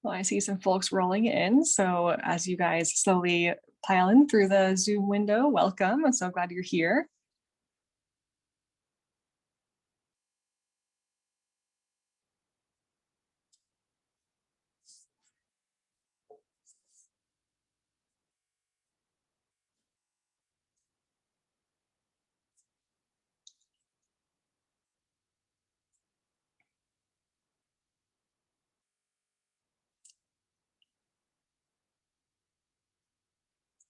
Well, I see some folks rolling in. So as you guys slowly pile in through the Zoom window, welcome. I'm so glad you're here.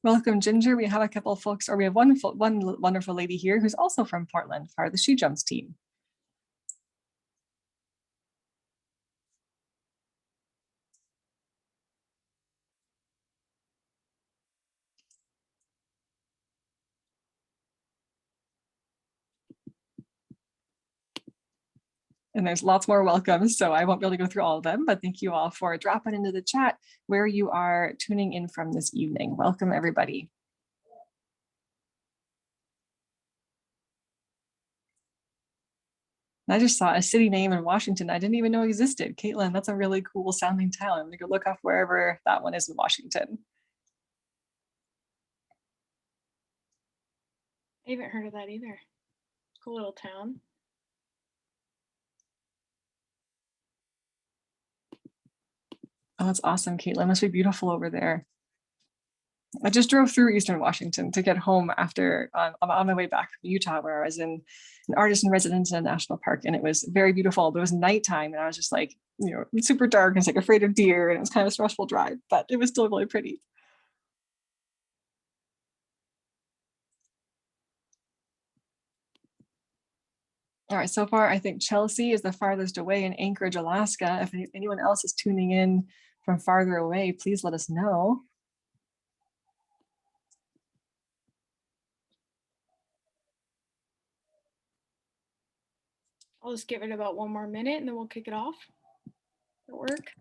Welcome, Ginger. We have a couple of folks, or we have one wonderful lady here who's also from Portland, part of the SheJumps team. And there's lots more welcomes, so I won't be able to go through all of them, but thank you all for dropping into the chat where you are tuning in from this evening. Welcome, everybody. I just saw a city name in Washington I didn't even know existed. Caitlin, that's a really cool sounding town. I'm gonna go look up wherever that one is in Washington. I haven't heard of that either. Cool little town. Oh, that's awesome, Caitlin. Must be beautiful over there. I just drove through Eastern Washington to get home after on my way back from Utah, where I was in an artist in residence in a national park, and it was very beautiful. But it was nighttime, and I was just like, you know, super dark and like afraid of deer, and it was kind of a stressful drive, but it was still really pretty. All right, so far I think Chelsea is the farthest away in Anchorage, Alaska. If anyone else is tuning in from farther away, please let us know. I'll just give it about 1 more minute and then we'll kick it off. That'll work.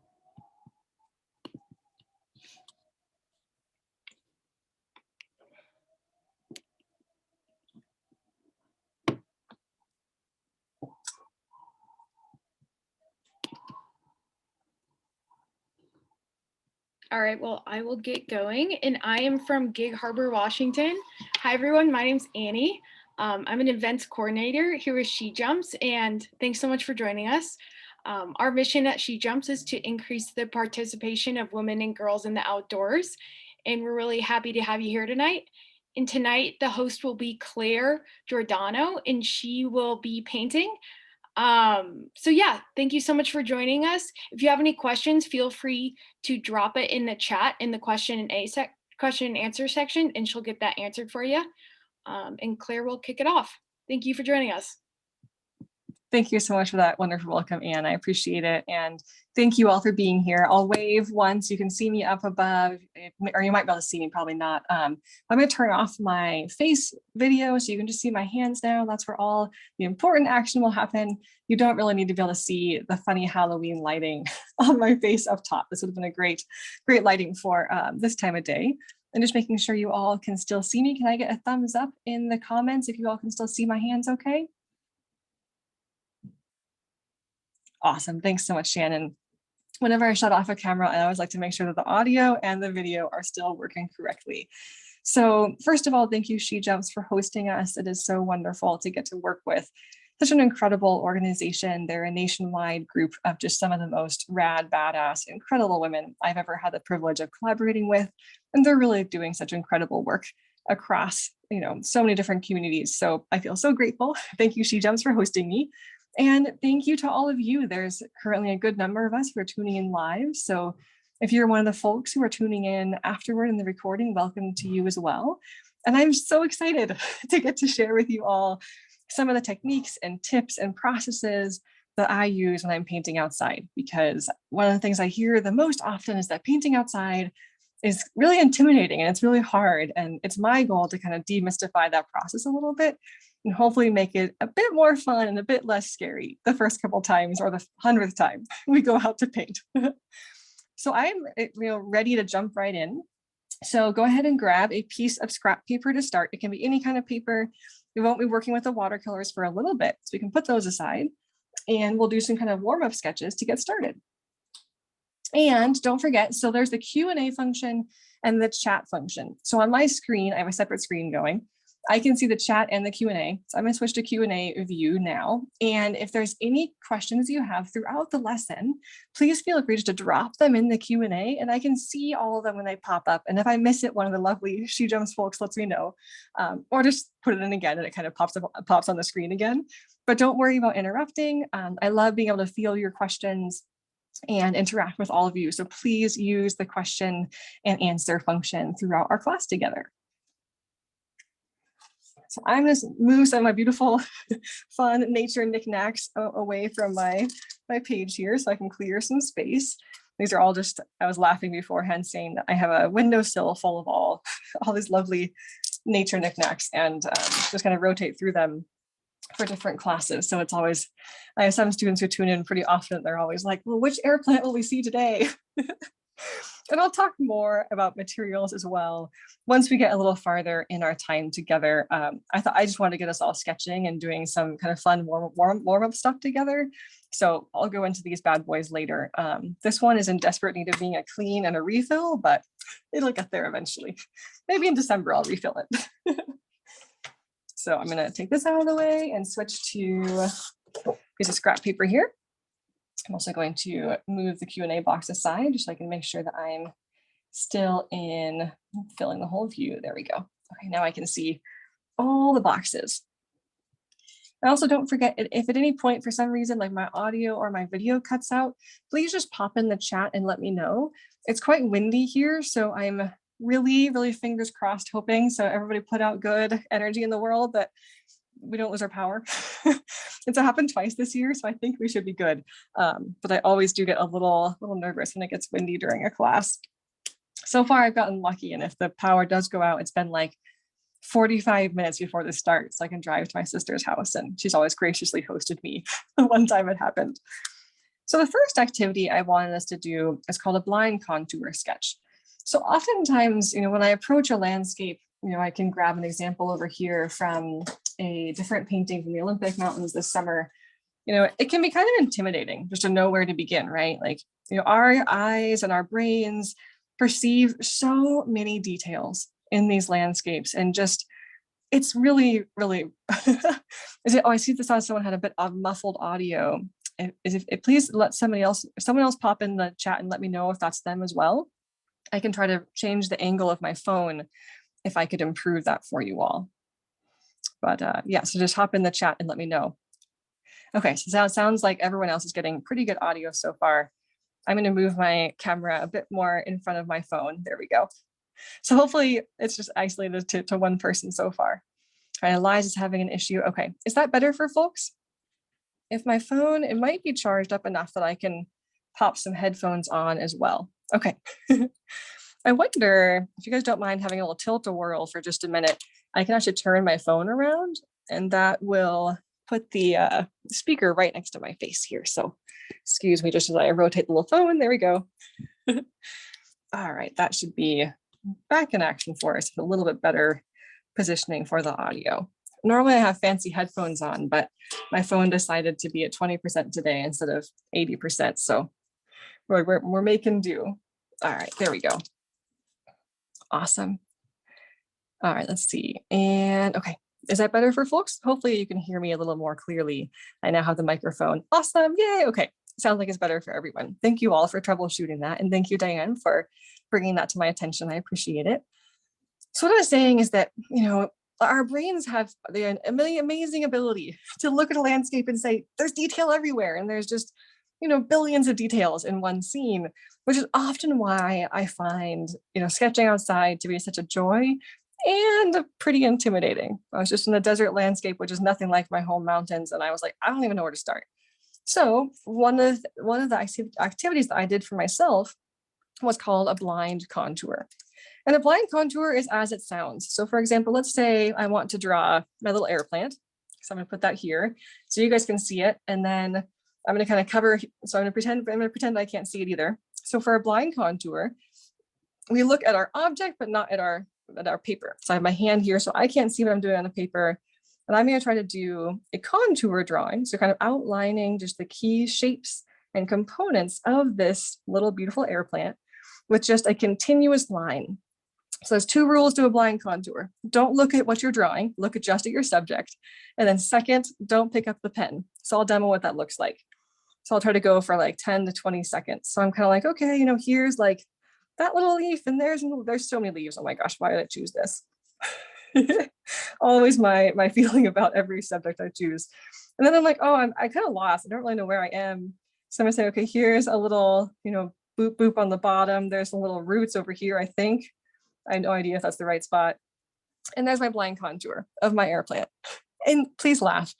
All right, well, I will get going, and I am from Gig Harbor, Washington. Hi, everyone. My name's Annie. I'm an events coordinator here with SheJumps, and thanks so much for joining us. Our mission at SheJumps is to increase the participation of women and girls in the outdoors, and we're really happy to have you here tonight. And tonight, the host will be Claire Giordano, and she will be painting. So yeah, thank you so much for joining us. If you have any questions, feel free to drop it in the chat in the question and answer section, and she'll get that answered for you. And Claire will kick it off. Thank you for joining us. Thank you so much for that wonderful welcome, Anne. I appreciate it. And thank you all for being here. I'll wave once. You can see me up above, or you might be able to see me, probably not. I'm going to turn off my face video so you can just see my hands now. That's where all the important action will happen. You don't really need to be able to see the funny Halloween lighting on my face up top. This would have been a great lighting for this time of day. And just making sure you all can still see me. Can I get a thumbs up in the comments if you all can still see my hands okay? Awesome. Thanks so much, Shannon. Whenever I shut off a camera, I always like to make sure that the audio and the video are still working correctly. So first of all, thank you, SheJumps, for hosting us. It is so wonderful to get to work with such an incredible organization. They're a nationwide group of just some of the most rad, badass, incredible women I've ever had the privilege of collaborating with. And they're really doing such incredible work across, you know, so many different communities. So I feel so grateful. Thank you, SheJumps, for hosting me. And thank you to all of you. There's currently a good number of us who are tuning in live. So if you're one of the folks who are tuning in afterward in the recording, welcome to you as well. And I'm so excited to get to share with you all some of the techniques and tips and processes that I use when I'm painting outside, because one of the things I hear the most often is that painting outside is really intimidating and it's really hard. And it's my goal to kind of demystify that process a little bit and hopefully make it a bit more fun and a bit less scary the first couple times or the 100th time we go out to paint. So I'm ready to jump right in. So go ahead and grab a piece of scrap paper to start. It can be any kind of paper. We won't be working with the watercolors for a little bit, so we can put those aside and we'll do some kind of warm-up sketches to get started. And don't forget, so there's the Q&A function and the chat function. So on my screen, I have a separate screen going. I can see the chat and the Q&A. So I'm going to switch to Q&A view now. And if there's any questions you have throughout the lesson, please feel free just to drop them in the Q&A, and I can see all of them when they pop up. And if I miss it, one of the lovely SheJumps folks lets me know, or just put it in again and it kind of pops on the screen again. But don't worry about interrupting. I love being able to feel your questions and interact with all of you. So please use the question and answer function throughout our class together. So I'm going to move some of my beautiful, fun nature knickknacks away from my page here so I can clear some space. These are all just, I was laughing beforehand saying that I have a windowsill full of all these lovely nature knickknacks, and just kind of rotate through them for different classes. So it's always, I have some students who tune in pretty often. They're always like, well, which air plant will we see today? And I'll talk more about materials as well once we get a little farther in our time together. I thought I just wanted to get us all sketching and doing some kind of fun warm-up stuff together. So I'll go into these bad boys later. This one is in desperate need of being a clean and a refill, but it'll get there eventually. Maybe in December I'll refill it. So I'm going to take this out of the way and switch to a piece of scrap paper here. I'm also going to move the Q&A box aside just so I can make sure that I'm still in filling the whole view. There we go. Okay, now I can see all the boxes. And also don't forget, if at any point for some reason like my audio or my video cuts out, please just pop in the chat and let me know. It's quite windy here, so I'm really fingers crossed hoping so everybody put out good energy in the world that we don't lose our power. It's happened twice this year, so I think we should be good. But I always do get a little nervous when it gets windy during a class. So far, I've gotten lucky, and if the power does go out, it's been like 45 minutes before the start, so I can drive to my sister's house, and she's always graciously hosted me one time it happened. So the first activity I wanted us to do is called a blind contour sketch. So oftentimes, when I approach a landscape, I can grab an example over here from a different painting from the Olympic Mountains this summer. It can be kind of intimidating just to know where to begin, right? Like, our eyes and our brains perceive so many details in these landscapes, and just, it's really, is it, oh, I see this on someone had a bit of muffled audio. If please let someone else pop in the chat and let me know if that's them as well. I can try to change the angle of my phone if I could improve that for you all. But yeah, so just hop in the chat and let me know. Okay, so it sounds like everyone else is getting pretty good audio so far. I'm going to move my camera a bit more in front of my phone. There we go. So hopefully it's just isolated to one person so far. All right, Eliza's having an issue. Okay, is that better for folks? If my phone, it might be charged up enough that I can pop some headphones on as well. Okay. I wonder if you guys don't mind having a little tilt-a-whirl for just a minute. I can actually turn my phone around, and that will put the speaker right next to my face here. So excuse me, just as I rotate the little phone, there we go. All right, that should be back in action for us with a little bit better positioning for the audio. Normally I have fancy headphones on, but my phone decided to be at 20% today instead of 80%. So we're making do. All right, there we go. Awesome. All right, let's see. And okay, is that better for folks? Hopefully you can hear me a little more clearly. I now have the microphone. Awesome, yay, okay. Sounds like it's better for everyone. Thank you all for troubleshooting that. And thank you, Diane, for bringing that to my attention. I appreciate it. So what I was saying is that, our brains have the amazing ability to look at a landscape and say, there's detail everywhere. And there's just, billions of details in one scene, which is often why I find, sketching outside to be such a joy and pretty intimidating. I was just in a desert landscape, which is nothing like my home mountains. And I was like, I don't even know where to start. So one of the activities that I did for myself was called a blind contour. And a blind contour is as it sounds. So for example, let's say I want to draw my little air plant. So I'm going to put that here so you guys can see it. And then I'm going to kind of cover. So I'm going to pretend I can't see it either. So for a blind contour, we look at our object, but not at our paper. So I have my hand here, so I can't see what I'm doing on the paper. And I'm going to try to do a contour drawing. So kind of outlining just the key shapes and components of this little beautiful air plant with just a continuous line. So there's 2 rules to a blind contour. Don't look at what you're drawing, look just at your subject. And then second, don't pick up the pen. So I'll demo what that looks like. So I'll try to go for like 10 to 20 seconds. So I'm kind of like, okay, here's like that little leaf and there's so many leaves. Oh my gosh, why did I choose this? Always my feeling about every subject I choose. And then I'm like, oh, I kind of lost. I don't really know where I am. So I'm gonna say, okay, here's a little, boop, boop on the bottom. There's some little roots over here, I think. I have no idea if that's the right spot. And there's my blind contour of my air plant. And please laugh.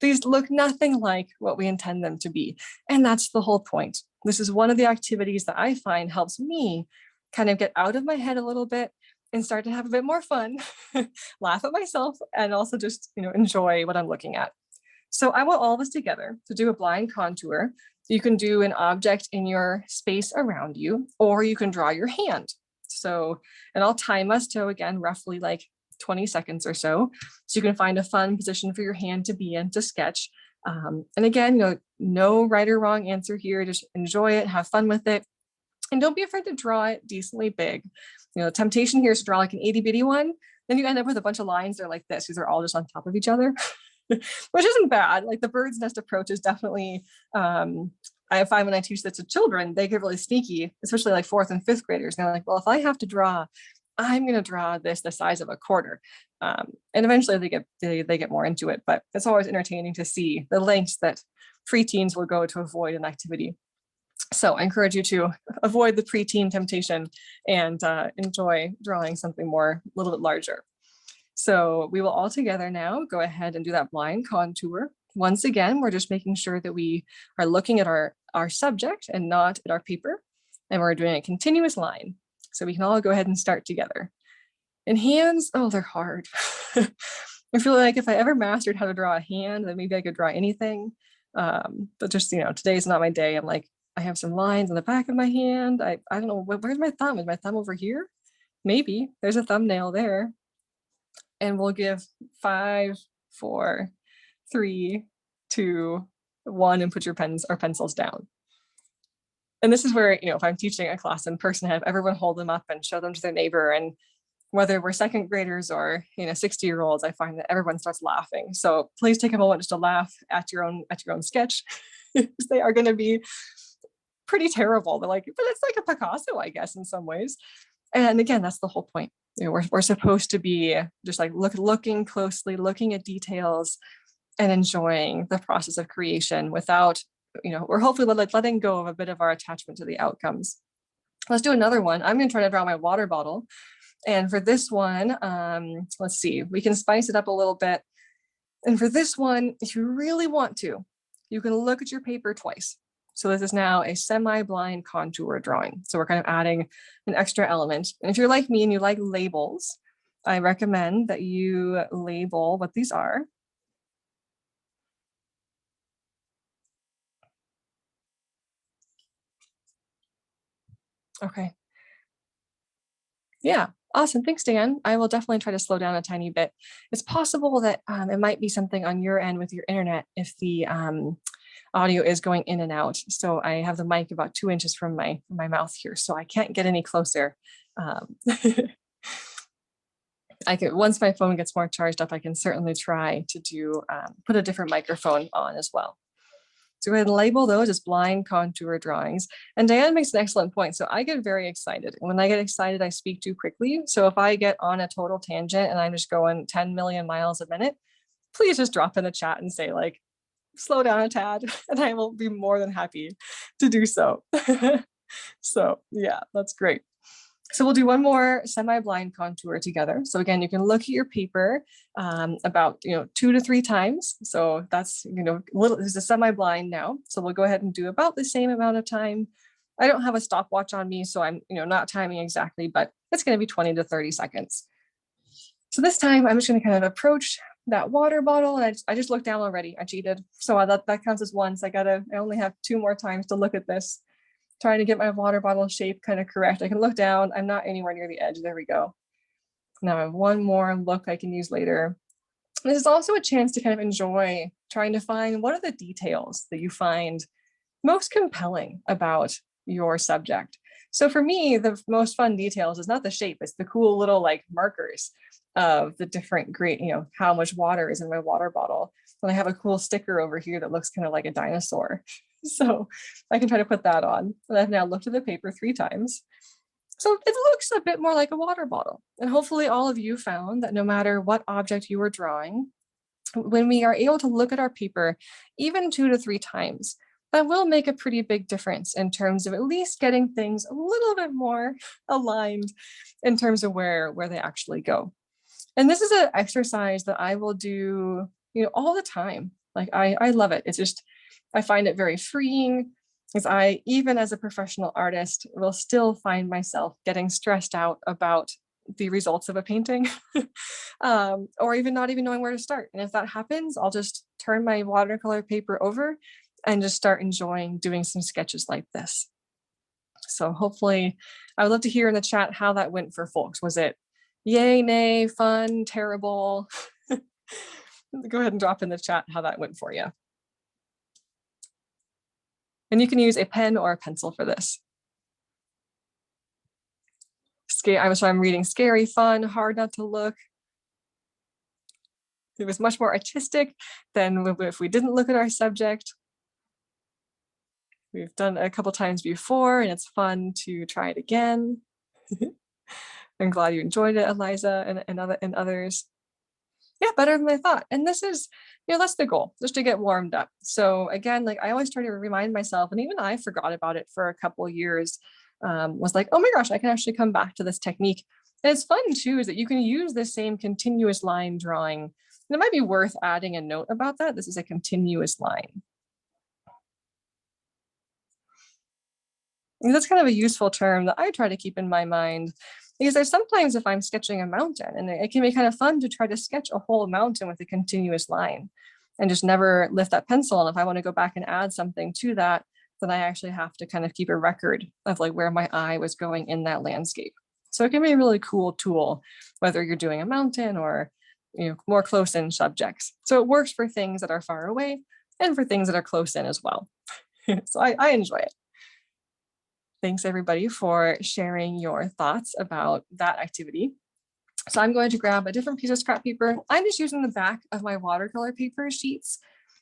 These look nothing like what we intend them to be. And that's the whole point. This is one of the activities that I find helps me kind of get out of my head a little bit and start to have a bit more fun, laugh at myself, and also just enjoy what I'm looking at. So I want all of us together to do a blind contour. You can do an object in your space around you, or you can draw your hand. So, and I'll time us to, again, roughly like 20 seconds or so. So you can find a fun position for your hand to be in to sketch. And again, no right or wrong answer here. Just enjoy it, have fun with it. And don't be afraid to draw it decently big. The temptation here is to draw like an itty bitty one. Then you end up with a bunch of lines that are like this. These are all just on top of each other, which isn't bad. Like the bird's nest approach is definitely, I find when I teach this to children, they get really sneaky, especially like 4th and 5th graders. And they're like, well, if I have to draw, I'm going to draw this the size of a quarter. And eventually they get more into it, but it's always entertaining to see the lengths that preteens will go to avoid an activity. So I encourage you to avoid the preteen temptation and enjoy drawing something a little bit larger. So we will all together now go ahead and do that blind contour. Once again, we're just making sure that we are looking at our subject and not at our paper. And we're doing a continuous line. So we can all go ahead and start together. And hands, oh, they're hard. I feel like if I ever mastered how to draw a hand, then maybe I could draw anything. But just, today's not my day. I'm like, I have some lines on the back of my hand. I don't know, where's my thumb? Is my thumb over here? Maybe, there's a thumbnail there. And we'll give 5, 4, 3, 2, 1, and put your pens or pencils down. And this is where, if I'm teaching a class in person, I have everyone hold them up and show them to their neighbor. And whether we're 2nd graders or 60-year-olds, I find that everyone starts laughing. So please take a moment just to laugh at your own sketch. They are going to be pretty terrible. They're like, but it's like a Picasso, I guess, in some ways. And again, that's the whole point. We're supposed to be just like looking closely, looking at details, and enjoying the process of creation without, we're hopefully letting go of a bit of our attachment to the outcomes. Let's do another one. I'm going to try to draw my water bottle. And for this one, let's see, we can spice it up a little bit. And for this one, if you really want to, you can look at your paper twice. So this is now a semi-blind contour drawing. So we're kind of adding an extra element. And if you're like me and you like labels, I recommend that you label what these are. Okay. Yeah, awesome. Thanks, Dan. I will definitely try to slow down a tiny bit. It's possible that it might be something on your end with your internet if the audio is going in and out. So I have the mic about 2 inches from my mouth here, so I can't get any closer. Once my phone gets more charged up, I can certainly try to do put a different microphone on as well. So go ahead and label those as blind contour drawings. And Diane makes an excellent point. So I get very excited. And when I get excited, I speak too quickly. So if I get on a total tangent and I'm just going 10 million miles a minute, please just drop in the chat and say like, slow down a tad, and I will be more than happy to do so. So yeah, that's great. So we'll do one more semi-blind contour together. So again, you can look at your paper about 2 to 3 times. So that's there's a semi-blind now. So we'll go ahead and do about the same amount of time. I don't have a stopwatch on me, so I'm not timing exactly, but it's going to be 20 to 30 seconds. So this time I'm just going to kind of approach that water bottle, and I just looked down already. I cheated, so that counts as once. I only have 2 more times to look at this. Trying to get my water bottle shape kind of correct. I can look down. I'm not anywhere near the edge. There we go. Now I have one more look I can use later. This is also a chance to kind of enjoy trying to find what are the details that you find most compelling about your subject. So for me, the most fun details is not the shape, it's the cool little like markers of the different grade, how much water is in my water bottle. And I have a cool sticker over here that looks kind of like a dinosaur. So I can try to put that on. And I've now looked at the paper 3 times. So it looks a bit more like a water bottle. And hopefully all of you found that no matter what object you were drawing, when we are able to look at our paper even 2 to 3 times, that will make a pretty big difference in terms of at least getting things a little bit more aligned in terms of where they actually go. And this is an exercise that I will do, all the time. Like I love it. It's just, I find it very freeing, because I, even as a professional artist, will still find myself getting stressed out about the results of a painting, or even not even knowing where to start. And if that happens, I'll just turn my watercolor paper over and just start enjoying doing some sketches like this. So hopefully, I would love to hear in the chat how that went for folks. Was it yay, nay, fun, terrible? Go ahead and drop in the chat how that went for you. And you can use a pen or a pencil for this. I'm reading scary, fun, hard not to look. It was much more artistic than if we didn't look at our subject. We've done it a couple times before, and it's fun to try it again. I'm glad you enjoyed it, Eliza, and others. Yeah, better than I thought. And this is, that's the goal, just to get warmed up. So again, like I always try to remind myself, and even I forgot about it for a couple of years, was like, oh my gosh, I can actually come back to this technique. And it's fun too, is that you can use the same continuous line drawing. And it might be worth adding a note about that. This is a continuous line. And that's kind of a useful term that I try to keep in my mind, because there's sometimes if I'm sketching a mountain, and it can be kind of fun to try to sketch a whole mountain with a continuous line and just never lift that pencil. And if I want to go back and add something to that, then I actually have to kind of keep a record of like where my eye was going in that landscape. So it can be a really cool tool, whether you're doing a mountain or more close in subjects. So it works for things that are far away and for things that are close in as well. So I enjoy it. Thanks everybody for sharing your thoughts about that activity. So I'm going to grab a different piece of scrap paper. I'm just using the back of my watercolor paper sheets.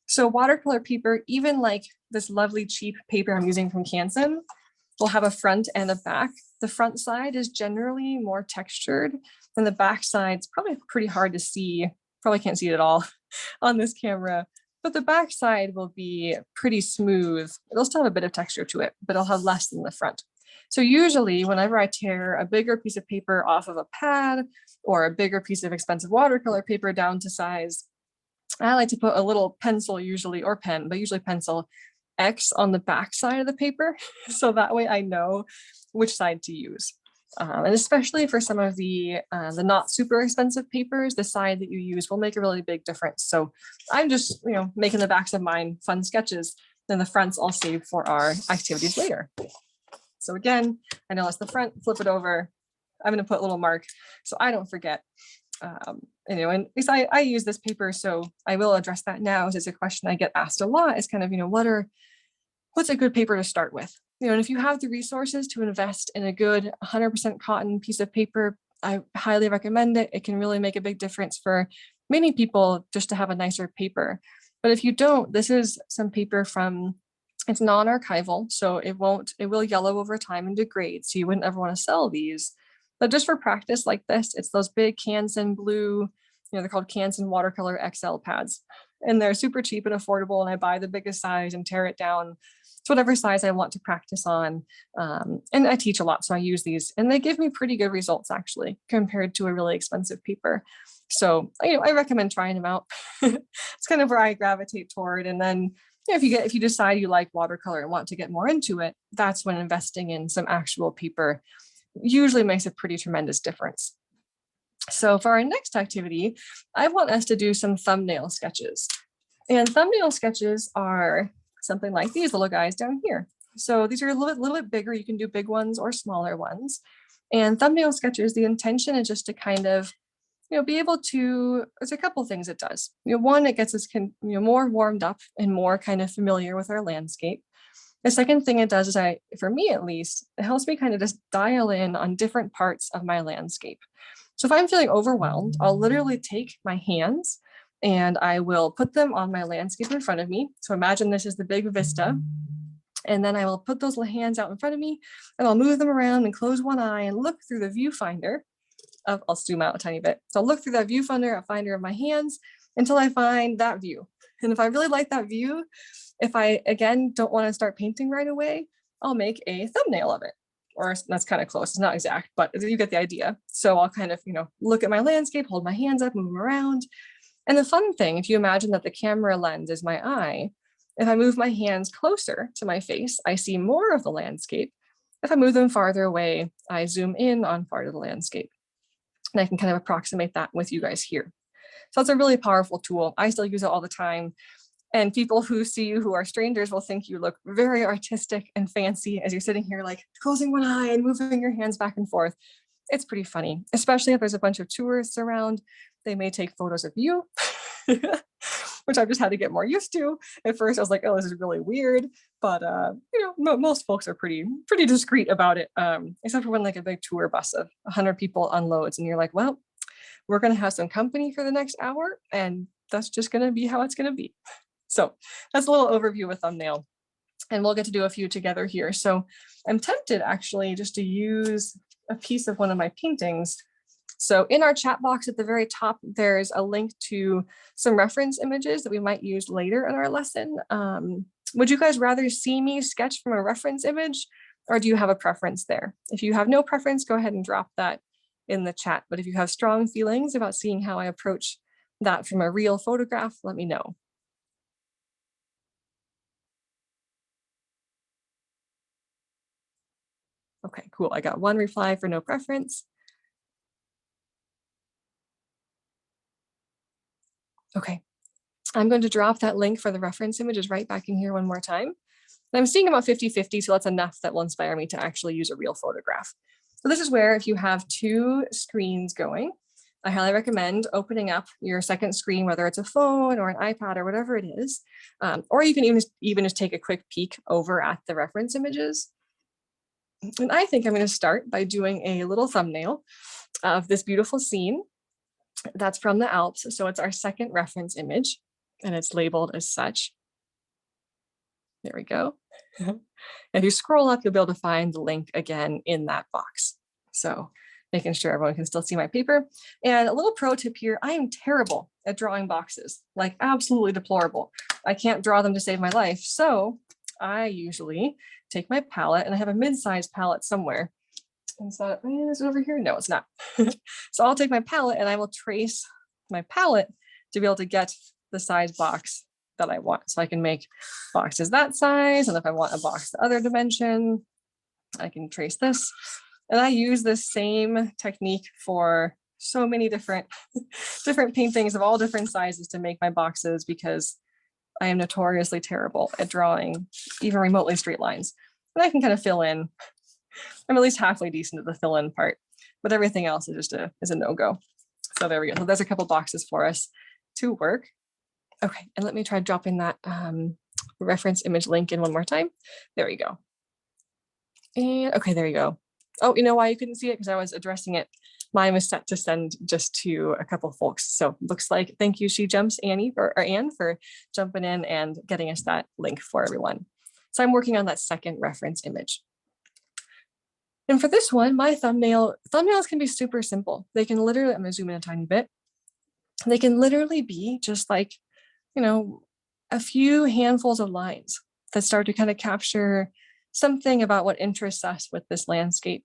So watercolor paper, even like this lovely cheap paper I'm using from Canson, will have a front and a back. The front side is generally more textured, and the back side's probably pretty hard to see. Probably can't see it at all on this camera, but the back side will be pretty smooth. It'll still have a bit of texture to it, but it'll have less than the front. So usually whenever I tear a bigger piece of paper off of a pad or a bigger piece of expensive watercolor paper down to size, I like to put a little pencil usually, or pen, but usually pencil, X on the back side of the paper. So that way I know which side to use. And especially for some of the not super expensive papers, the side that you use will make a really big difference. So I'm just, making the backs of mine fun sketches, then the fronts I'll save for our activities later. So again, I know it's the front, flip it over. I'm going to put a little mark so I don't forget. Anyway, and because I use this paper, so I will address that now, as it's a question I get asked a lot. Is kind of, what's a good paper to start with? And if you have the resources to invest in a good 100% cotton piece of paper, I highly recommend it. It can really make a big difference for many people just to have a nicer paper. But if you don't, this is some paper from, it's non-archival, so it will yellow over time and degrade. So you wouldn't ever want to sell these. But just for practice like this, it's those big Canson blue, they're called Canson Watercolor XL pads. And they're super cheap and affordable. And I buy the biggest size and tear it down to whatever size I want to practice on. And I teach a lot, so I use these. And they give me pretty good results, actually, compared to a really expensive paper. So I recommend trying them out. It's kind of where I gravitate toward. And then if you decide you like watercolor and want to get more into it, that's when investing in some actual paper usually makes a pretty tremendous difference. So for our next activity, I want us to do some thumbnail sketches. And thumbnail sketches are something like these little guys down here. So these are a little bit bigger. You can do big ones or smaller ones. And thumbnail sketches, the intention is just to kind of, be able to, there's a couple things it does. One, it gets us more warmed up and more kind of familiar with our landscape. The second thing it does is for me at least, it helps me kind of just dial in on different parts of my landscape. So if I'm feeling overwhelmed, I'll literally take my hands and I will put them on my landscape in front of me. So imagine this is the big vista. And then I will put those little hands out in front of me and I'll move them around and close one eye and look through the viewfinder I'll zoom out a tiny bit. So I'll look through that viewfinder, a finder of my hands until I find that view. And if I really like that view, if I, again, don't want to start painting right away, I'll make a thumbnail of it. Or that's kind of close, it's not exact, but you get the idea. So I'll kind of, look at my landscape, hold my hands up, move them around. And the fun thing, if you imagine that the camera lens is my eye, if I move my hands closer to my face, I see more of the landscape. If I move them farther away, I zoom in on part of the landscape. And I can kind of approximate that with you guys here. So it's a really powerful tool. I still use it all the time. And people who see you who are strangers will think you look very artistic and fancy as you're sitting here like closing one eye and moving your hands back and forth. It's pretty funny, especially if there's a bunch of tourists around. They may take photos of you, which I've just had to get more used to. At first I was like, oh, this is really weird. But most folks are pretty discreet about it, except for when like a big tour bus of 100 people unloads and you're like, well, we're going to have some company for the next hour and that's just going to be how it's going to be. So that's a little overview of thumbnail, and we'll get to do a few together here. So I'm tempted actually just to use a piece of one of my paintings. So in our chat box at the very top, there's a link to some reference images that we might use later in our lesson. Would you guys rather see me sketch from a reference image, or do you have a preference there? If you have no preference, go ahead and drop that in the chat. But if you have strong feelings about seeing how I approach that from a real photograph, let me know. Okay, cool. I got one reply for no preference. Okay, I'm going to drop that link for the reference images right back in here one more time. And I'm seeing about 50-50, so that's enough that will inspire me to actually use a real photograph. So this is where if you have two screens going, I highly recommend opening up your second screen, whether it's a phone or an iPad or whatever it is, or you can even just take a quick peek over at the reference images. And I think I'm going to start by doing a little thumbnail of this beautiful scene that's from the Alps. So it's our second reference image and it's labeled as such. There we go. If you scroll up, you'll be able to find the link again in that box. So making sure everyone can still see my paper. And a little pro tip here, I am terrible at drawing boxes, like absolutely deplorable. I can't draw them to save my life. So I usually take my palette, and I have a mid-sized palette somewhere. And so, is it over here? No, it's not. So I'll take my palette and I will trace my palette to be able to get the size box that I want. So I can make boxes that size. And if I want a box the other dimension, I can trace this. And I use this same technique for so many different paintings of all different sizes to make my boxes, because I am notoriously terrible at drawing even remotely straight lines. But I can kind of fill in. I'm at least halfway decent at the fill in part, but everything else is just a no-go. So there we go. So there's a couple boxes for us to work. Okay, and let me try dropping that reference image link in one more time. There we go. And okay, there you go. Oh, you know why you couldn't see it? Because I was addressing it. Mine was set to send just to a couple folks. So looks like, thank you, SheJumps, Anne, for jumping in and getting us that link for everyone. So I'm working on that second reference image. And for this one, my thumbnails can be super simple. They can literally, I'm gonna zoom in a tiny bit. They can literally be just like, a few handfuls of lines that start to kind of capture something about what interests us with this landscape.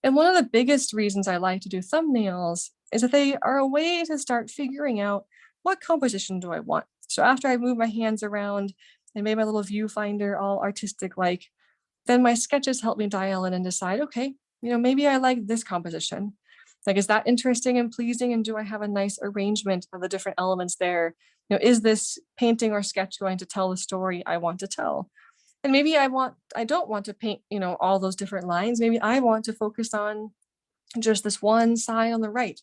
And one of the biggest reasons I like to do thumbnails is that they are a way to start figuring out what composition do I want. So after I move my hands around and made my little viewfinder all artistic like, then my sketches help me dial in and decide, okay, maybe I like this composition. Like, is that interesting and pleasing? And do I have a nice arrangement of the different elements there? Is this painting or sketch going to tell the story I want to tell? And maybe I don't want to paint, all those different lines. Maybe I want to focus on just this one side on the right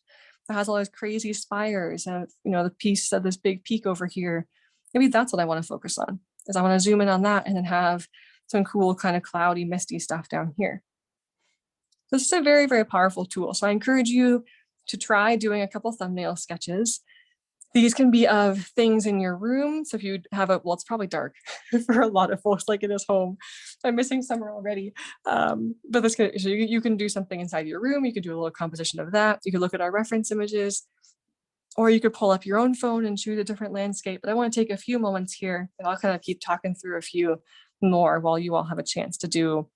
that has all those crazy spires and, the piece of this big peak over here. Maybe that's what I want to focus on, is I want to zoom in on that and then have some cool kind of cloudy, misty stuff down here. This is a very, very powerful tool. So I encourage you to try doing a couple thumbnail sketches. These can be of things in your room. So if you have a, well, it's probably dark for a lot of folks like it is home. I'm missing summer already. But this can, so you can do something inside your room. You could do a little composition of that. You could look at our reference images, or you could pull up your own phone and choose a different landscape. But I want to take a few moments here and I'll kind of keep talking through a few more while you all have a chance to do,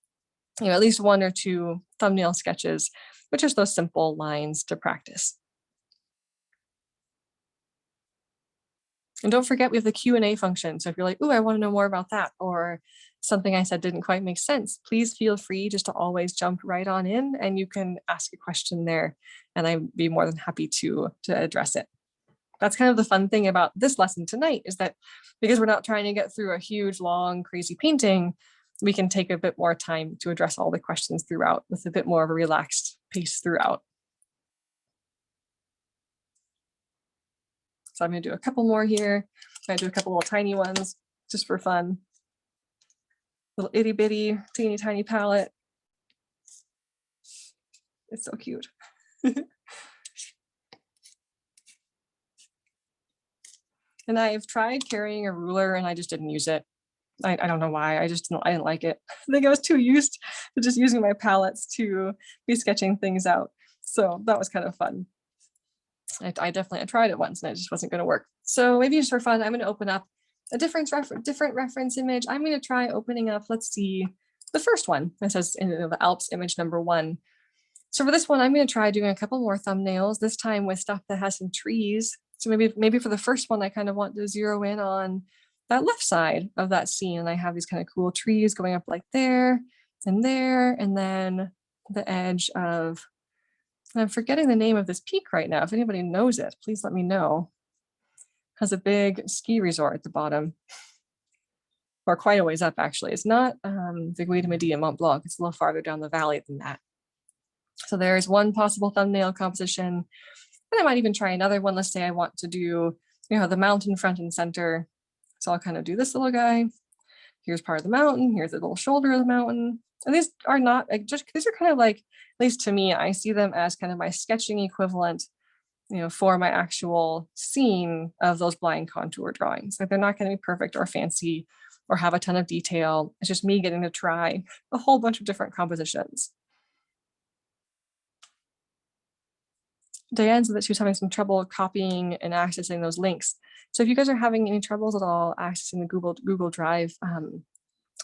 at least 1 or 2 thumbnail sketches, which is those simple lines to practice. And don't forget, we have the Q&A function. So if you're like, oh, I want to know more about that, or something I said didn't quite make sense, please feel free just to always jump right on in and you can ask a question there and I'd be more than happy to address it. That's kind of the fun thing about this lesson tonight, is that because we're not trying to get through a huge, long, crazy painting, we can take a bit more time to address all the questions throughout with a bit more of a relaxed pace throughout. So I'm going to do a couple more here. I'm going to do a couple little tiny ones just for fun. Little itty bitty, teeny tiny palette. It's so cute. And I've tried carrying a ruler and I just didn't use it. I don't know why. I didn't like it. I think I was too used to just using my palettes to be sketching things out. So that was kind of fun. I tried it once and it just wasn't going to work. So maybe just for fun, I'm going to open up a different reference image. I'm going to try opening up, let's see, the first one. It says in the Alps image number 1. So for this one, I'm going to try doing a couple more thumbnails, this time with stuff that has some trees. So maybe for the first one, I kind of want to zero in on that left side of that scene. And I have these kind of cool trees going up like there, and then the edge of, I'm forgetting the name of this peak right now. If anybody knows it, please let me know. Has a big ski resort at the bottom, or quite a ways up actually. It's not the Guida Mont Blanc. It's a little farther down the valley than that. So there's one possible thumbnail composition. And I might even try another one. Let's say I want to do, the mountain front and center. So I'll kind of do this little guy. Here's part of the mountain. Here's the little shoulder of the mountain. And these are not these are kind of like, at least to me, I see them as kind of my sketching equivalent, for my actual scene of those blind contour drawings. Like they're not going to be perfect or fancy or have a ton of detail. It's just me getting to try a whole bunch of different compositions. Diane said that she was having some trouble copying and accessing those links. So if you guys are having any troubles at all accessing the Google Drive,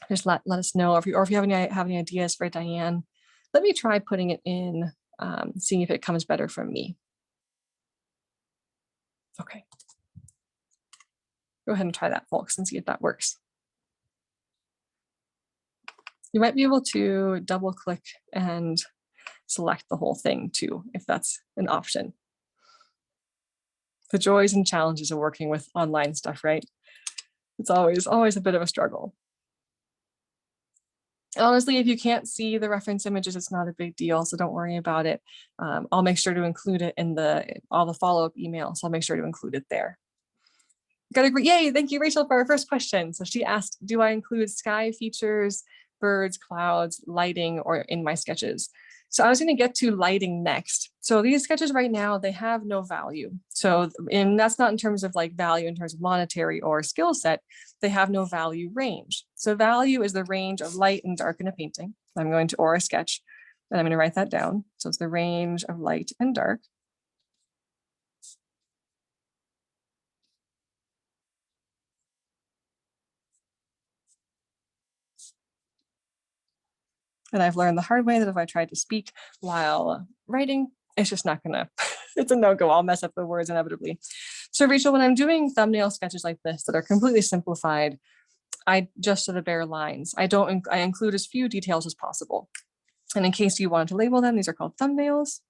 just let us know. Or if you have any ideas for Diane, let me try putting it in, seeing if it comes better from me. Okay. Go ahead and try that, folks, and see if that works. You might be able to double click and select the whole thing too, if that's an option. The joys and challenges of working with online stuff, right? It's always a bit of a struggle. Honestly, if you can't see the reference images, it's not a big deal, so don't worry about it. I'll make sure to include it in all the follow-up emails. I'll make sure to include it there. Got a great, yay, thank you, Rachel, for our first question. So she asked, do I include sky features, birds, clouds, lighting, or in my sketches? So I was going to get to lighting next. So these sketches right now, they have no value. So, and that's not in terms of like value in terms of monetary or skill set, they have no value range. So value is the range of light and dark in a painting. I'm going to, or a sketch, and I'm going to write that down. So it's the range of light and dark. And I've learned the hard way that if I try to speak while writing, it's just not gonna, it's a no-go. I'll mess up the words inevitably. So Rachel, when I'm doing thumbnail sketches like this that are completely simplified, I just do the bare lines. I include as few details as possible. And in case you wanted to label them, these are called thumbnails.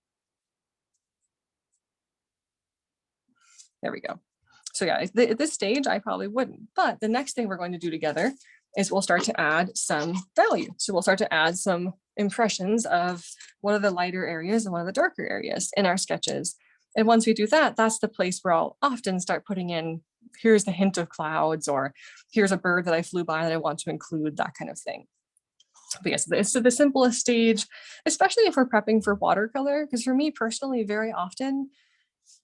There we go. So yeah, at this stage, I probably wouldn't. But the next thing we're going to do together is we'll start to add some value. So we'll start to add some impressions of what are the lighter areas and what are the darker areas in our sketches. And once we do that, that's the place where I'll often start putting in, here's the hint of clouds, or here's a bird that I flew by that I want to include, that kind of thing. But yes, it's the simplest stage, especially if we're prepping for watercolor, because for me personally, very often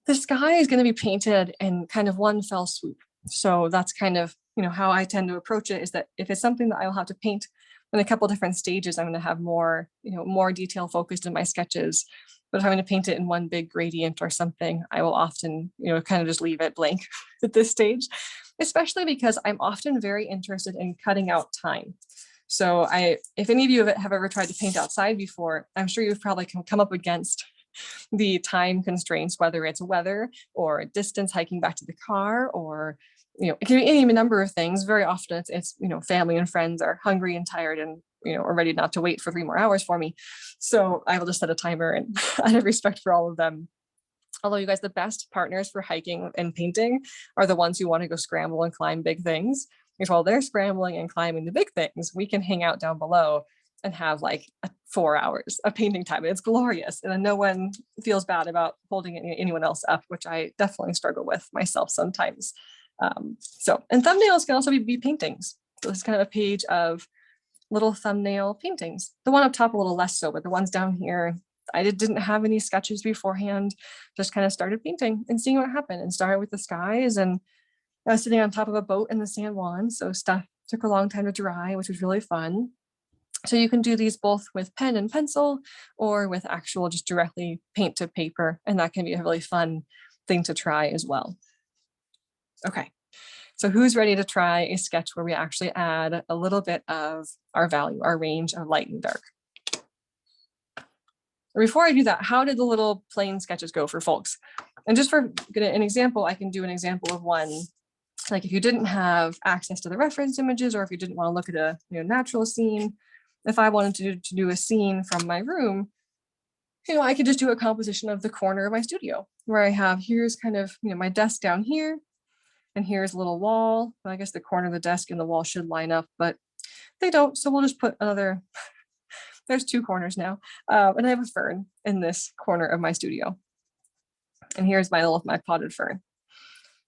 the sky is going to be painted in kind of one fell swoop. So that's kind of, how I tend to approach it, is that if it's something that I'll have to paint in a couple different stages, I'm going to have more, more detail focused in my sketches. But if I'm going to paint it in one big gradient or something, I will often, kind of just leave it blank at this stage, especially because I'm often very interested in cutting out time. So if any of you have ever tried to paint outside before, I'm sure you've probably come up against the time constraints, whether it's weather or distance hiking back to the car, or it can be any number of things. Very often it's family and friends are hungry and tired and are ready not to wait for 3 more hours for me. So I will just set a timer, and out of respect for all of them. Although you guys, the best partners for hiking and painting are the ones who want to go scramble and climb big things. Because while they're scrambling and climbing the big things, we can hang out down below and have like 4 hours of painting time. It's glorious. And then no one feels bad about holding anyone else up, which I definitely struggle with myself sometimes. And thumbnails can also be paintings. So this is kind of a page of little thumbnail paintings. The one up top a little less so, but the ones down here, I didn't have any sketches beforehand, just kind of started painting and seeing what happened, and started with the skies. And I was sitting on top of a boat in the San Juan, so stuff took a long time to dry, which was really fun. So you can do these both with pen and pencil, or with actual just directly paint to paper, and that can be a really fun thing to try as well. Okay, so who's ready to try a sketch where we actually add a little bit of our value, our range of light and dark? Before I do that, how did the little plain sketches go for folks? And just for an example, I can do an example of one. Like if you didn't have access to the reference images, or if you didn't want to look at a natural scene, if I wanted to do a scene from my room, I could just do a composition of the corner of my studio, where I have, here's kind of, my desk down here, and here's a little wall. Well, I guess the corner of the desk and the wall should line up, but they don't. So we'll just put another, there's 2 corners now. And I have a fern in this corner of my studio. And here's my potted fern.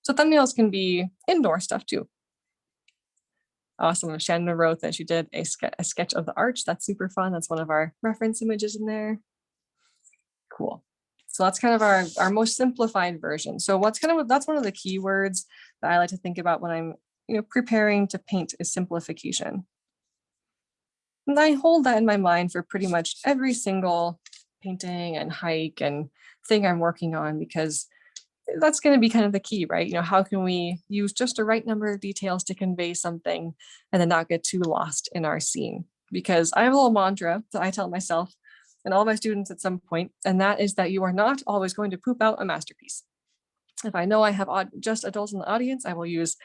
So thumbnails can be indoor stuff too. Awesome. Shannon wrote that she did a sketch of the arch. That's super fun. That's one of our reference images in there. Cool. So that's kind of our most simplified version. So that's one of the keywords that I like to think about when I'm preparing to paint, is simplification. And I hold that in my mind for pretty much every single painting and hike and thing I'm working on, because that's going to be kind of the key, right? How can we use just the right number of details to convey something and then not get too lost in our scene? Because I have a little mantra that I tell myself and all my students at some point, and that is that you are not always going to poop out a masterpiece. If I know I have just adults in the audience, I will use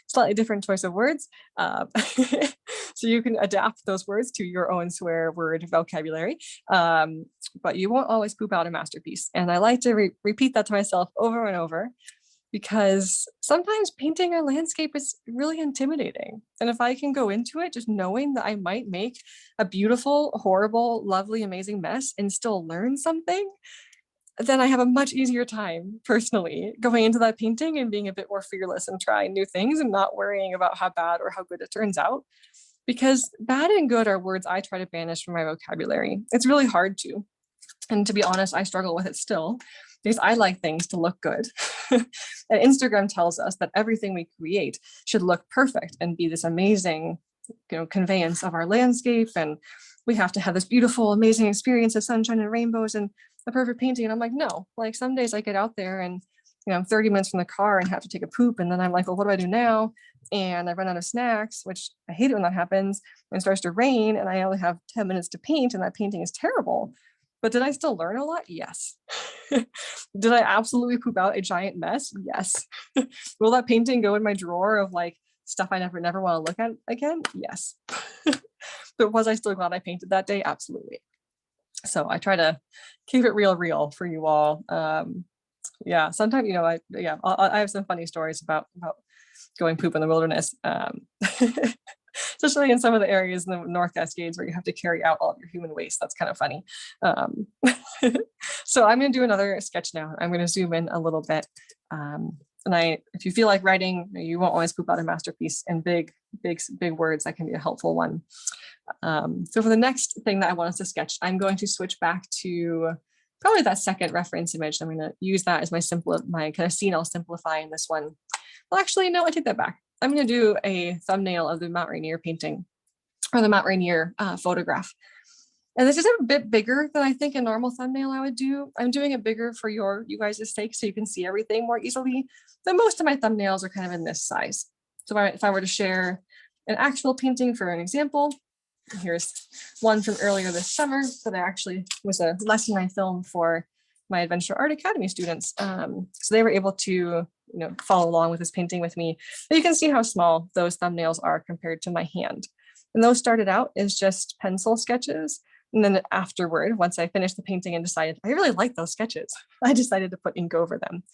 slightly different choice of words. So you can adapt those words to your own swear word vocabulary. But you won't always poop out a masterpiece. And I like to repeat that to myself over and over, because sometimes painting a landscape is really intimidating. And if I can go into it just knowing that I might make a beautiful, horrible, lovely, amazing mess and still learn something, then I have a much easier time personally going into that painting and being a bit more fearless and trying new things and not worrying about how bad or how good it turns out. Because bad and good are words I try to banish from my vocabulary. It's really hard to. And to be honest, I struggle with it still, because I like things to look good. And Instagram tells us that everything we create should look perfect and be this amazing, conveyance of our landscape. And we have to have this beautiful, amazing experience of sunshine and rainbows and the perfect painting. And I'm like, no, like some days I get out there and I'm 30 minutes from the car and have to take a poop. And then I'm like, well, what do I do now? And I run out of snacks, which I hate it when that happens. And it starts to rain and I only have 10 minutes to paint, and that painting is terrible. But did I still learn a lot? Yes. Did I absolutely poop out a giant mess? Yes. Will that painting go in my drawer of like stuff I never want to look at again? Yes. But was I still glad I painted that day? Absolutely. So I try to keep it real for you all. Yeah, sometimes, I have some funny stories about going poop in the wilderness, especially in some of the areas in the North Cascades where you have to carry out all of your human waste. That's kind of funny. So I'm going to do another sketch now. I'm going to zoom in a little bit. And if you feel like writing, you won't always poop out a masterpiece in big words. That can be a helpful one. So for the next thing that I want us to sketch, I'm going to switch back to probably that second reference image. I'm going to use that as my kind of scene. I'll simplify in this one. Well, actually, no, I take that back. I'm going to do a thumbnail of the Mount Rainier painting, or the Mount Rainier photograph. And this is a bit bigger than I think a normal thumbnail I would do. I'm doing it bigger for you guys' sake, so you can see everything more easily. But most of my thumbnails are kind of in this size. So if I were to share an actual painting for an example, here's one from earlier this summer that actually was a lesson I filmed for my Adventure Art Academy students. So they were able to follow along with this painting with me. But you can see how small those thumbnails are compared to my hand. And those started out as just pencil sketches. And then afterward, once I finished the painting and decided I really like those sketches, I decided to put ink over them.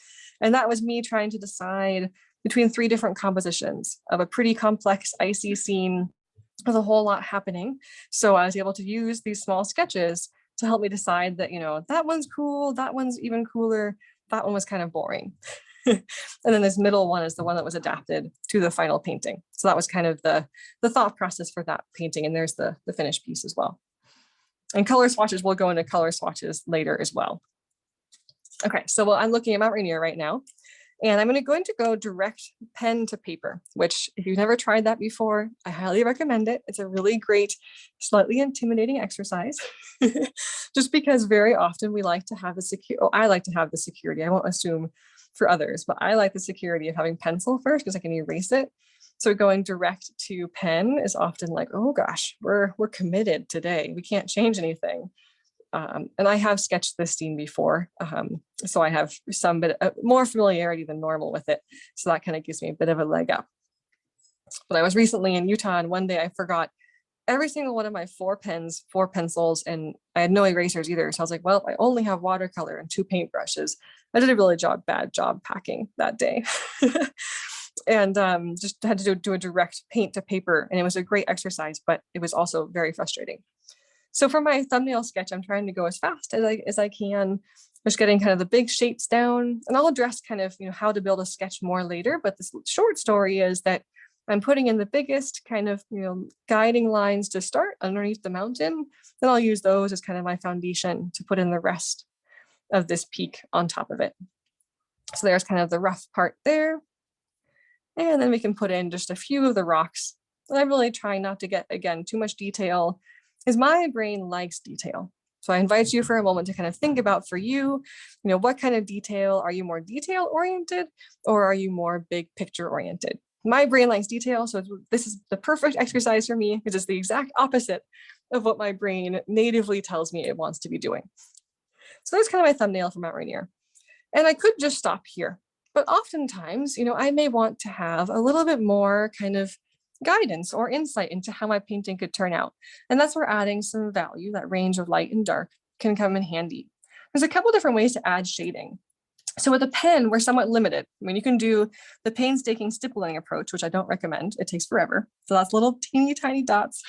And that was me trying to decide between 3 different compositions of a pretty complex icy scene with a whole lot happening. So I was able to use these small sketches to help me decide that, that one's cool, that one's even cooler, that one was kind of boring. And then this middle one is the one that was adapted to the final painting. So that was kind of the thought process for that painting. And there's the finished piece as well. And color swatches, we'll go into color swatches later as well. Okay, so I'm looking at Mount Rainier right now. And I'm going to go direct pen to paper, which if you've never tried that before, I highly recommend it. It's a really great, slightly intimidating exercise, just because very often we like to have I like to have the security. I won't assume for others, but I like the security of having pencil first because I can erase it. So going direct to pen is often like, oh gosh, we're committed today. We can't change anything. And I have sketched this scene before, so I have some bit more familiarity than normal with it. So that kind of gives me a bit of a leg up. But I was recently in Utah, and one day I forgot every single one of my 4 pencils, and I had no erasers either. So I was like, well, I only have watercolor and 2 paintbrushes. I did a really bad job packing that day. And just had to do a direct paint to paper, and it was a great exercise, but it was also very frustrating. So for my thumbnail sketch, I'm trying to go as fast as I can, just getting kind of the big shapes down, and I'll address kind of how to build a sketch more later. But this short story is that I'm putting in the biggest kind of guiding lines to start underneath the mountain. Then I'll use those as kind of my foundation to put in the rest of this peak on top of it. So there's kind of the rough part there. And then we can put in just a few of the rocks. And I'm really trying not to get, again, too much detail, because my brain likes detail. So I invite you for a moment to kind of think about, for you, what kind of detail? Are you more detail oriented, or are you more big picture oriented? My brain likes detail, so this is the perfect exercise for me, because it's the exact opposite of what my brain natively tells me it wants to be doing. So that's kind of my thumbnail for Mount Rainier. And I could just stop here. But oftentimes, I may want to have a little bit more kind of guidance or insight into how my painting could turn out. And that's where adding some value, that range of light and dark, can come in handy. There's a couple different ways to add shading. So with a pen, we're somewhat limited. I mean, you can do the painstaking stippling approach, which I don't recommend. It takes forever. So that's little teeny tiny dots.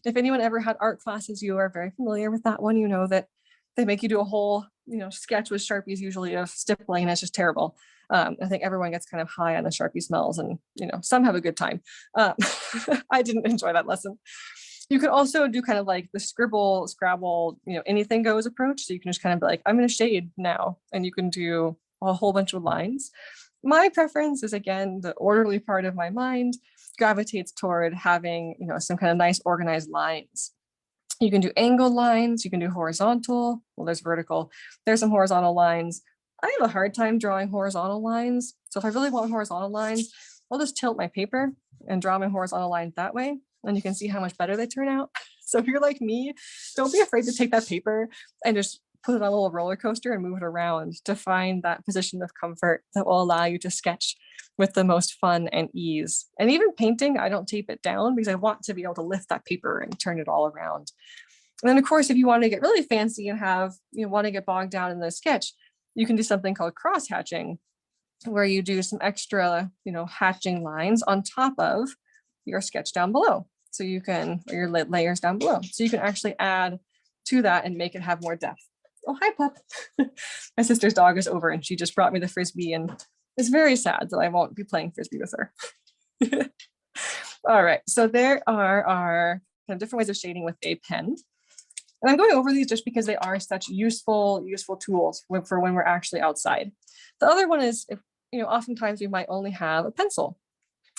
If anyone ever had art classes, you are very familiar with that one. You know that they make you do a whole, sketch with Sharpies, usually of stippling, and it's just terrible. I think everyone gets kind of high on the Sharpie smells, and some have a good time. I didn't enjoy that lesson. You could also do kind of like the scribble, scrabble, anything goes approach. So you can just kind of be like, I'm going to shade now, and you can do a whole bunch of lines. My preference is, again, the orderly part of my mind gravitates toward having, some kind of nice organized lines. You can do angled lines, you can do horizontal. Well, there's vertical. There's some horizontal lines. I have a hard time drawing horizontal lines. So if I really want horizontal lines, I'll just tilt my paper and draw my horizontal lines that way. And you can see how much better they turn out. So if you're like me, don't be afraid to take that paper and just put it on a little roller coaster and move it around to find that position of comfort that will allow you to sketch with the most fun and ease. And even painting, I don't tape it down because I want to be able to lift that paper and turn it all around. And then of course, if you want to get really fancy and have, want to get bogged down in the sketch, you can do something called cross hatching, where you do some extra, hatching lines on top of your sketch down below. So you can, or your layers down below. So you can actually add to that and make it have more depth. Oh, hi, pup. My sister's dog is over, and she just brought me the Frisbee, and It's very sad that I won't be playing Frisbee with her. All right, so there are our kind of different ways of shading with a pen. And I'm going over these just because they are such useful tools for when we're actually outside. The other one is, if oftentimes we might only have a pencil.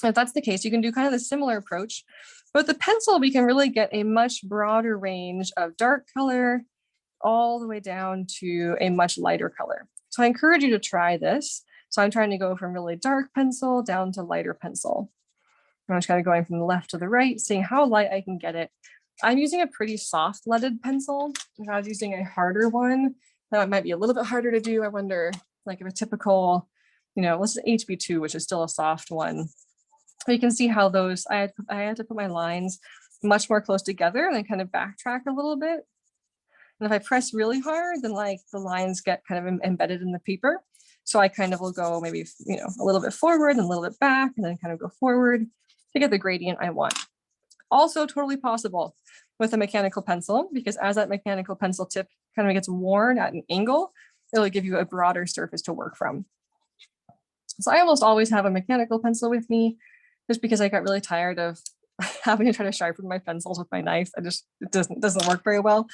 If that's the case, you can do kind of the similar approach. But with the pencil, we can really get a much broader range of dark color all the way down to a much lighter color. So I encourage you to try this. So I'm trying to go from really dark pencil down to lighter pencil. I'm just kind of going from the left to the right, seeing how light I can get it. I'm using a pretty soft leaded pencil. If I was using a harder one, that might be a little bit harder to do. I wonder, like if a typical, let's say HB2, which is still a soft one. But you can see how those, I had to put my lines much more close together and then kind of backtrack a little bit. And if I press really hard, then like the lines get kind of embedded in the paper. So I kind of will go maybe, a little bit forward and a little bit back and then kind of go forward to get the gradient I want. Also totally possible with a mechanical pencil, because as that mechanical pencil tip kind of gets worn at an angle, it'll give you a broader surface to work from. So I almost always have a mechanical pencil with me, just because I got really tired of having to try to sharpen my pencils with my knife. It doesn't work very well.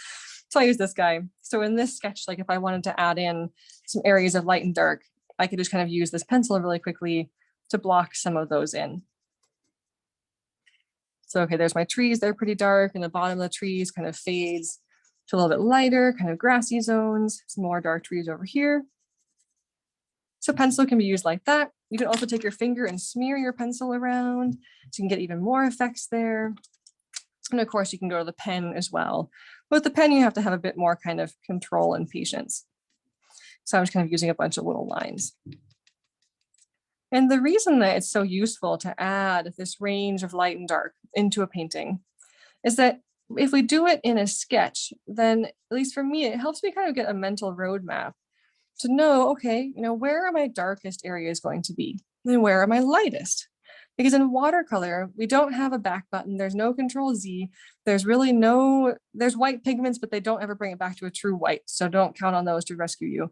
So I use this guy. So in this sketch, like if I wanted to add in some areas of light and dark, I could just kind of use this pencil really quickly to block some of those in. So, okay, there's my trees. They're pretty dark, and the bottom of the trees kind of fades to a little bit lighter, kind of grassy zones, some more dark trees over here. So pencil can be used like that. You can also take your finger and smear your pencil around, so you can get even more effects there. And of course, you can go to the pen as well. But with the pen, you have to have a bit more kind of control and patience. So I was kind of using a bunch of little lines. And the reason that it's so useful to add this range of light and dark into a painting is that if we do it in a sketch, then at least for me, it helps me kind of get a mental roadmap to know, okay, where are my darkest areas going to be? And where are my lightest? Because in watercolor, we don't have a back button. There's no Control Z. There's really there's white pigments, but they don't ever bring it back to a true white. So don't count on those to rescue you.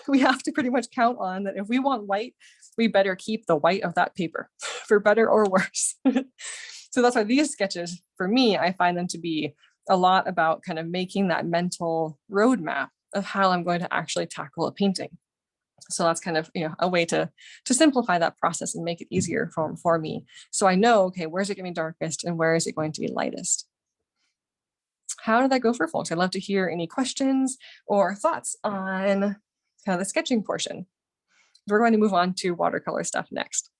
We have to pretty much count on that if we want white, we better keep the white of that paper for better or worse. So that's why these sketches, for me, I find them to be a lot about kind of making that mental roadmap of how I'm going to actually tackle a painting. So that's kind of a way to simplify that process and make it easier for me. So I know, okay, where's it going to be darkest and where is it going to be lightest? How did that go for folks? I'd love to hear any questions or thoughts on kind of the sketching portion. We're going to move on to watercolor stuff next.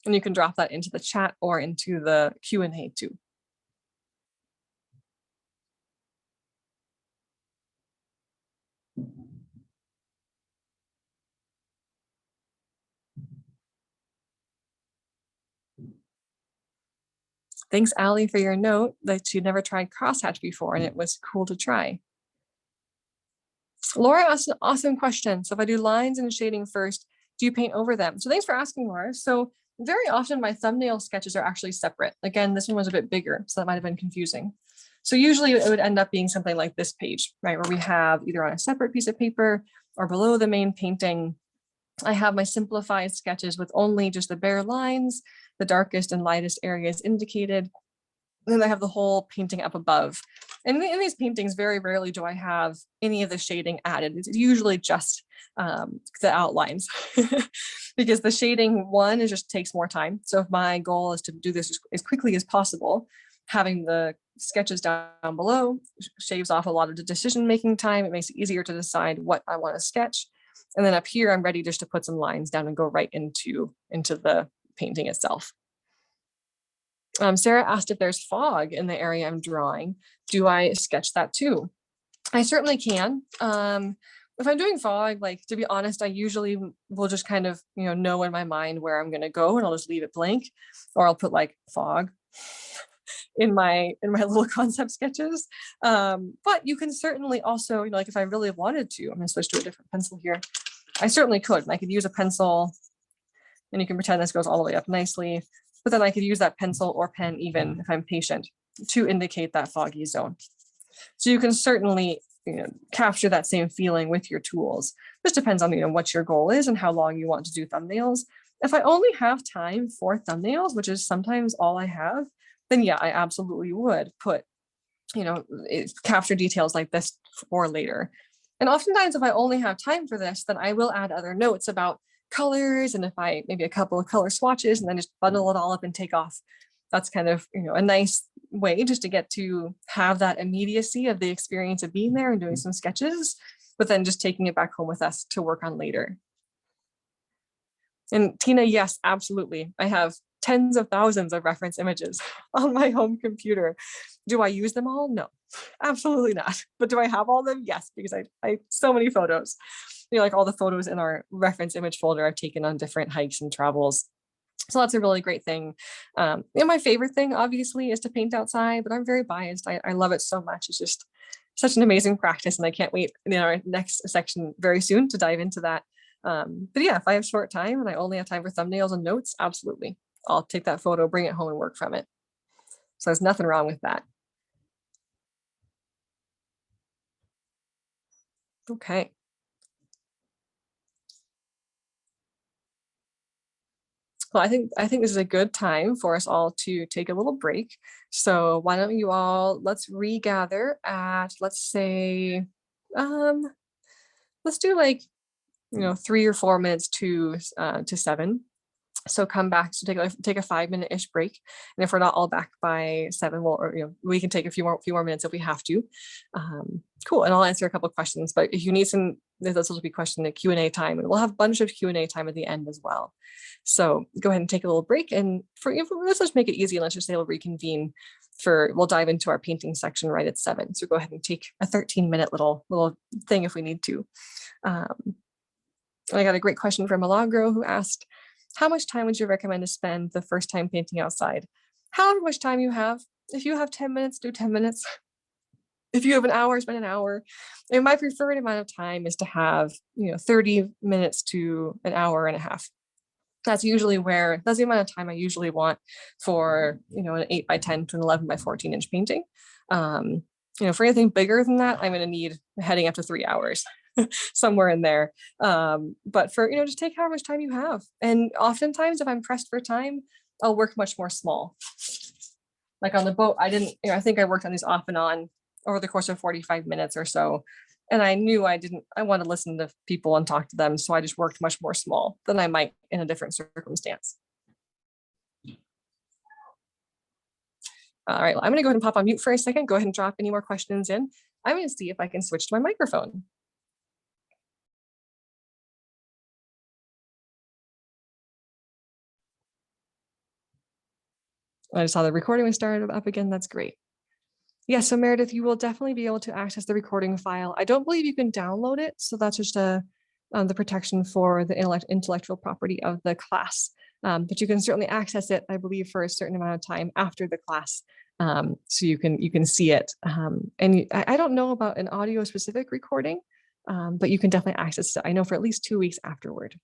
And you can drop that into the chat or into the Q&A too. Thanks, Allie, for your note that you never tried crosshatch before and it was cool to try. Laura asked an awesome question. So if I do lines and shading first, do you paint over them? So thanks for asking, Laura. So very often my thumbnail sketches are actually separate. Again, this one was a bit bigger, so that might have been confusing. So usually it would end up being something like this page, right? Where we have either on a separate piece of paper or below the main painting, I have my simplified sketches with only just the bare lines, the darkest and lightest areas indicated. And then I have the whole painting up above. And in these paintings, very rarely do I have any of the shading added. It's usually just the outlines because the shading one just takes more time. So if my goal is to do this as quickly as possible, having the sketches down below shaves off a lot of the decision-making time. It makes it easier to decide what I want to sketch. And then up here, I'm ready just to put some lines down and go right into the painting itself. Sarah asked if there's fog in the area I'm drawing. Do I sketch that too? I certainly can. If I'm doing fog, like to be honest, I usually will just kind of know in my mind where I'm going to go, and I'll just leave it blank, or I'll put like fog in my little concept sketches. But you can certainly also, like if I really wanted to, I'm going to switch to a different pencil here. I certainly could. I could use a pencil, and you can pretend this goes all the way up nicely. But then I could use that pencil or pen even if I'm patient to indicate that foggy zone. So you can certainly capture that same feeling with your tools. This depends on what your goal is and how long you want to do thumbnails. If I only have time for thumbnails, which is sometimes all I have, then yeah, I absolutely would put, capture details like this for later. And oftentimes if I only have time for this, then I will add other notes about colors, and if I maybe a couple of color swatches, and then just bundle it all up and take off. That's kind of a nice way just to get to have that immediacy of the experience of being there and doing some sketches, but then just taking it back home with us to work on later. And Tina, yes, absolutely. I have tens of thousands of reference images on my home computer. Do I use them all? No, absolutely not. But do I have all of them? Yes, because I so many photos. Like all the photos in our reference image folder I've taken on different hikes and travels. So that's a really great thing. My favorite thing, obviously, is to paint outside, but I'm very biased. I love it so much. It's just such an amazing practice, and I can't wait in our next section very soon to dive into that. But yeah, if I have short time and I only have time for thumbnails and notes, absolutely. I'll take that photo, bring it home and work from it. So there's nothing wrong with that. Okay. Well, I think this is a good time for us all to take a little break. So why don't you all, let's regather at, let's say, let's do like, 3 or 4 minutes to 7. So come back, so take a 5-minute-ish break. And if we're not all back by 7, we can take a few more minutes if we have to. Cool, and I'll answer a couple of questions, but if you need some, this will be question and Q&A time, and we'll have a bunch of Q&A time at the end as well. So go ahead and take a little break, and let's just make it easy. Let's just say we'll reconvene we'll dive into our painting section right at 7. So go ahead and take a 13-minute little thing if we need to. I got a great question from Milagro, who asked, how much time would you recommend to spend the first time painting outside? However much time you have. If you have 10 minutes, do 10 minutes. If you have an hour, spend an hour. And my preferred amount of time is to have 30 minutes to an hour and a half. That's the amount of time I usually want for an 8 by 10 to an 11 by 14 inch painting. For anything bigger than that, I'm going to need heading up to 3 hours. Somewhere in there. But for, just take however much time you have. And oftentimes if I'm pressed for time, I'll work much more small. Like on the boat, I think I worked on these off and on over the course of 45 minutes or so. And I knew I want to listen to people and talk to them. So I just worked much more small than I might in a different circumstance. All right, well, I'm going to go ahead and pop on mute for a second. Go ahead and drop any more questions in. I'm going to see if I can switch to my microphone. I just saw the recording was started up again. That's great. Yeah, so Meredith, you will definitely be able to access the recording file. I don't believe you can download it. So that's just the protection for the intellectual property of the class. But you can certainly access it, I believe, for a certain amount of time after the class. So you can see it. And I don't know about an audio specific recording, but you can definitely access it, I know, for at least 2 weeks afterward.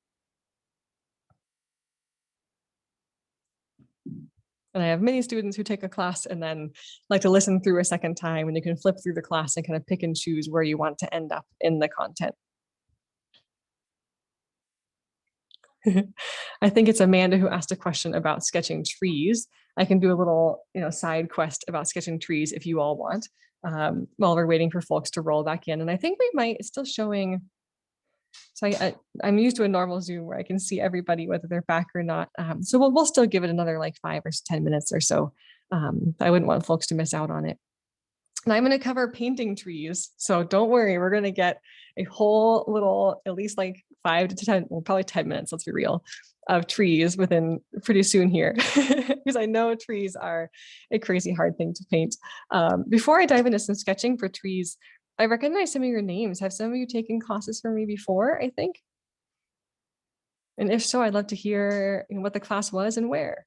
And I have many students who take a class and then like to listen through a second time, and you can flip through the class and kind of pick and choose where you want to end up in the content. I think it's Amanda who asked a question about sketching trees. I can do a little, side quest about sketching trees if you all want, while we're waiting for folks to roll back in. And I think it's still showing. So I'm used to a normal Zoom where I can see everybody, whether they're back or not. So we'll still give it another like 5 or 10 minutes or so. I wouldn't want folks to miss out on it. And I'm going to cover painting trees. So don't worry, we're going to get a whole little, at least like 5 to 10, well, probably 10 minutes, let's be real, of trees within pretty soon here. Because I know trees are a crazy hard thing to paint. Before I dive into some sketching for trees, I recognize some of your names. Have some of you taken classes from me before, I think? And if so, I'd love to hear what the class was and where.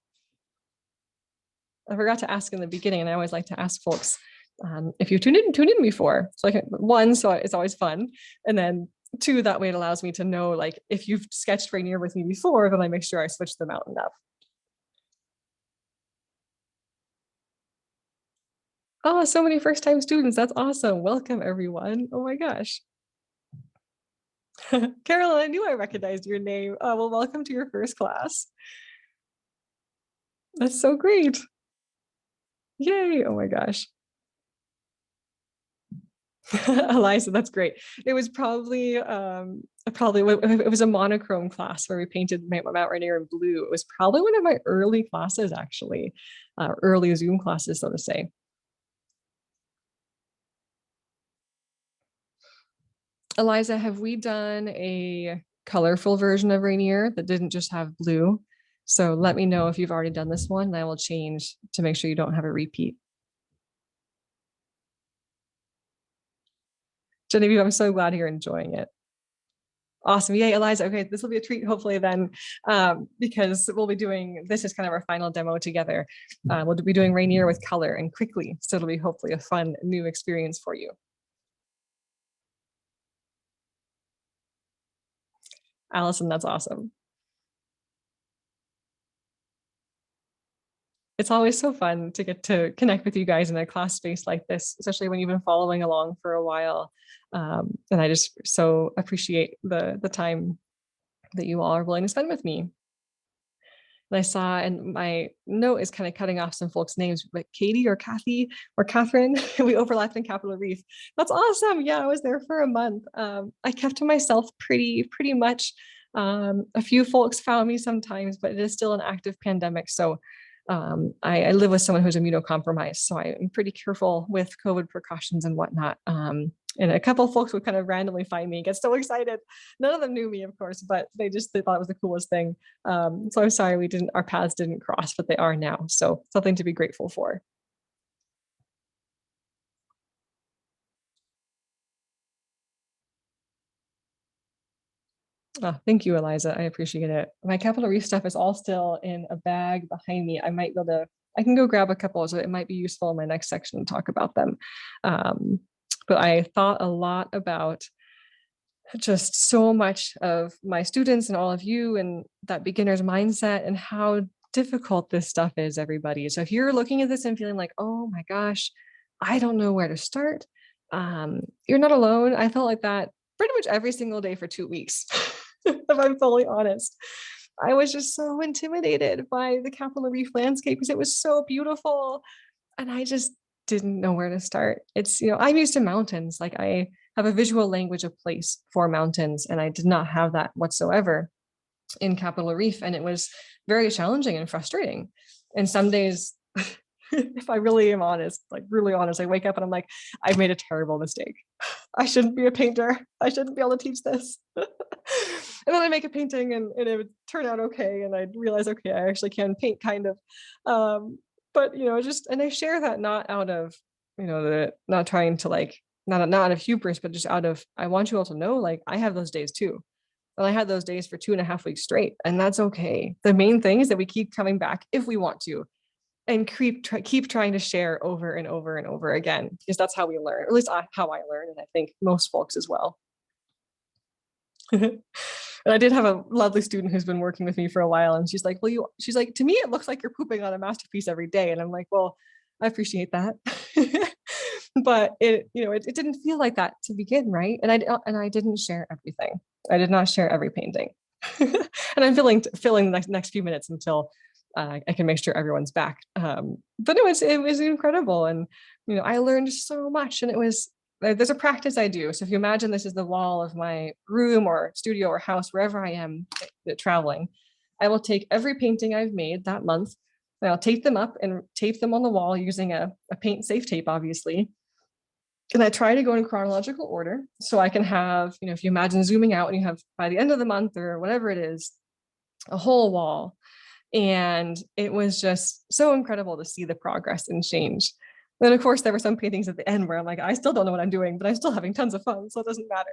I forgot to ask in the beginning, and I always like to ask folks if you tuned in before. So like 1, so it's always fun. And then 2, that way it allows me to know, like, if you've sketched Rainier with me before, then I make sure I switch them out enough. Oh, so many first-time students. That's awesome. Welcome, everyone. Oh my gosh. Carolyn, I knew I recognized your name. Well, welcome to your first class. That's so great. Yay. Oh my gosh. Eliza, that's great. It was probably it was a monochrome class where we painted Mount Rainier in blue. It was probably one of my early classes, actually, early Zoom classes, so to say. Eliza, have we done a colorful version of Rainier that didn't just have blue? So let me know if you've already done this one, and I will change to make sure you don't have a repeat. Genevieve, I'm so glad you're enjoying it. Awesome. Yay, Eliza. Okay, this will be a treat, hopefully, then, because we'll be doing this is kind of our final demo together. We'll be doing Rainier with color and quickly. So it'll be hopefully a fun new experience for you. Allison, that's awesome. It's always so fun to get to connect with you guys in a class space like this, especially when you've been following along for a while. And I just so appreciate the time that you all are willing to spend with me. And I saw, and my note is kind of cutting off some folks' names, but Katie or Kathy or Catherine, we overlapped in Capitol Reef. That's awesome. Yeah, I was there for a month. I kept to myself pretty much. A few folks found me sometimes, but it is still an active pandemic. So I live with someone who's immunocompromised, so I'm pretty careful with COVID precautions and whatnot. And a couple of folks would kind of randomly find me, get so excited. None of them knew me, of course, but they thought it was the coolest thing. So I'm sorry our paths didn't cross, but they are now. So something to be grateful for. Oh, thank you, Eliza. I appreciate it. My Capitol Reef stuff is all still in a bag behind me. I can go grab a couple, so it might be useful in my next section to talk about them. But I thought a lot about just so much of my students and all of you and that beginner's mindset and how difficult this stuff is, everybody. So if you're looking at this and feeling like, oh my gosh, I don't know where to start, you're not alone. I felt like that pretty much every single day for 2 weeks, if I'm fully honest. I was just so intimidated by the Capitol Reef landscape because it was so beautiful. And I just didn't know where to start. I'm used to mountains. Like I have a visual language of place for mountains, and I did not have that whatsoever in Capitol Reef. And it was very challenging and frustrating. And some days, if I really am honest, like really honest, I wake up and I'm like, I've made a terrible mistake. I shouldn't be a painter. I shouldn't be able to teach this. And then I make a painting and it would turn out okay. And I'd realize, okay, I actually can paint kind of. But and I share that not out of, not trying to not out of hubris, but just out of, I want you all to know, like I have those days too. And I had those days for 2.5 weeks straight, and that's okay. The main thing is that we keep coming back if we want to, and keep trying to share over and over and over again, because that's how we learn, or at least how I learn, and I think most folks as well. And I did have a lovely student who's been working with me for a while, and she's like, she's like, to me, it looks like you're pooping on a masterpiece every day. And I'm like, well, I appreciate that. But it didn't feel like that to begin, right? And I didn't share everything. I did not share every painting. And I'm filling the next few minutes until I can make sure everyone's back. But it was incredible. And, I learned so much, and there's a practice I do. So if you imagine this is the wall of my room or studio or house, wherever I am traveling, I will take every painting I've made that month, and I'll tape them up and tape them on the wall using a paint safe tape, obviously. And I try to go in chronological order. So I can have, if you imagine zooming out and you have by the end of the month or whatever it is, a whole wall. And it was just so incredible to see the progress and change. Then, of course, there were some paintings at the end where I'm like, I still don't know what I'm doing, but I'm still having tons of fun, so it doesn't matter.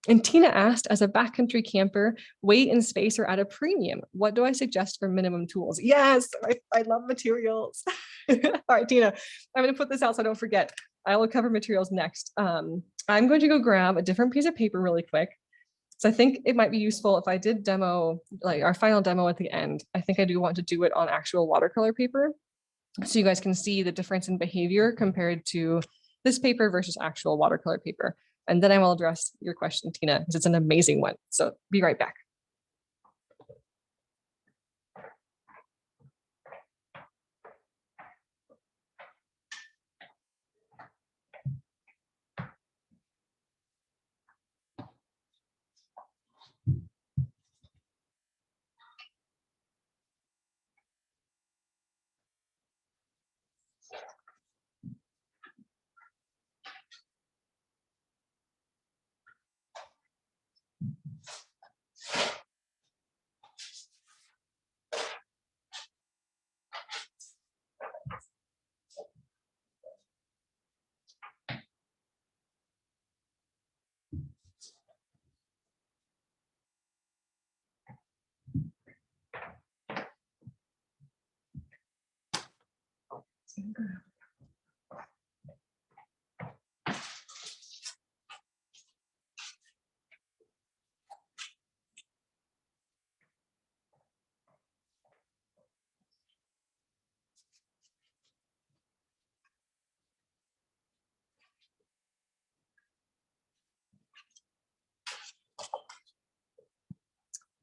And Tina asked, as a backcountry camper, weight and space are at a premium. What do I suggest for minimum tools? Yes, I love materials. All right, Tina, I'm going to put this out so I don't forget. I will cover materials next. I'm going to go grab a different piece of paper really quick. So I think it might be useful if I did demo, like our final demo at the end. I think I do want to do it on actual watercolor paper. so you guys can see the difference in behavior compared to this paper versus actual watercolor paper. And then I will address your question, Tina, because it's an amazing one. So be right back.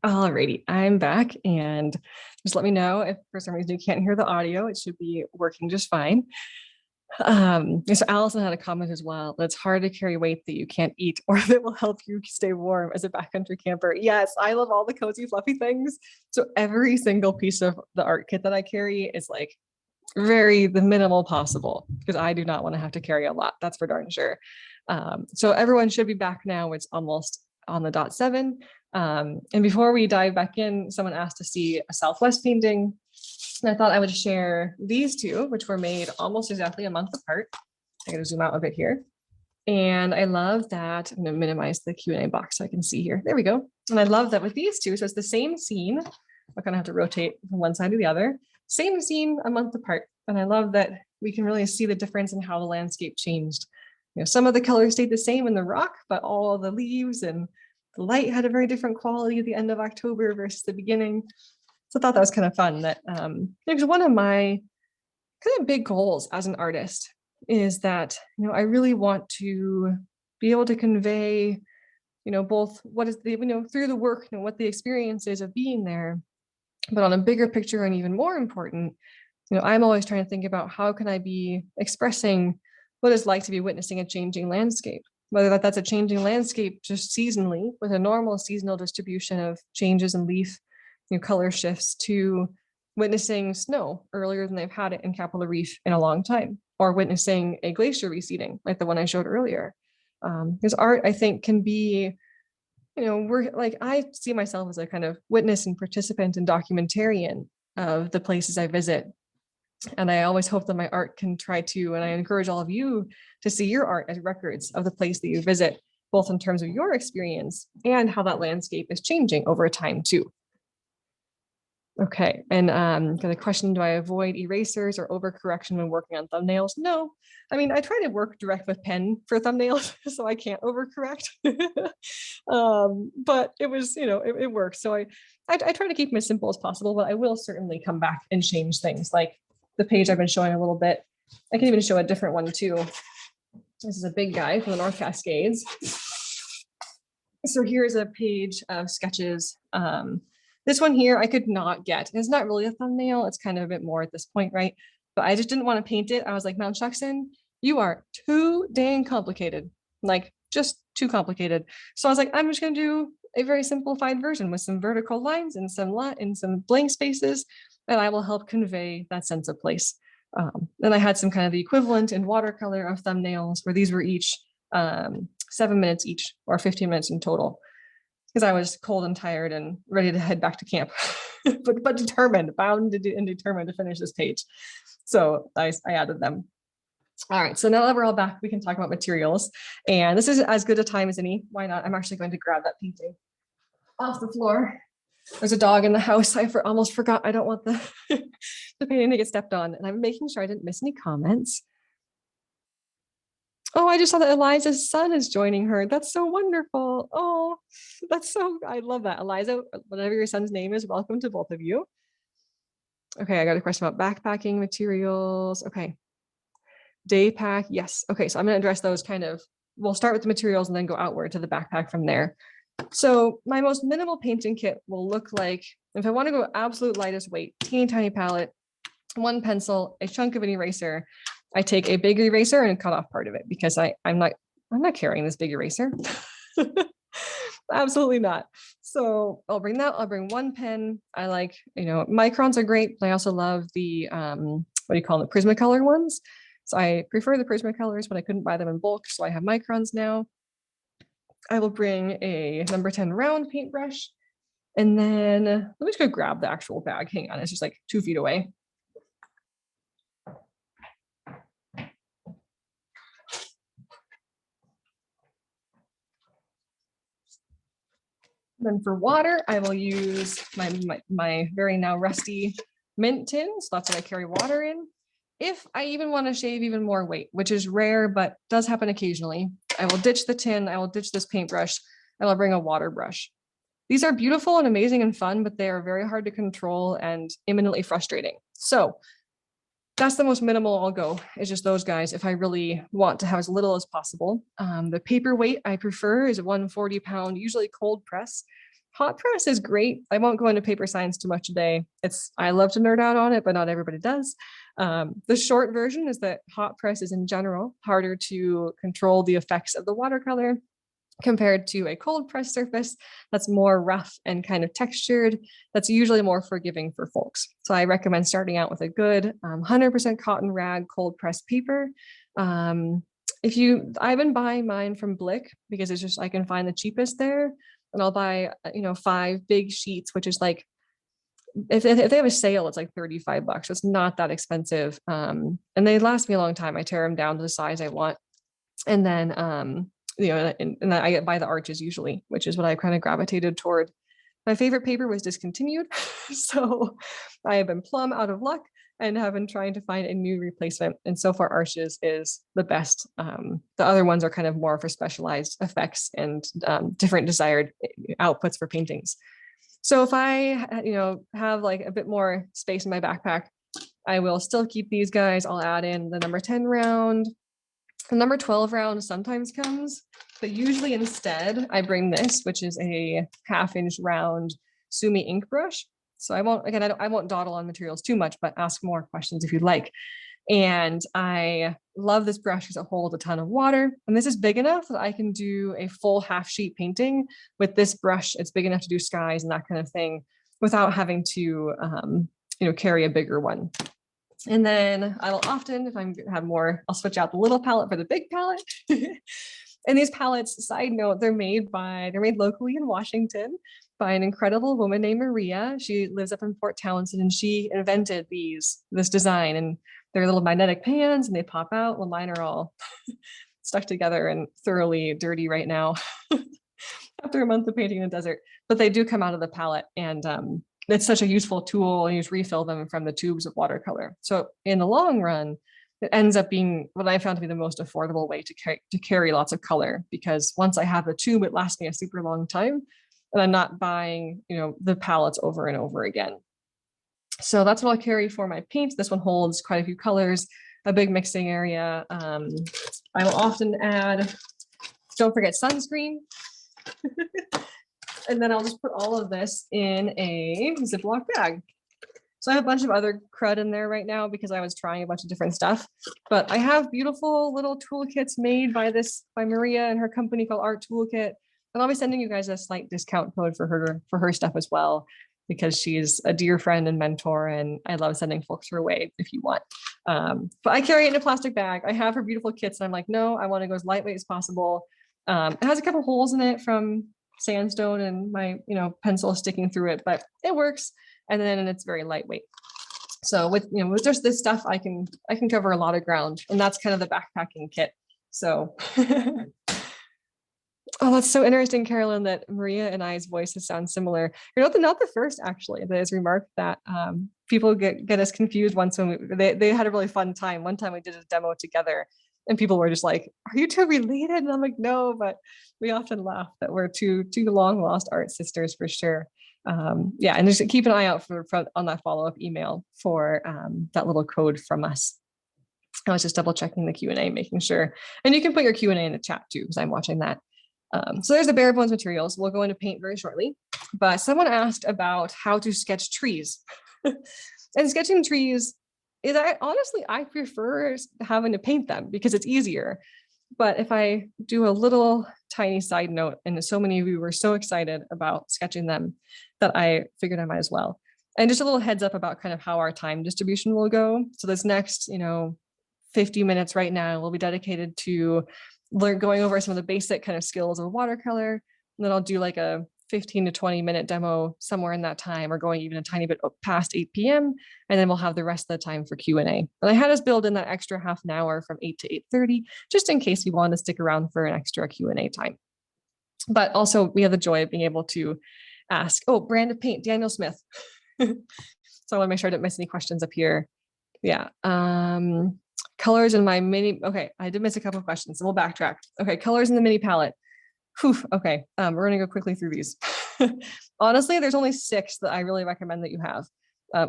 Alrighty, I'm back, and just let me know if for some reason you can't hear the audio. It should be working just fine. So Allison had a comment as well that it's hard to carry weight that you can't eat or that will help you stay warm as a backcountry camper. Yes, I love all the cozy, fluffy things. So every single piece of the art kit that I carry is like the minimal possible, because I do not want to have to carry a lot. That's for darn sure. So everyone should be back now. It's almost on the dot 7. And before we dive back in, someone asked to see a Southwest painting. And I thought I would share these two, which were made almost exactly a month apart. I'm going to zoom out a bit here. And I love that. I'm going to minimize the Q&A box so I can see here. There we go. And I love that with these two. So it's the same scene. I kind of have to rotate from one side to the other. Same scene a month apart. And I love that we can really see the difference in how the landscape changed. You know, some of the colors stayed the same in the rock, but all the leaves and the light had a very different quality at the end of October versus the beginning. So I thought that was kind of fun. That because one of my kind of big goals as an artist is that, you know, I really want to be able to convey, you know, both what is the, you know, through the work, you know, what the experience is of being there, but on a bigger picture and even more important, you know, I'm always trying to think about how can I be expressing what it's like to be witnessing a changing landscape, whether that's a changing landscape just seasonally with a normal seasonal distribution of changes in leaf, you know, color shifts, to witnessing snow earlier than they've had it in Capitol Reef in a long time, or witnessing a glacier receding like the one I showed earlier. Because art, I think, can be, you know, we're like, I see myself as a kind of witness and participant and documentarian of the places I visit. And I always hope that my art can try to, and I encourage all of you to see your art as records of the place that you visit, both in terms of your experience and how that landscape is changing over time too. Okay, and got a question, do I avoid erasers or overcorrection when working on thumbnails? No, I mean, I try to work direct with pen for thumbnails, so I can't overcorrect. But it was, you know, it works. So I try to keep them as simple as possible, but I will certainly come back and change things. Like the page I've been showing a little bit. I can even show a different one too. This is a big guy from the North Cascades. So here's a page of sketches. This one here I could not get. It's not really a thumbnail. It's kind of a bit more at this point, right? But I just didn't want to paint it. I was like, Mount Shuxon, you are too dang complicated. Like, just too complicated. So I was like, I'm just going to do a very simplified version with some vertical lines and some blank spaces, and I will help convey that sense of place. And I had some kind of the equivalent in watercolor of thumbnails, where these were each 7 minutes each, or 15 minutes in total, because I was cold and tired and ready to head back to camp, but determined, bound and determined to finish this page. So I added them. All right, so now that we're all back, we can talk about materials. And this is as good a time as any. Why not? I'm actually going to grab that painting off the floor. There's a dog in the house. I almost forgot. I don't want the, the painting to get stepped on. And I'm making sure I didn't miss any comments. Oh, I just saw that Eliza's son is joining her. That's so wonderful. Oh, I love that. Eliza, whatever your son's name is, welcome to both of you. Okay, I got a question about backpacking materials. Okay. Day pack, yes. Okay, so I'm going to address those kind of, we'll start with the materials and then go outward to the backpack from there. So my most minimal painting kit will look like, if I want to go absolute lightest weight, teeny tiny palette, one pencil, a chunk of an eraser. I take a big eraser and cut off part of it because I'm not carrying this big eraser. Absolutely not. So I'll bring that. I'll bring one pen. I like, microns are great, but I also love the what do you call them, the Prismacolor ones. So I prefer the Prismacolors, but I couldn't buy them in bulk, so I have microns now. I will bring a number 10 round paintbrush, and then let me just go grab the actual bag. Hang on, it's just like 2 feet away. Then for water, I will use my very now rusty mint tin. So that's what I carry water in. If I even want to shave even more weight, which is rare, but does happen occasionally, I will ditch the tin, I will ditch this paintbrush, and I'll bring a water brush. These are beautiful and amazing and fun, but they are very hard to control and imminently frustrating. So that's the most minimal I'll go, is just those guys if I really want to have as little as possible. The paper weight I prefer is a 140-pound, usually cold press. Hot press is great. I won't go into paper science too much today. I love to nerd out on it, but not everybody does. The short version is that hot press is in general harder to control the effects of the watercolor compared to a cold press surface that's more rough and kind of textured, that's usually more forgiving for folks. So I recommend starting out with a good 100% cotton rag cold press paper. I've been buying mine from Blick because it's just, I can find the cheapest there, and I'll buy 5 big sheets, which is like, if they have a sale, it's like $35. So it's not that expensive. And they last me a long time. I tear them down to the size I want. And then and I get by the arches usually, which is what I kind of gravitated toward. My favorite paper was discontinued, so I have been plumb out of luck and have been trying to find a new replacement. And so far, arches is the best. The other ones are kind of more for specialized effects and different desired outputs for paintings. So if I, have like a bit more space in my backpack, I will still keep these guys. I'll add in the number 10 round. The number 12 round sometimes comes, but usually instead I bring this, which is a 1/2-inch round Sumi ink brush. So I won't dawdle on materials too much, but ask more questions if you'd like. And I love this brush because it holds a ton of water. And this is big enough that I can do a full 1/2 sheet painting with this brush. It's big enough to do skies and that kind of thing without having to, carry a bigger one. And then I will often, if I have more, I'll switch out the little palette for the big palette. And these palettes, side note, they're made locally in Washington by an incredible woman named Maria. She lives up in Port Townsend, and she invented this design. And they're little magnetic pans, and they pop out. Well, mine are all stuck together and thoroughly dirty right now after a month of painting in the desert. But they do come out of the palette, and it's such a useful tool, and you just refill them from the tubes of watercolor. So in the long run, it ends up being what I found to be the most affordable way to carry lots of color, because once I have the tube, it lasts me a super long time, and I'm not buying, the palettes over and over again. So that's what I'll carry for my paints. This one holds quite a few colors, a big mixing area. I will often add, don't forget sunscreen. And then I'll just put all of this in a Ziploc bag. So I have a bunch of other crud in there right now because I was trying a bunch of different stuff, but I have beautiful little toolkits made by Maria and her company called Art Toolkit. And I'll be sending you guys a slight discount code for her stuff as well, because she's a dear friend and mentor, and I love sending folks her way if you want. But I carry it in a plastic bag. I have her beautiful kits, and I'm like, no, I want to go as lightweight as possible. It has a couple holes in it from sandstone and my pencil sticking through it, but it works. And then it's very lightweight. So with just this stuff, I can cover a lot of ground, and that's kind of the backpacking kit. So oh, that's so interesting, Carolyn, that Maria and I's voices sound similar. You're not the first actually that has remarked that. People get us confused once when they had a really fun time. One time we did a demo together, and people were just like, "Are you two related?" And I'm like, "No," but we often laugh that we're two long lost art sisters for sure. Yeah, and just keep an eye out for on that follow-up email for that little code from us. I was just double checking the Q&A, making sure. And you can put your Q&A in the chat too, because I'm watching that. So there's the bare bones materials. We'll go into paint very shortly. But someone asked about how to sketch trees. And sketching trees is, honestly, I prefer having to paint them because it's easier. But if I do a little tiny side note, and so many of you were so excited about sketching them that I figured I might as well. And just a little heads up about kind of how our time distribution will go. So this next, 50 minutes right now will be dedicated to going over some of the basic kind of skills of watercolor. And then I'll do like a 15 to 20 minute demo somewhere in that time, or going even a tiny bit past 8 p.m. And then we'll have the rest of the time for Q&A. And I had us build in that extra half an hour from 8 to 8:30, just in case you want to stick around for an extra Q&A time. But also we have the joy of being able to ask, oh, brand of paint, Daniel Smith. So I want to make sure I didn't miss any questions up here. Yeah. Colors in my mini, okay, I did miss a couple of questions, so we'll backtrack. Okay, colors in the mini palette. Whew, okay, we're gonna go quickly through these. Honestly, there's only 6 that I really recommend that you have.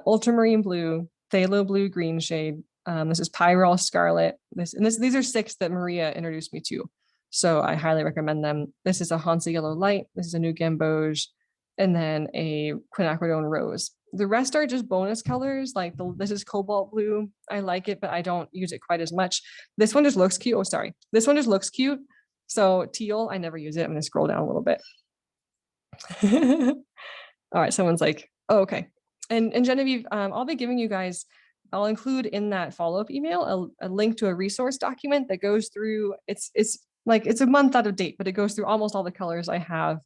Ultramarine blue, phthalo blue green shade. This is Pyrrole Scarlet. These are 6 that Maria introduced me to, so I highly recommend them. This is a Hansa Yellow Light. This is a New Gamboge, and then a Quinacridone Rose. The rest are just bonus colors. Like this is Cobalt Blue. I like it, but I don't use it quite as much. This one just looks cute. Oh, sorry. This one just looks cute. So teal, I never use it. I'm going to scroll down a little bit. All right. Someone's like, oh, okay. And Genevieve, I'll be giving you guys, I'll include in that follow-up email a link to a resource document that goes through, it's a month out of date, but it goes through almost all the colors I have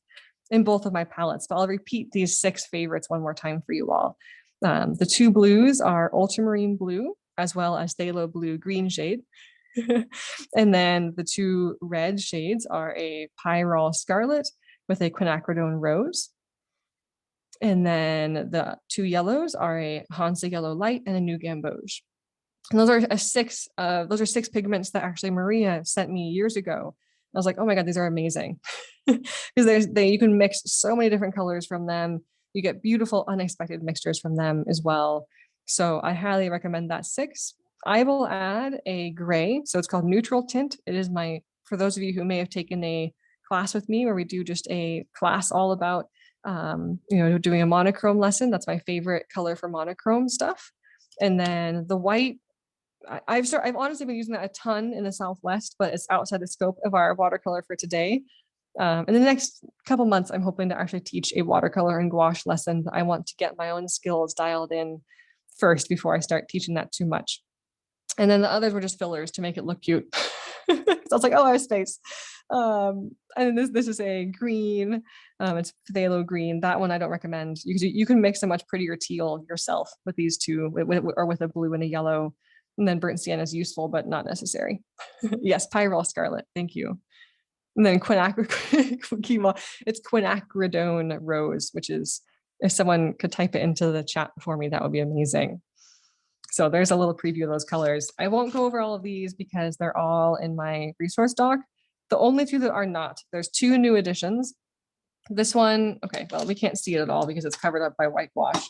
in both of my palettes. But I'll repeat these 6 favorites one more time for you all. The 2 blues are Ultramarine Blue, as well as Phthalo Blue Green shade. And then the 2 red shades are a Pyrrole Scarlet with a Quinacridone Rose. And then the 2 yellows are a Hansa Yellow Light and a New Gamboge. And those are 6 pigments that actually Maria sent me years ago. I was like, oh my God, these are amazing. Because you can mix so many different colors from them. You get beautiful, unexpected mixtures from them as well. So I highly recommend that 6. I will add a gray. So it's called Neutral Tint. It is for those of you who may have taken a class with me where we do just a class all about, doing a monochrome lesson. That's my favorite color for monochrome stuff. And then the white, I've honestly been using that a ton in the Southwest, but it's outside the scope of our watercolor for today. In the next couple months, I'm hoping to actually teach a watercolor and gouache lesson. I want to get my own skills dialed in first before I start teaching that too much. And then the others were just fillers to make it look cute. So I was like, oh, I have space. And this is a green. It's phthalo green. That one I don't recommend. You can mix a much prettier teal yourself with these 2, or with a blue and a yellow. And then burnt sienna is useful, but not necessary. Yes, Pyrrole Scarlet. Thank you. And then it's Quinacridone Rose, which is, if someone could type it into the chat for me, that would be amazing. So there's a little preview of those colors. I won't go over all of these because they're all in my resource doc. The only 2 that are not, there's 2 new additions. This one, okay, well, we can't see it at all because it's covered up by white gouache.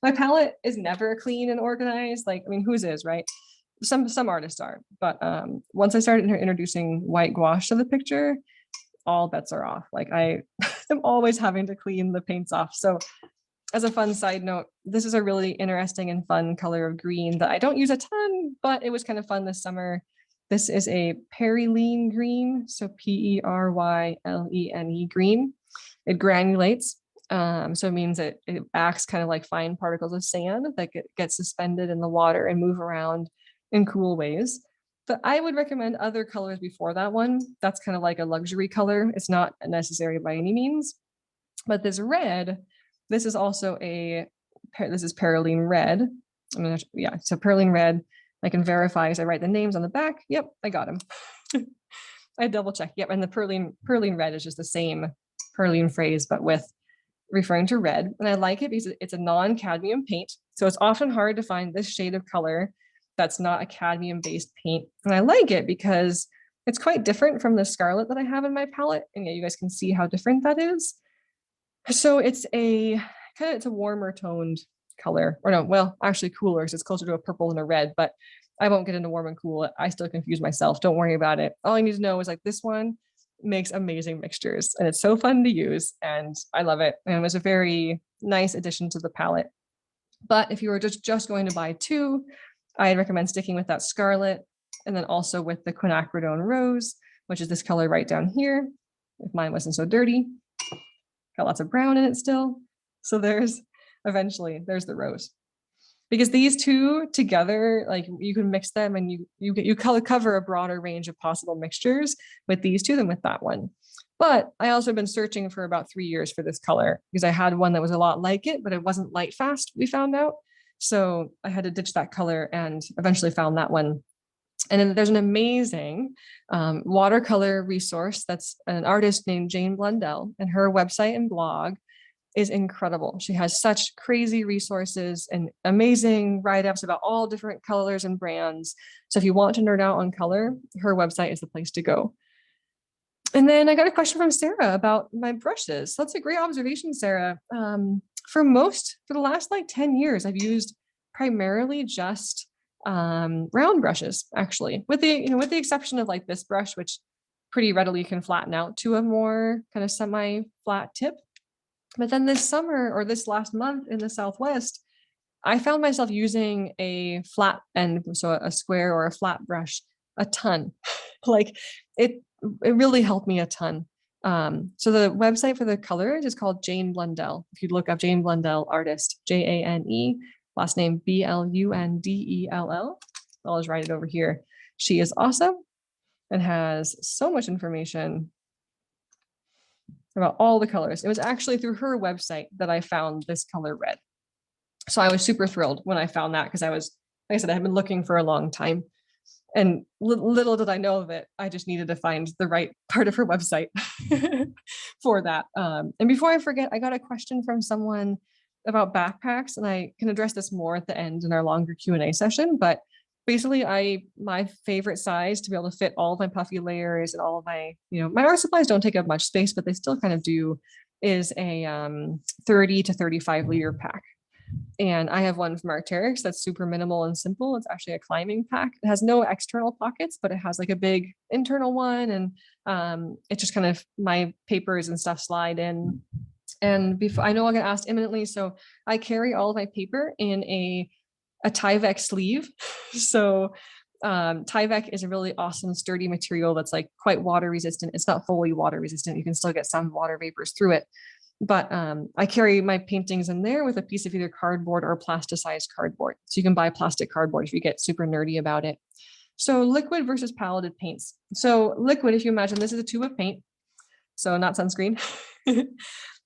My palette is never clean and organized. Like, I mean, whose is, right? Some artists are, but once I started introducing white gouache to the picture, all bets are off. Like I am always having to clean the paints off. So as a fun side note, this is a really interesting and fun color of green that I don't use a ton, but it was kind of fun this summer. This is a perylene green, so P-E-R-Y-L-E-N-E green. It granulates. So it means it acts kind of like fine particles of sand that get suspended in the water and move around in cool ways. But I would recommend other colors before that one. That's kind of like a luxury color. It's not necessary by any means. But this red, this is also this is Perylene Red. So Perylene Red, I can verify as I write the names on the back. Yep, I got them. I double check. Yep, and the Perylene Red is just the same Perylene phrase, but with referring to red. And I like it because it's a non-cadmium paint. So it's often hard to find this shade of color that's not a cadmium-based paint. And I like it because it's quite different from the scarlet that I have in my palette. And yeah, you guys can see how different that is. So it's it's a warmer toned color, or no, well, actually cooler, because it's closer to a purple than a red, but I won't get into warm and cool. I still confuse myself. Don't worry about it. All I need to know is like this one makes amazing mixtures and it's so fun to use and I love it. And it was a very nice addition to the palette. But if you were just going to buy two, I'd recommend sticking with that scarlet and then also with the quinacridone rose, which is this color right down here. If mine wasn't so dirty, got lots of brown in it still. So there's the rose. Because these two together, like you can mix them and you cover a broader range of possible mixtures with these two than with that one. But I also have been searching for about 3 years for this color because I had one that was a lot like it, but it wasn't light fast, we found out. So I had to ditch that color and eventually found that one. And then there's an amazing watercolor resource that's an artist named Jane Blundell, and her website and blog is incredible. She has such crazy resources and amazing write-ups about all different colors and brands. So if you want to nerd out on color, her website is the place to go. And then I got a question from Sarah about my brushes. So that's a great observation, Sarah. For the last like 10 years, I've used primarily just round brushes, actually, with the exception of like this brush, which pretty readily can flatten out to a more kind of semi-flat tip. But then this summer or this last month in the Southwest, I found myself using a flat end, so a square or a flat brush, a ton. Like it really helped me a ton. So the website for the colors is called Jane Blundell. If you look up Jane Blundell, artist, Jane, last name Blundell. I'll just write it over here. She is awesome and has so much information about all the colors. It was actually through her website that I found this color red. So I was super thrilled when I found that because like I said, I had been looking for a long time. And little did I know that I just needed to find the right part of her website for that. And before I forget, I got a question from someone about backpacks, and I can address this more at the end in our longer Q&A session. But basically, my favorite size to be able to fit all of my puffy layers and all of my, my art supplies don't take up much space, but they still kind of do, is a 30 to 35 liter pack. And I have one from Arc'teryx that's super minimal and simple. It's actually a climbing pack. It has no external pockets, but it has like a big internal one. And it just kind of, my papers and stuff slide in. And before, I know I'll get asked imminently, so I carry all of my paper in a Tyvek sleeve. So Tyvek is a really awesome, sturdy material that's like quite water resistant. It's not fully water resistant. You can still get some water vapors through it. But I carry my paintings in there with a piece of either cardboard or plasticized cardboard. So you can buy plastic cardboard if you get super nerdy about it. So liquid versus paletted paints. So liquid, if you imagine, this is a tube of paint. So not sunscreen.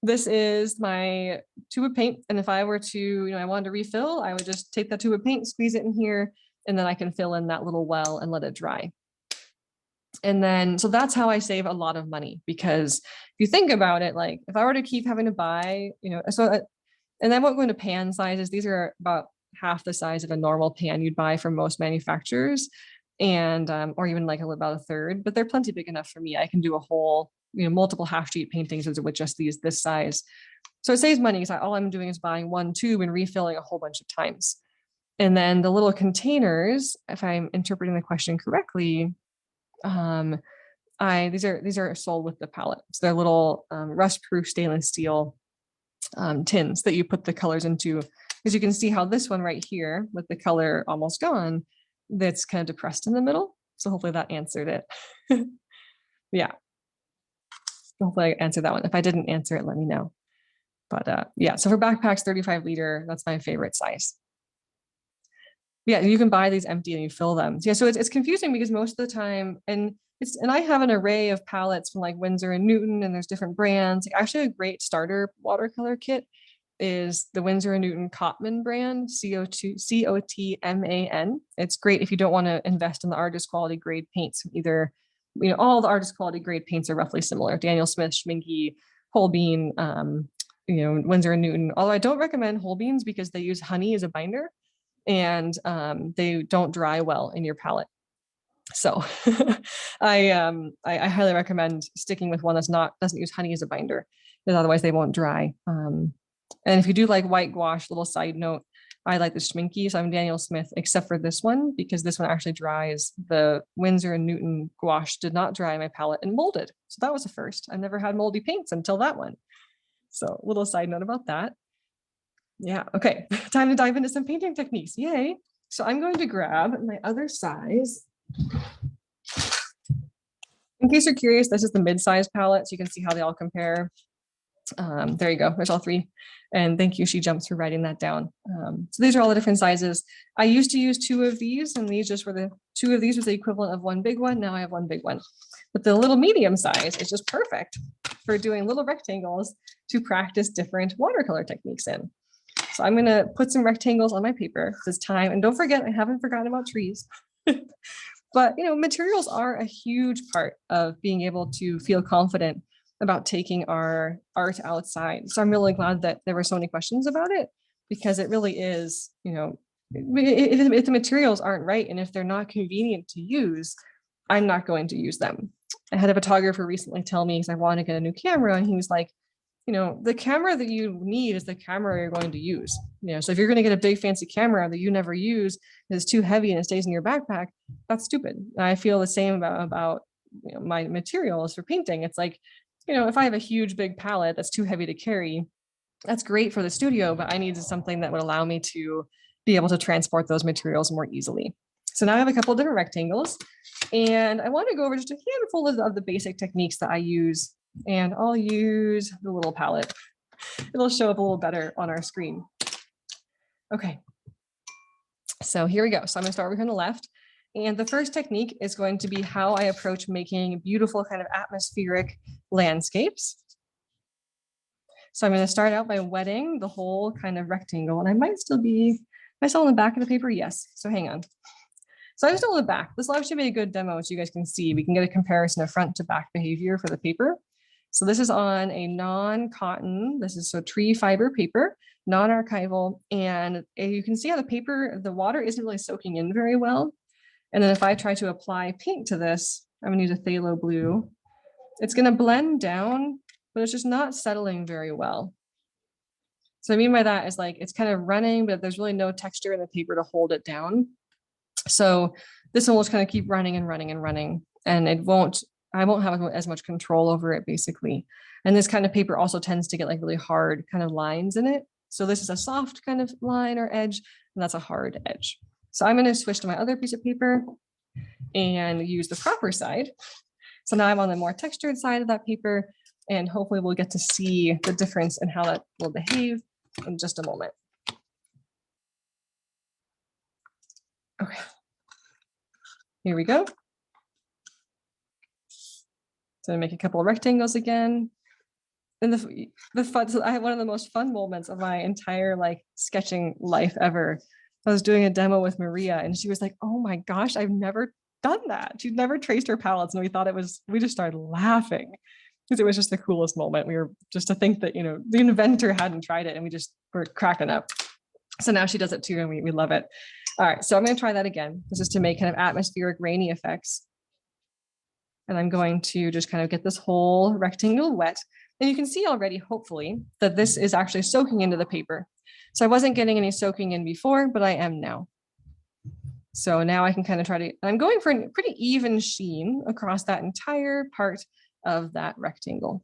This is my tube of paint. And if I were to, I wanted to refill, I would just take that tube of paint, squeeze it in here, and then I can fill in that little well and let it dry. And then, so that's how I save a lot of money, because if you think about it, like if I were to keep having to buy, and I won't go into pan sizes, these are about half the size of a normal pan you'd buy from most manufacturers, and or even like about a third, but they're plenty big enough for me. I can do a whole, multiple half sheet paintings with just this size. So it saves money because all I'm doing is buying one tube and refilling a whole bunch of times. And then the little containers, if I'm interpreting the question correctly, these are sold with the palette. So they're little rust-proof stainless steel tins that you put the colors into. As you can see how this one right here with the color almost gone, that's kind of depressed in the middle. So hopefully that answered it. Yeah. Hopefully I answered that one. If I didn't answer it, let me know. But yeah, so for backpacks, 35 liter, that's my favorite size. Yeah, you can buy these empty and you fill them. Yeah, so it's confusing because most of the time, and I have an array of palettes from like Winsor and Newton, and there's different brands. Actually, a great starter watercolor kit is the Winsor and Newton Cotman brand, Cotman. It's great if you don't want to invest in the artist quality grade paints. Either, all the artist quality grade paints are roughly similar. Daniel Smith, Schmincke, Holbein, Winsor and Newton. Although I don't recommend Holbein's because they use honey as a binder, and they don't dry well in your palette. So I highly recommend sticking with one doesn't use honey as a binder. because otherwise they won't dry. And if you do like white gouache, little side note, I like the Schminke, so I'm Daniel Smith, except for this one, because this one actually dries. The Winsor and Newton gouache did not dry my palette and molded. So that was a first. I've never had moldy paints until that one. So little side note about that. Yeah, okay, time to dive into some painting techniques, yay. So I'm going to grab my other size. In case you're curious, this is the mid-size palette, so you can see how they all compare. There you go, there's all three. And thank you, SheJumps, for writing that down. So these are all the different sizes. I used to use 2 of these, and these just were the 2 of these was the equivalent of 1 big one. Now I have 1 big one. But the little medium size is just perfect for doing little rectangles to practice different watercolor techniques in. So I'm gonna put some rectangles on my paper. This time, and don't forget, I haven't forgotten about trees. But you know, materials are a huge part of being able to feel confident about taking our art outside. So I'm really glad that there were so many questions about it, because it really is, you know, if the materials aren't right and if they're not convenient to use, I'm not going to use them. I had a photographer recently tell me, because I want to get a new camera, and he was like, you know, the camera that you need is the camera you're going to use. You know, so if you're going to get a big fancy camera that you never use, and it's too heavy and it stays in your backpack, that's stupid. And I feel the same about you know, my materials for painting. It's like, you know, if I have a huge big palette that's too heavy to carry, that's great for the studio, but I needed something that would allow me to be able to transport those materials more easily. So now I have a couple of different rectangles, and I want to go over just a handful of the basic techniques that I use, and I'll use the little palette. It'll show up a little better on our screen. Okay, so here we go. So I'm going to start over here on the left. And the first technique is going to be how I approach making beautiful kind of atmospheric landscapes. So I'm going to start out by wetting the whole kind of rectangle, and I might still be, am I still on the back of the paper? Yes, so hang on. So I'm still on the back. This will actually be a good demo so you guys can see. We can get a comparison of front to back behavior for the paper. So this is on a non-cotton, this is so tree fiber paper, non-archival, and you can see how the paper, the water isn't really soaking in very well. And then if I try to apply paint to this, I'm gonna use a phthalo blue. It's gonna blend down, but it's just not settling very well. So what I mean by that is like, it's kind of running, but there's really no texture in the paper to hold it down. So this one will just kind of keep running and running and running, and I won't have as much control over it basically. And this kind of paper also tends to get like really hard kind of lines in it. So this is a soft kind of line or edge, and that's a hard edge. So I'm going to switch to my other piece of paper and use the proper side. So now I'm on the more textured side of that paper, and hopefully we'll get to see the difference in how that will behave in just a moment. Okay, here we go. So I make a couple of rectangles again. And the fun, so I had one of the most fun moments of my entire like sketching life ever. I was doing a demo with Maria, and she was like, oh my gosh, I've never done that. She'd never traced her palettes, and we just started laughing because it was just the coolest moment. We were just to think that, you know, the inventor hadn't tried it, and we just were cracking up. So now she does it too, and we love it. All right, so I'm going to try that again. This is to make kind of atmospheric rainy effects. And I'm going to just kind of get this whole rectangle wet. And you can see already, hopefully, that this is actually soaking into the paper. So I wasn't getting any soaking in before, but I am now. So now I can kind of try to, I'm going for a pretty even sheen across that entire part of that rectangle.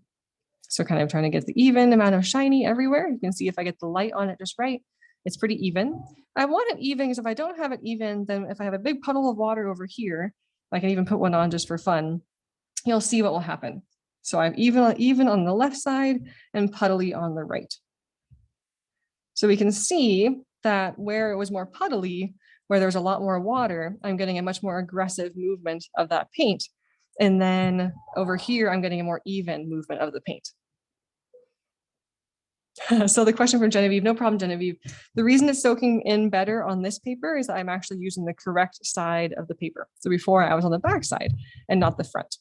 So kind of trying to get the even amount of shiny everywhere. You can see if I get the light on it just right, it's pretty even. I want it even because if I don't have it even, then if I have a big puddle of water over here, I can even put one on just for fun. You'll see what will happen. So I'm even on the left side and puddly on the right. So we can see that where it was more puddly, where there's a lot more water, I'm getting a much more aggressive movement of that paint. And then over here, I'm getting a more even movement of the paint. So the question from Genevieve, no problem, Genevieve. The reason it's soaking in better on this paper is that I'm actually using the correct side of the paper. So before I was on the back side and not the front.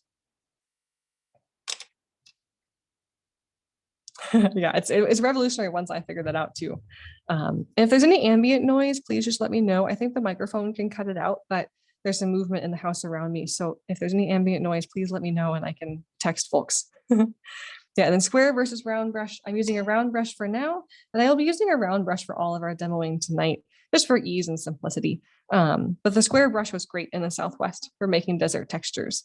Yeah, it's revolutionary once I figured that out too. And if there's any ambient noise, please just let me know. I think the microphone can cut it out, but there's some movement in the house around me. So if there's any ambient noise, please let me know and I can text folks. Yeah, and then square versus round brush. I'm using a round brush for now, and I will be using a round brush for all of our demoing tonight, just for ease and simplicity. But the square brush was great in the Southwest for making desert textures.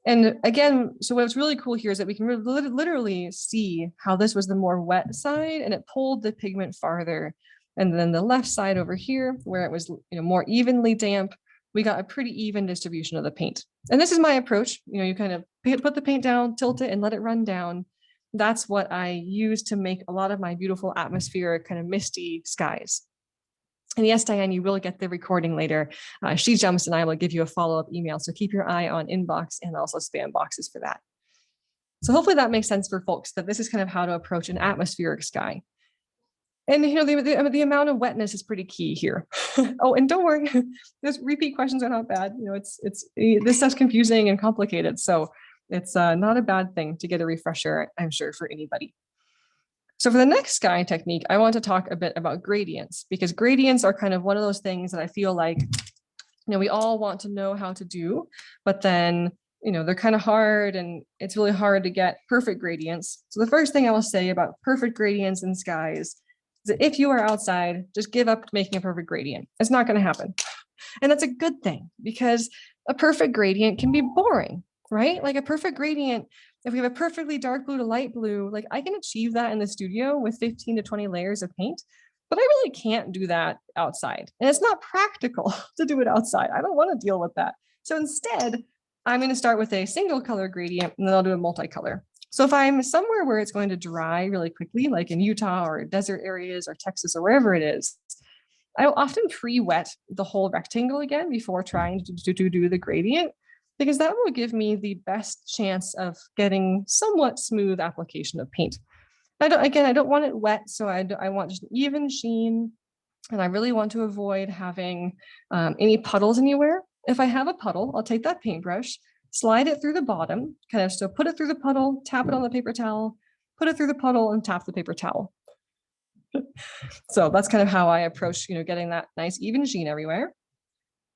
And again, so what's really cool here is that we can literally see how this was the more wet side, and it pulled the pigment farther. And then the left side over here, where it was more evenly damp, we got a pretty even distribution of the paint. And this is my approach. You kind of put the paint down, tilt it, and let it run down. That's what I use to make a lot of my beautiful atmospheric kind of misty skies. And yes, Diane, you will get the recording later. SheJumps and I will give you a follow-up email. So keep your eye on inbox and also spam boxes for that. So hopefully that makes sense for folks, that this is kind of how to approach an atmospheric sky. And the amount of wetness is pretty key here. Oh, and don't worry, those repeat questions are not bad. This stuff's confusing and complicated. So it's not a bad thing to get a refresher, I'm sure, for anybody. So for the next sky technique, I want to talk a bit about gradients, because gradients are kind of one of those things that I feel like, we all want to know how to do, but then, they're kind of hard, and it's really hard to get perfect gradients. So the first thing I will say about perfect gradients in skies is that if you are outside, just give up making a perfect gradient. It's not going to happen. And that's a good thing, because a perfect gradient can be boring, right? Like a perfect gradient, if we have a perfectly dark blue to light blue, like I can achieve that in the studio with 15 to 20 layers of paint, but I really can't do that outside. And it's not practical to do it outside. I don't want to deal with that. So instead, I'm going to start with a single color gradient, and then I'll do a multicolor. So if I'm somewhere where it's going to dry really quickly, like in Utah or desert areas or Texas or wherever it is, I will often pre-wet the whole rectangle again before trying to do the gradient, because that will give me the best chance of getting somewhat smooth application of paint. I don't want it wet, so I want just an even sheen, and I really want to avoid having any puddles anywhere. If I have a puddle, I'll take that paintbrush, slide it through the bottom, so put it through the puddle, tap it on the paper towel, put it through the puddle, and tap the paper towel. So that's kind of how I approach, getting that nice even sheen everywhere.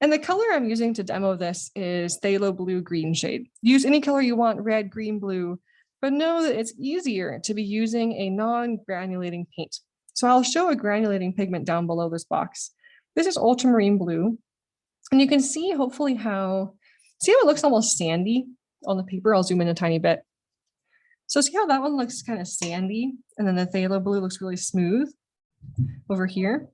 And the color I'm using to demo this is phthalo blue green shade. Use any color you want, red, green, blue, but know that it's easier to be using a non-granulating paint. So I'll show a granulating pigment down below this box. This is ultramarine blue. And you can see hopefully see how it looks almost sandy on the paper. I'll zoom in a tiny bit. So see how that one looks kind of sandy, and then the phthalo blue looks really smooth over here.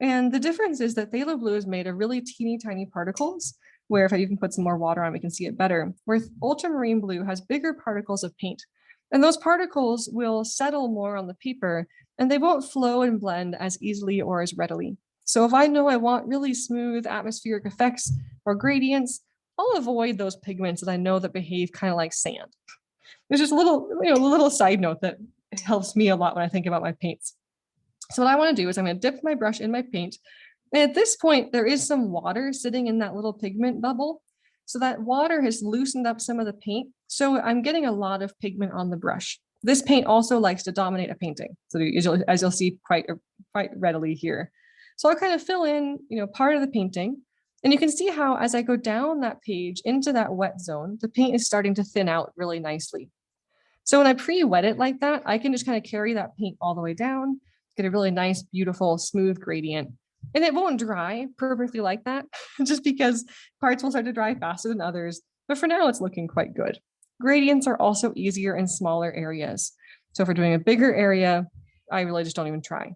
And the difference is that phthalo blue is made of really teeny tiny particles, where if I even put some more water on, we can see it better, where ultramarine blue has bigger particles of paint. And those particles will settle more on the paper, and they won't flow and blend as easily or as readily. So if I know I want really smooth atmospheric effects or gradients, I'll avoid those pigments that I know that behave kind of like sand. There's just a little side note that helps me a lot when I think about my paints. So what I want to do is I'm going to dip my brush in my paint. And at this point, there is some water sitting in that little pigment bubble. So that water has loosened up some of the paint. So I'm getting a lot of pigment on the brush. This paint also likes to dominate a painting. So as you'll see quite readily here. So I'll kind of fill in, part of the painting. And you can see how as I go down that page into that wet zone, the paint is starting to thin out really nicely. So when I pre-wet it like that, I can just kind of carry that paint all the way down, get a really nice, beautiful, smooth gradient. And it won't dry perfectly like that, just because parts will start to dry faster than others. But for now, it's looking quite good. Gradients are also easier in smaller areas. So if we're doing a bigger area, I really just don't even try.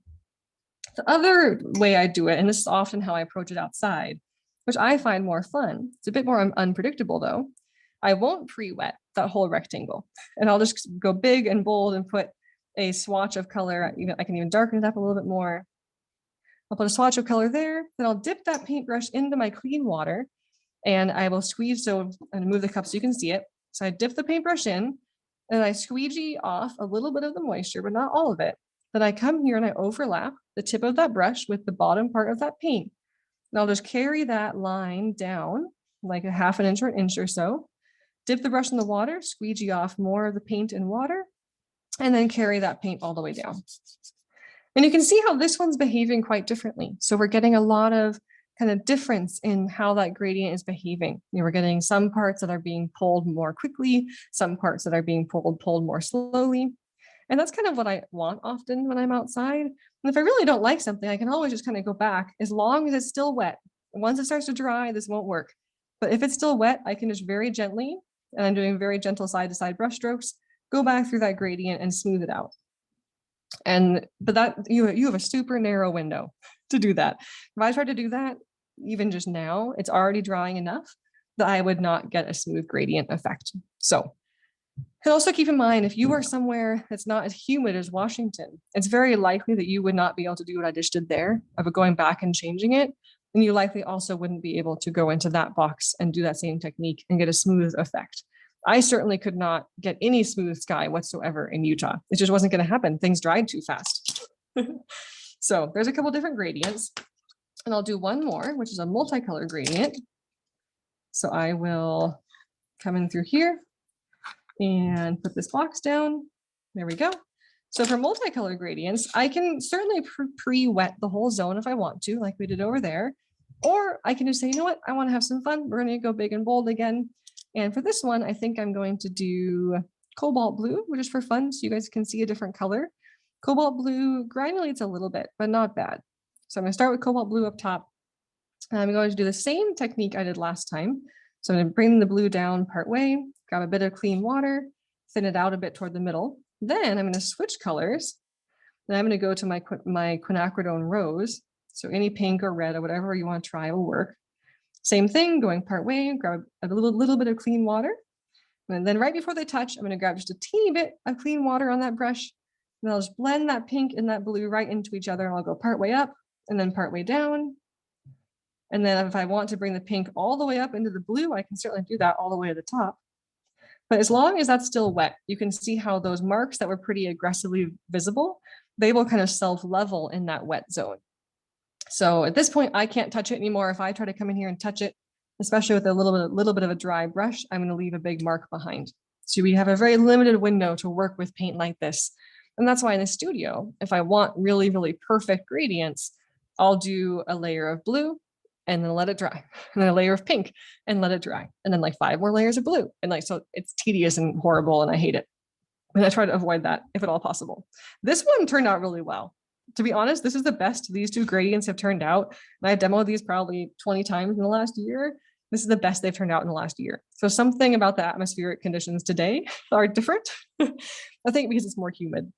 The other way I do it, and this is often how I approach it outside, which I find more fun. It's a bit more unpredictable though. I won't pre-wet that whole rectangle, and I'll just go big and bold and put a swatch of color. I can even darken it up a little bit more. I'll put a swatch of color there, then I'll dip that paintbrush into my clean water, and I will squeeze, and move the cup so you can see it. So I dip the paintbrush in, and I squeegee off a little bit of the moisture, but not all of it. Then I come here and I overlap the tip of that brush with the bottom part of that paint. And I'll just carry that line down like a ½ an inch or an inch or so, dip the brush in the water, squeegee off more of the paint and water, and then carry that paint all the way down. And you can see how this one's behaving quite differently. So we're getting a lot of kind of difference in how that gradient is behaving. We're getting some parts that are being pulled more quickly, some parts that are being pulled more slowly. And that's kind of what I want often when I'm outside. And if I really don't like something, I can always just kind of go back as long as it's still wet. Once it starts to dry, this won't work. But if it's still wet, I can just very gently, and I'm doing very gentle side to side brush strokes, go back through that gradient and smooth it out. But that you have a super narrow window to do that. If I try to do that, even just now, it's already drying enough that I would not get a smooth gradient effect. So, and also keep in mind, if you are somewhere that's not as humid as Washington, it's very likely that you would not be able to do what I just did there, of going back and changing it. And you likely also wouldn't be able to go into that box and do that same technique and get a smooth effect. I certainly could not get any smooth sky whatsoever in Utah. It just wasn't going to happen. Things dried too fast. So there's a couple different gradients. And I'll do one more, which is a multicolor gradient. So I will come in through here and put this box down. There we go. So for multicolor gradients, I can certainly pre-wet the whole zone if I want to, like we did over there. Or I can just say, you know what, I want to have some fun. We're going to go big and bold again. And for this one, I think I'm going to do cobalt blue, which is for fun, so you guys can see a different color. Cobalt blue granulates a little bit, but not bad. So I'm going to start with cobalt blue up top. And I'm going to do the same technique I did last time. So I'm going to bring the blue down part way, grab a bit of clean water, thin it out a bit toward the middle. Then I'm going to switch colors. And I'm going to go to my quinacridone rose. So any pink or red or whatever you want to try will work. Same thing, going part way, grab a little bit of clean water. And then right before they touch, I'm going to grab just a teeny bit of clean water on that brush. And I'll just blend that pink and that blue right into each other. And I'll go part way up and then part way down. And then if I want to bring the pink all the way up into the blue, I can certainly do that all the way to the top. But as long as that's still wet, you can see how those marks that were pretty aggressively visible, they will kind of self-level in that wet zone. So at this point, I can't touch it anymore. If I try to come in here and touch it, especially with a little bit of a dry brush, I'm going to leave a big mark behind. So we have a very limited window to work with paint like this. And that's why in the studio, if I want really, really perfect gradients, I'll do a layer of blue and then let it dry, and then a layer of pink and let it dry, and then like 5 more layers of blue. And like, so it's tedious and horrible and I hate it. And I try to avoid that if at all possible. This one turned out really well. To be honest, this is the best these two gradients have turned out. And I've demoed these probably 20 times in the last year. This is the best they've turned out in the last year. So something about the atmospheric conditions today are different. I think because it's more humid.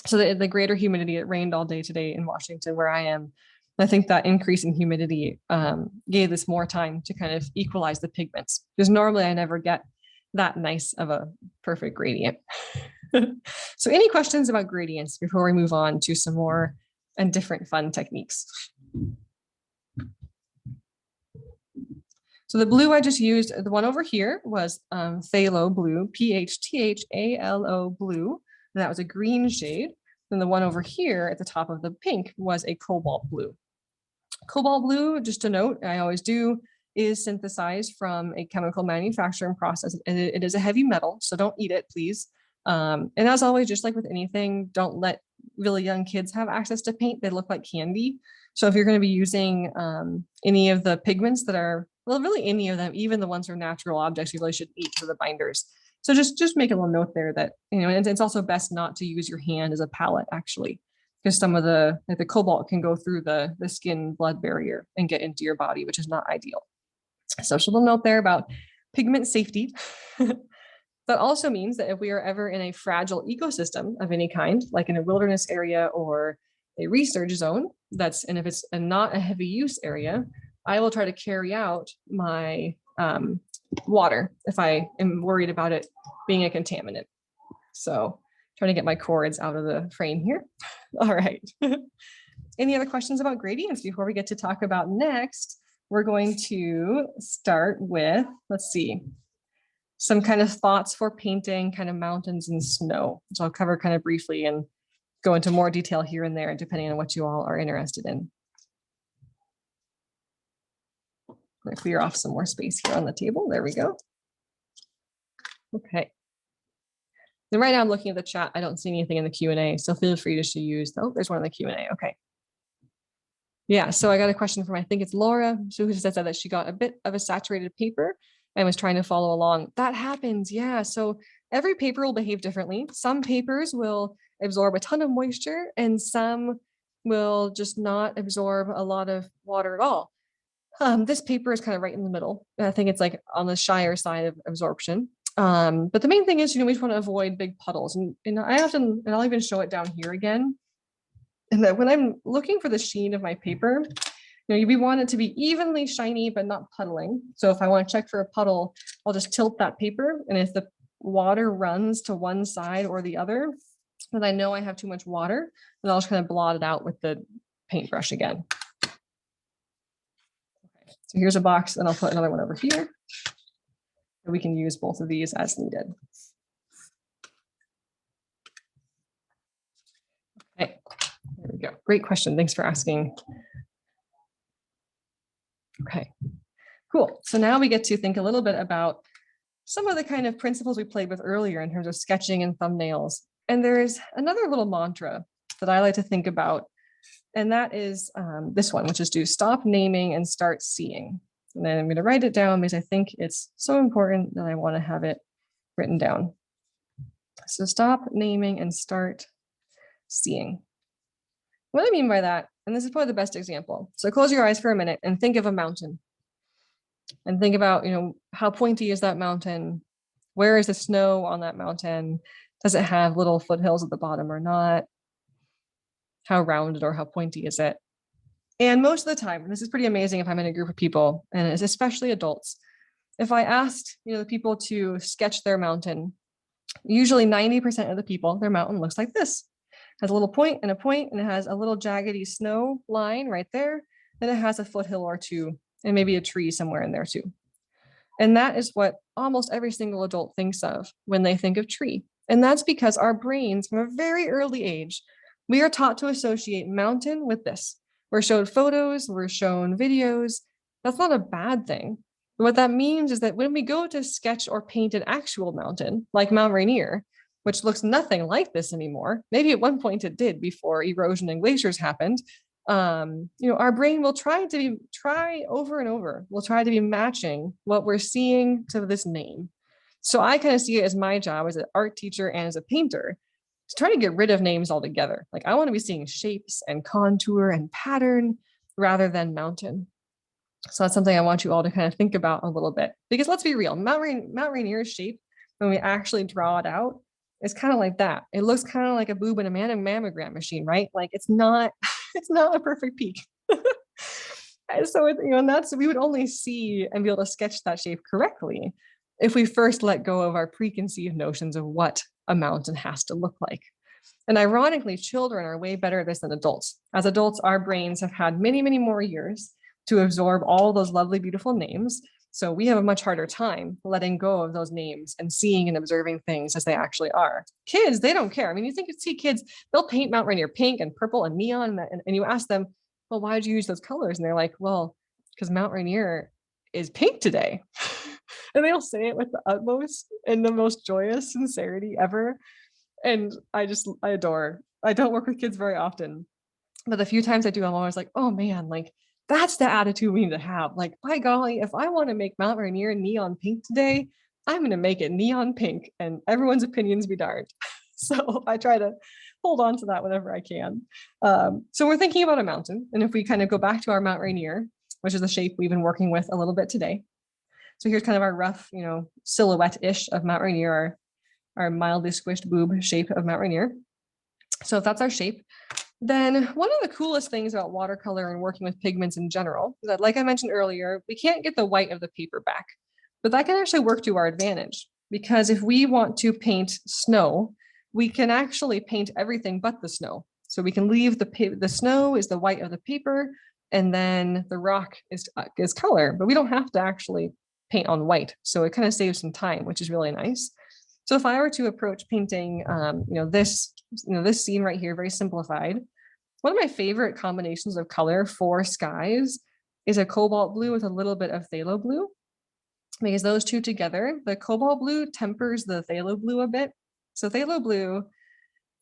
So the greater humidity, it rained all day today in Washington where I am. I think that increase in humidity gave this more time to kind of equalize the pigments, because normally I never get that nice of a perfect gradient. So any questions about gradients before we move on to some more and different fun techniques? So the blue I just used, the one over here was phthalo blue, PHTHALO blue, and that was a green shade. And the one over here at the top of the pink was a cobalt blue. Cobalt blue, just to note, I always do, is synthesized from a chemical manufacturing process. And it is a heavy metal, so don't eat it, please. And as always, just like with anything, don't let really young kids have access to paint. They look like candy. So if you're going to be using any of the pigments that are, well, really any of them, even the ones from natural objects, you really should eat for the binders. So just make a little note there that, you know, and it's also best not to use your hand as a palette, actually, because some of the cobalt can go through the skin blood barrier and get into your body, which is not ideal. So just a little note there about pigment safety. That also means that if we are ever in a fragile ecosystem of any kind, like in a wilderness area or a research zone, and if it's not a heavy use area, I will try to carry out my water if I am worried about it being a contaminant. So trying to get my cords out of the frame here. All right. Any other questions about gradients before we get to talk about next? We're going to start with, let's see, some kind of thoughts for painting kind of mountains and snow. So I'll cover kind of briefly and go into more detail here and there, depending on what you all are interested in. I'm going to clear off some more space here on the table. There we go. Okay. And right now I'm looking at the chat. I don't see anything in the Q&A, so feel free to use, oh, there's one in the Q&A. Okay. Yeah, so I got a question from, I think it's Laura, who said that she got a bit of a saturated paper and was trying to follow along. That happens, yeah. So every paper will behave differently. Some papers will absorb a ton of moisture and some will just not absorb a lot of water at all. This paper is kind of right in the middle. I think it's like on the shyer side of absorption. But the main thing is, we just want to avoid big puddles. And I often, and I'll even show it down here again, and that when I'm looking for the sheen of my paper, we want it to be evenly shiny, but not puddling. So if I want to check for a puddle, I'll just tilt that paper. And if the water runs to one side or the other, then I know I have too much water, and I'll just kind of blot it out with the paintbrush again. Okay, so here's a box, and I'll put another one over here. And we can use both of these as needed. Okay, there we go. Great question. Thanks for asking. Okay, cool. So now we get to think a little bit about some of the kind of principles we played with earlier in terms of sketching and thumbnails. And there's another little mantra that I like to think about, and that is this one, which is to stop naming and start seeing. And then I'm going to write it down because I think it's so important that I want to have it written down. So stop naming and start seeing. What I mean by that, and this is probably the best example. So close your eyes for a minute and think of a mountain. And think about, how pointy is that mountain? Where is the snow on that mountain? Does it have little foothills at the bottom or not? How rounded or how pointy is it? And most of the time, this is pretty amazing if I'm in a group of people, and it's especially adults. If I asked, the people to sketch their mountain, usually 90% of the people, their mountain looks like this. It has a little point, and it has a little jaggedy snow line right there. Then it has a foothill or two, and maybe a tree somewhere in there too. And that is what almost every single adult thinks of when they think of tree. And that's because our brains, from a very early age, we are taught to associate mountain with this. We're shown photos, we're shown videos. That's not a bad thing. But what that means is that when we go to sketch or paint an actual mountain, like Mount Rainier, which looks nothing like this anymore, maybe at one point it did before erosion and glaciers happened, our brain will try over and over. We'll try to be matching what we're seeing to this name. So I kind of see it as my job as an art teacher and as a painter to try to get rid of names altogether. Like I want to be seeing shapes and contour and pattern rather than mountain. So that's something I want you all to kind of think about a little bit, because let's be real, Mount Rainier's shape, when we actually draw it out, is kind of like that. It looks kind of like a boob in a mammogram machine, right? Like it's not a perfect peak. And so, and that's, we would only see and be able to sketch that shape correctly if we first let go of our preconceived notions of what a mountain has to look like. And ironically, children are way better at this than adults. As adults, our brains have had many, many more years to absorb all those lovely, beautiful names. So we have a much harder time letting go of those names and seeing and observing things as they actually are. Kids, they don't care. I mean, you see kids, they'll paint Mount Rainier pink and purple and neon, and you ask them, well, why did you use those colors? And they're like, well, because Mount Rainier is pink today. And they'll say it with the utmost and the most joyous sincerity ever. And I adore. I don't work with kids very often, but the few times I do, I'm always like, oh man, like that's the attitude we need to have. Like, by golly, if I want to make Mount Rainier neon pink today, I'm going to make it neon pink, and everyone's opinions be darned. So I try to hold on to that whenever I can. So we're thinking about a mountain, and if we kind of go back to our Mount Rainier, which is the shape we've been working with a little bit today. So here's kind of our rough, silhouette-ish of Mount Rainier, our mildly squished boob shape of Mount Rainier. So if that's our shape, then one of the coolest things about watercolor and working with pigments in general is that, like I mentioned earlier, we can't get the white of the paper back, but that can actually work to our advantage, because if we want to paint snow, we can actually paint everything but the snow. So we can leave the snow is the white of the paper, and then the rock is color, but we don't have to actually paint on white. So it kind of saves some time, which is really nice. So if I were to approach painting, this scene right here, very simplified, one of my favorite combinations of color for skies is a cobalt blue with a little bit of phthalo blue, because those two together, the cobalt blue tempers the phthalo blue a bit. So phthalo blue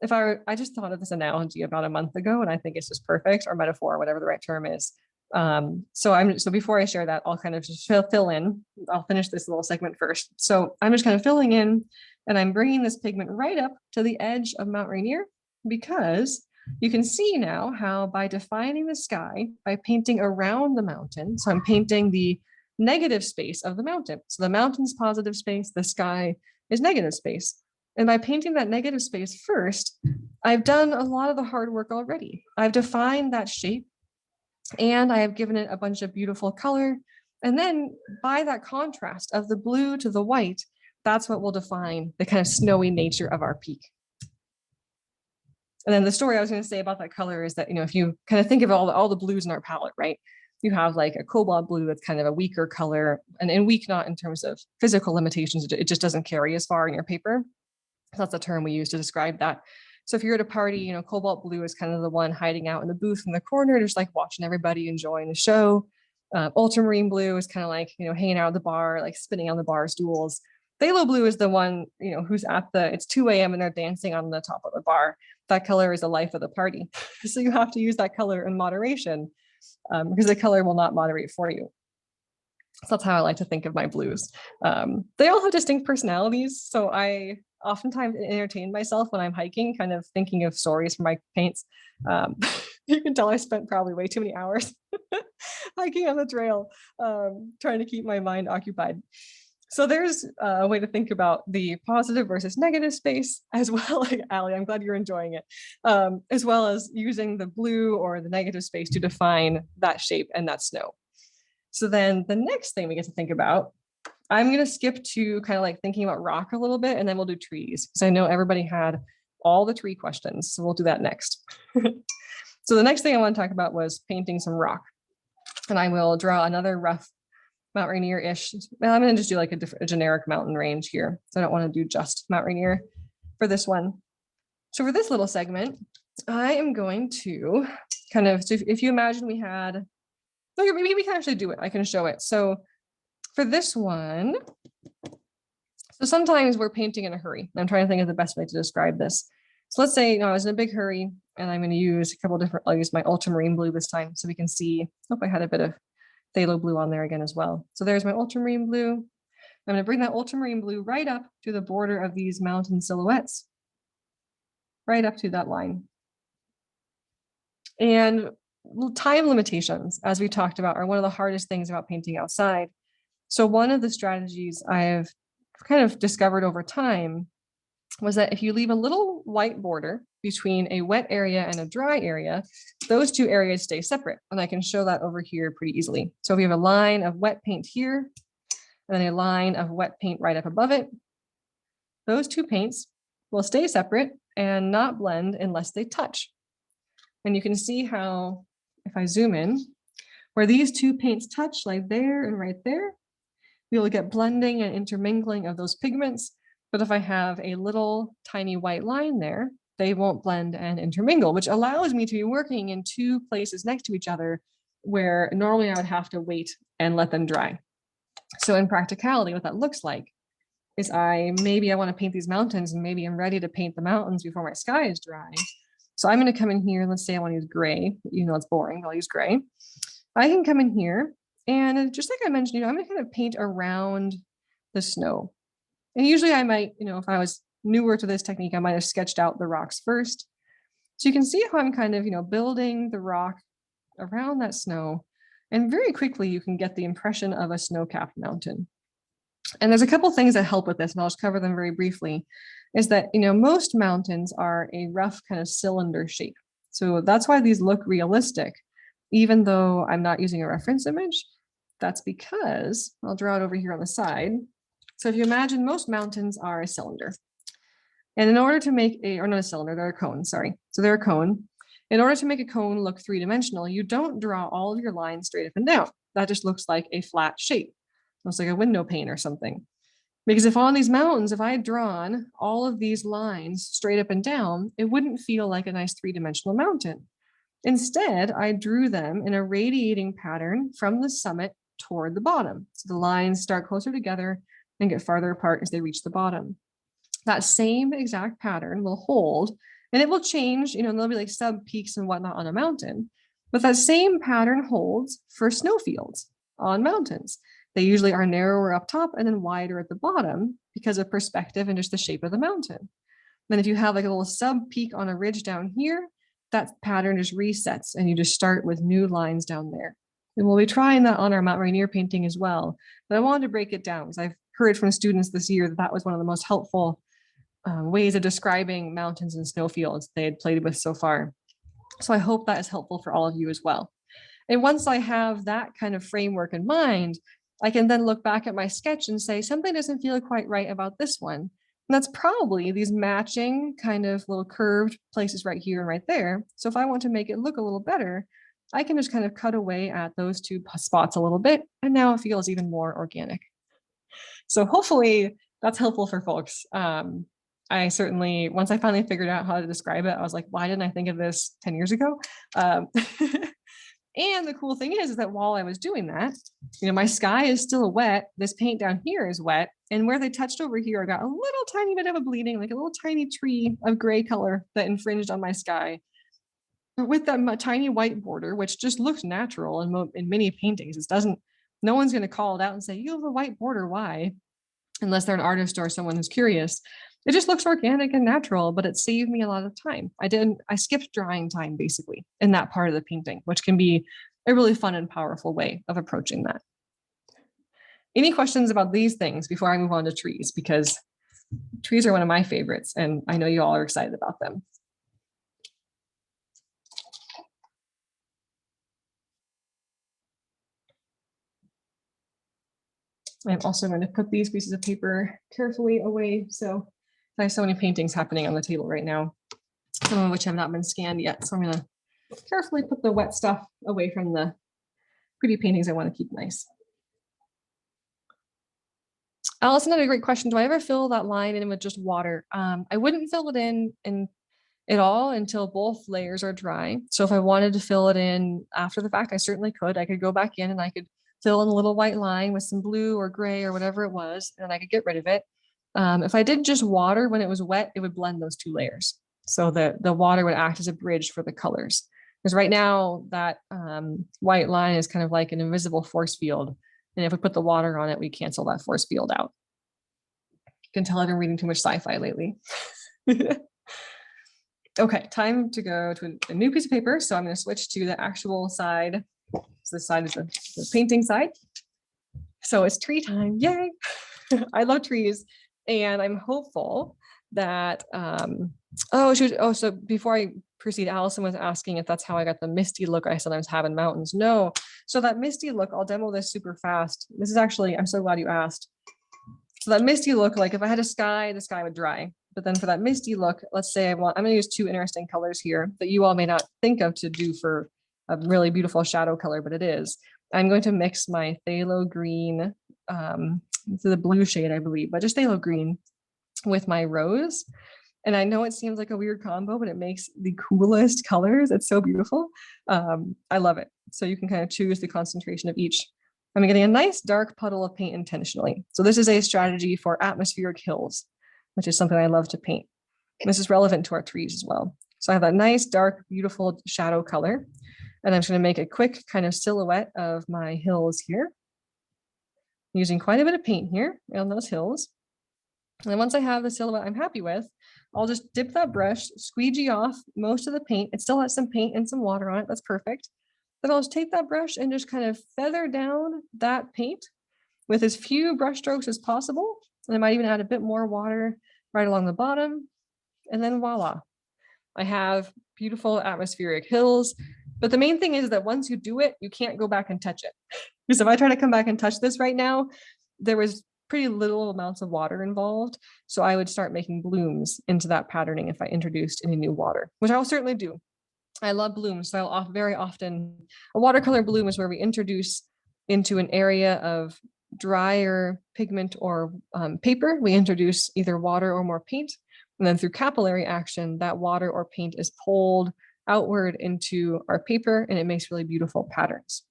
I just thought of this analogy about a month ago, and I think it's just perfect, or metaphor, whatever the right term is. So before I share that, I'll kind of just fill in. I'll finish this little segment first. So I'm just kind of filling in, and I'm bringing this pigment right up to the edge of Mount Rainier, because you can see now how by defining the sky, by painting around the mountain, so I'm painting the negative space of the mountain. So the mountain's positive space, the sky is negative space. And by painting that negative space first, I've done a lot of the hard work already. I've defined that shape, and I have given it a bunch of beautiful color. And then by that contrast of the blue to the white, that's what will define the kind of snowy nature of our peak. And then the story I was going to say about that color is that, if you kind of think of all the blues in our palette, right? You have like a cobalt blue that's kind of a weaker color, and weak not in terms of physical limitations, it just doesn't carry as far in your paper. So that's the term we use to describe that. So if you're at a party, cobalt blue is kind of the one hiding out in the booth in the corner, just like watching everybody enjoying the show. Ultramarine blue is kind of like, hanging out at the bar, like spinning on the bar stools. Phthalo blue is the one, who's it's 2 a.m. and they're dancing on the top of the bar. That color is the life of the party. So you have to use that color in moderation, because the color will not moderate for you. So that's how I like to think of my blues. They all have distinct personalities. So I oftentimes entertain myself when I'm hiking, kind of thinking of stories for my paints. You can tell I spent probably way too many hours hiking on the trail, trying to keep my mind occupied. So there's a way to think about the positive versus negative space as well. Like, Allie, I'm glad you're enjoying it, as well as using the blue or the negative space to define that shape and that snow. So then the next thing we get to think about, I'm going to skip to kind of like thinking about rock a little bit, and then we'll do trees, because I know everybody had all the tree questions. So we'll do that next. So the next thing I want to talk about was painting some rock. And I will draw another rough Mount Rainier-ish. Well, I'm going to just do like a generic mountain range here. So I don't want to do just Mount Rainier for this one. So for this little segment, I am going to kind of, so if you imagine we had, okay, maybe we can actually do it. I can show it. So for this one, so sometimes we're painting in a hurry. I'm trying to think of the best way to describe this. So let's say, I was in a big hurry, and I'm going to use a couple different, I'll use my ultramarine blue this time so we can see, hope I had a bit of phthalo blue on there again as well. So there's my ultramarine blue. I'm going to bring that ultramarine blue right up to the border of these mountain silhouettes, right up to that line. And time limitations, as we talked about, are one of the hardest things about painting outside. So one of the strategies I've kind of discovered over time was that if you leave a little white border between a wet area and a dry area, those two areas stay separate. And I can show that over here pretty easily. So if you have a line of wet paint here, and then a line of wet paint right up above it, those two paints will stay separate and not blend unless they touch. And you can see how, if I zoom in, where these two paints touch, like there and right there, we will get blending and intermingling of those pigments. But if I have a little tiny white line there, they won't blend and intermingle, which allows me to be working in two places next to each other where normally I would have to wait and let them dry. So in practicality, what that looks like is maybe I want to paint these mountains, and maybe I'm ready to paint the mountains before my sky is dry. So I'm going to come in here, let's say I want to use gray, even though it's boring, I'll use gray. I can come in here, and just like I mentioned, I'm going to kind of paint around the snow. And usually I might, if I was newer to this technique, I might have sketched out the rocks first. So you can see how I'm kind of, building the rock around that snow. And very quickly you can get the impression of a snow-capped mountain. And there's a couple things that help with this, and I'll just cover them very briefly, is that, most mountains are a rough kind of cylinder shape. So that's why these look realistic, even though I'm not using a reference image. That's because, I'll draw it over here on the side. So if you imagine most mountains are a cylinder. And in order to make or not a cylinder, they're a cone, sorry. So they're a cone. In order to make a cone look three-dimensional, you don't draw all of your lines straight up and down. That just looks like a flat shape. Looks like a window pane or something. Because if on these mountains, if I had drawn all of these lines straight up and down, it wouldn't feel like a nice three-dimensional mountain. Instead, I drew them in a radiating pattern from the summit toward the bottom. So the lines start closer together and get farther apart as they reach the bottom. That same exact pattern will hold And it will change, you know, and there'll be like sub peaks and whatnot on a mountain. But that same pattern holds for snowfields on mountains. They usually are narrower up top and then wider at the bottom because of perspective and just the shape of the mountain. Then if you have like a little sub peak on a ridge down here, that pattern just resets and you just start with new lines down there. And we'll be trying that on our Mount Rainier painting as well. But I wanted to break it down because I've heard from students this year that that was one of the most helpful ways of describing mountains and snowfields they had played with so far. So I hope that is helpful for all of you as well. And once I have that kind of framework in mind, I can then look back at my sketch and say, something doesn't feel quite right about this one. And that's probably these matching kind of little curved places right here and right there. So if I want to make it look a little better, I can just kind of cut away at those two spots a little bit. And now it feels even more organic. So hopefully that's helpful for folks. I certainly, once I finally figured out how to describe it, I was like, why didn't I think of this 10 years ago? And the cool thing is that while I was doing that, you know, my sky is still wet. This paint down here is wet. And where they touched over here, I got a little tiny bit of a bleeding, like a little tiny tree of gray color that infringed on my sky. But with that tiny white border, which just looks natural in many paintings, it doesn't, no one's going to call it out and say, you have a white border, why? Unless they're an artist or someone who's curious. It just looks organic and natural, but it saved me a lot of time. I skipped drying time basically in that part of the painting, which can be a really fun and powerful way of approaching that. Any questions about these things before I move on to trees? Because trees are one of my favorites and I know you all are excited about them. I'm also going to put these pieces of paper carefully away. So I have so many paintings happening on the table right now, some of which have not been scanned yet. So I'm going to carefully put the wet stuff away from the pretty paintings I want to keep nice. Allison had a great question. Do I ever fill that line in with just water? I wouldn't fill it in at all until both layers are dry. So if I wanted to fill it in after the fact, I certainly could. I could go back in and I could fill in a little white line with some blue or gray or whatever it was, and I could get rid of it. If I did just water when it was wet, it would blend those two layers. So the water would act as a bridge for the colors. Because right now that white line is kind of like an invisible force field. And if we put the water on it, we cancel that force field out. You can tell I've been reading too much sci-fi lately. Okay, time to go to a new piece of paper. So I'm going to switch to the actual side. So this side is the painting side. So it's tree time, yay. I love trees. And I'm hopeful that, so before I proceed, Allison was asking if that's how I got the misty look I sometimes have in mountains. No, so that misty look, I'll demo this super fast. This is actually, I'm so glad you asked. So that misty look, like if I had a sky, the sky would dry. But then for that misty look, let's say I'm gonna use two interesting colors here that you all may not think of to do for a really beautiful shadow color, but it is. I'm going to mix my phthalo green, to the blue shade, I believe, but just phthalo green with my rose. And I know it seems like a weird combo, but it makes the coolest colors. It's so beautiful. I love it. So you can kind of choose the concentration of each. I'm getting a nice dark puddle of paint intentionally. So this is a strategy for atmospheric hills, which is something I love to paint. And this is relevant to our trees as well. So I have that nice, dark, beautiful shadow color. And I'm just going to make a quick kind of silhouette of my hills here. Using quite a bit of paint here on those hills. And then once I have the silhouette I'm happy with, I'll just dip that brush, squeegee off most of the paint. It still has some paint and some water on it. That's perfect. Then I'll just take that brush and just kind of feather down that paint with as few brush strokes as possible. And I might even add a bit more water right along the bottom. And then voila, I have beautiful atmospheric hills. But the main thing is that once you do it, you can't go back and touch it. Because if I try to come back and touch this right now, there was pretty little amounts of water involved. So I would start making blooms into that patterning if I introduced any new water, which I'll certainly do. I love blooms. So I'll very often, a watercolor bloom is where we introduce into an area of drier pigment or paper. We introduce either water or more paint. And then through capillary action, that water or paint is pulled outward into our paper and it makes really beautiful patterns.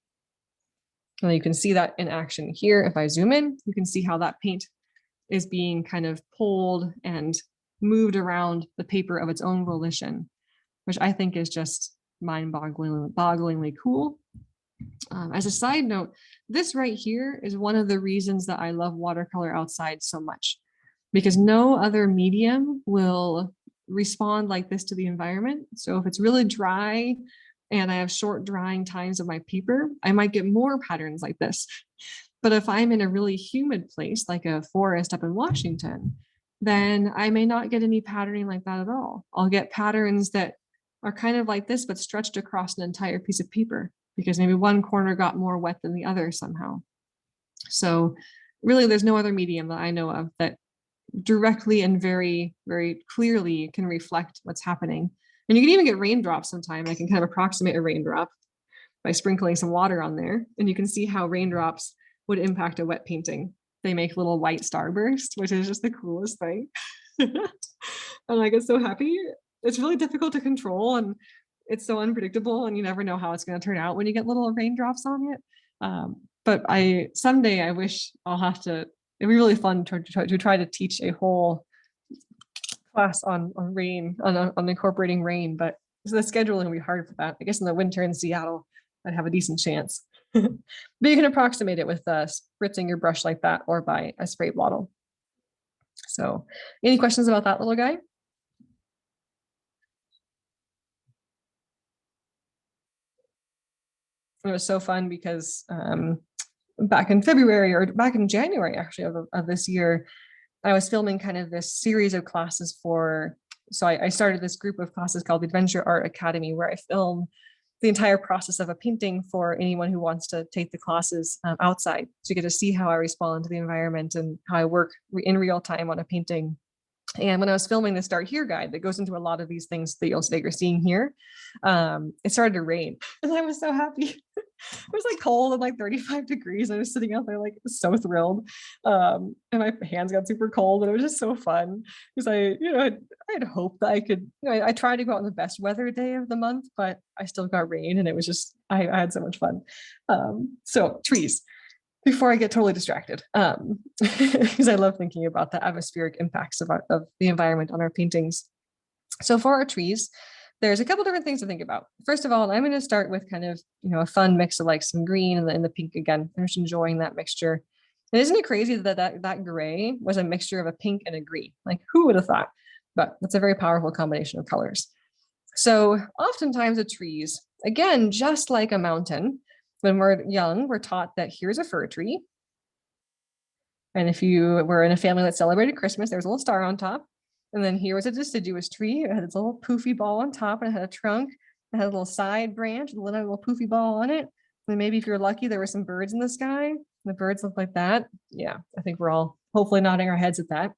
And you can see that in action here. If I zoom in, you can see how that paint is being kind of pulled and moved around the paper of its own volition, which I think is just mind-bogglingly cool. As a side note, this right here is one of the reasons that I love watercolor outside so much, because no other medium will respond like this to the environment. So if it's really dry and I have short drying times of my paper, I might get more patterns like this. But if I'm in a really humid place, like a forest up in Washington, then I may not get any patterning like that at all. I'll get patterns that are kind of like this, but stretched across an entire piece of paper, because maybe one corner got more wet than the other somehow. So really, there's no other medium that I know of that directly and very, very clearly can reflect what's happening. And you can even get raindrops sometime. I can kind of approximate a raindrop by sprinkling some water on there. And you can see how raindrops would impact a wet painting. They make little white starbursts, which is just the coolest thing. And I get so happy. It's really difficult to control, and it's so unpredictable, and you never know how it's going to turn out when you get little raindrops on it. But someday I wish I'll have to, it'd be really fun to try to teach a whole class on rain, on incorporating rain, but the scheduling will be hard for that. I guess in the winter in Seattle, I'd have a decent chance. But you can approximate it with spritzing your brush like that, or by a spray bottle. So any questions about that little guy? It was so fun because back in February, or back in January actually of this year, I was filming kind of this series of classes so I started this group of classes called the Adventure Art Academy, where I film the entire process of a painting for anyone who wants to take the classes outside. So you get to see how I respond to the environment and how I work in real time on a painting. And when I was filming the Start Here guide that goes into a lot of these things that you're seeing here, it started to rain, and I was so happy. It was like cold and like 35 degrees. I was sitting out there like so thrilled. And my hands got super cold, and it was just so fun because I had hoped that I could, I tried to go out on the best weather day of the month, but I still got rain, and it was just, I had so much fun. So trees, before I get totally distracted, because I love thinking about the atmospheric impacts of the environment on our paintings. So for our trees, there's a couple different things to think about. First of all, I'm going to start with kind of, a fun mix of like some green and the pink again. I'm just enjoying that mixture. And isn't it crazy that gray was a mixture of a pink and a green? Like, who would have thought? But that's a very powerful combination of colors. So oftentimes the trees, again, just like a mountain, when we're young, we're taught that here's a fir tree. And if you were in a family that celebrated Christmas, there's a little star on top. And then here was a deciduous tree. It had this little poofy ball on top, and it had a trunk. It had a little side branch with a little poofy ball on it. And then maybe if you're lucky, there were some birds in the sky. The birds look like that. Yeah, I think we're all hopefully nodding our heads at that.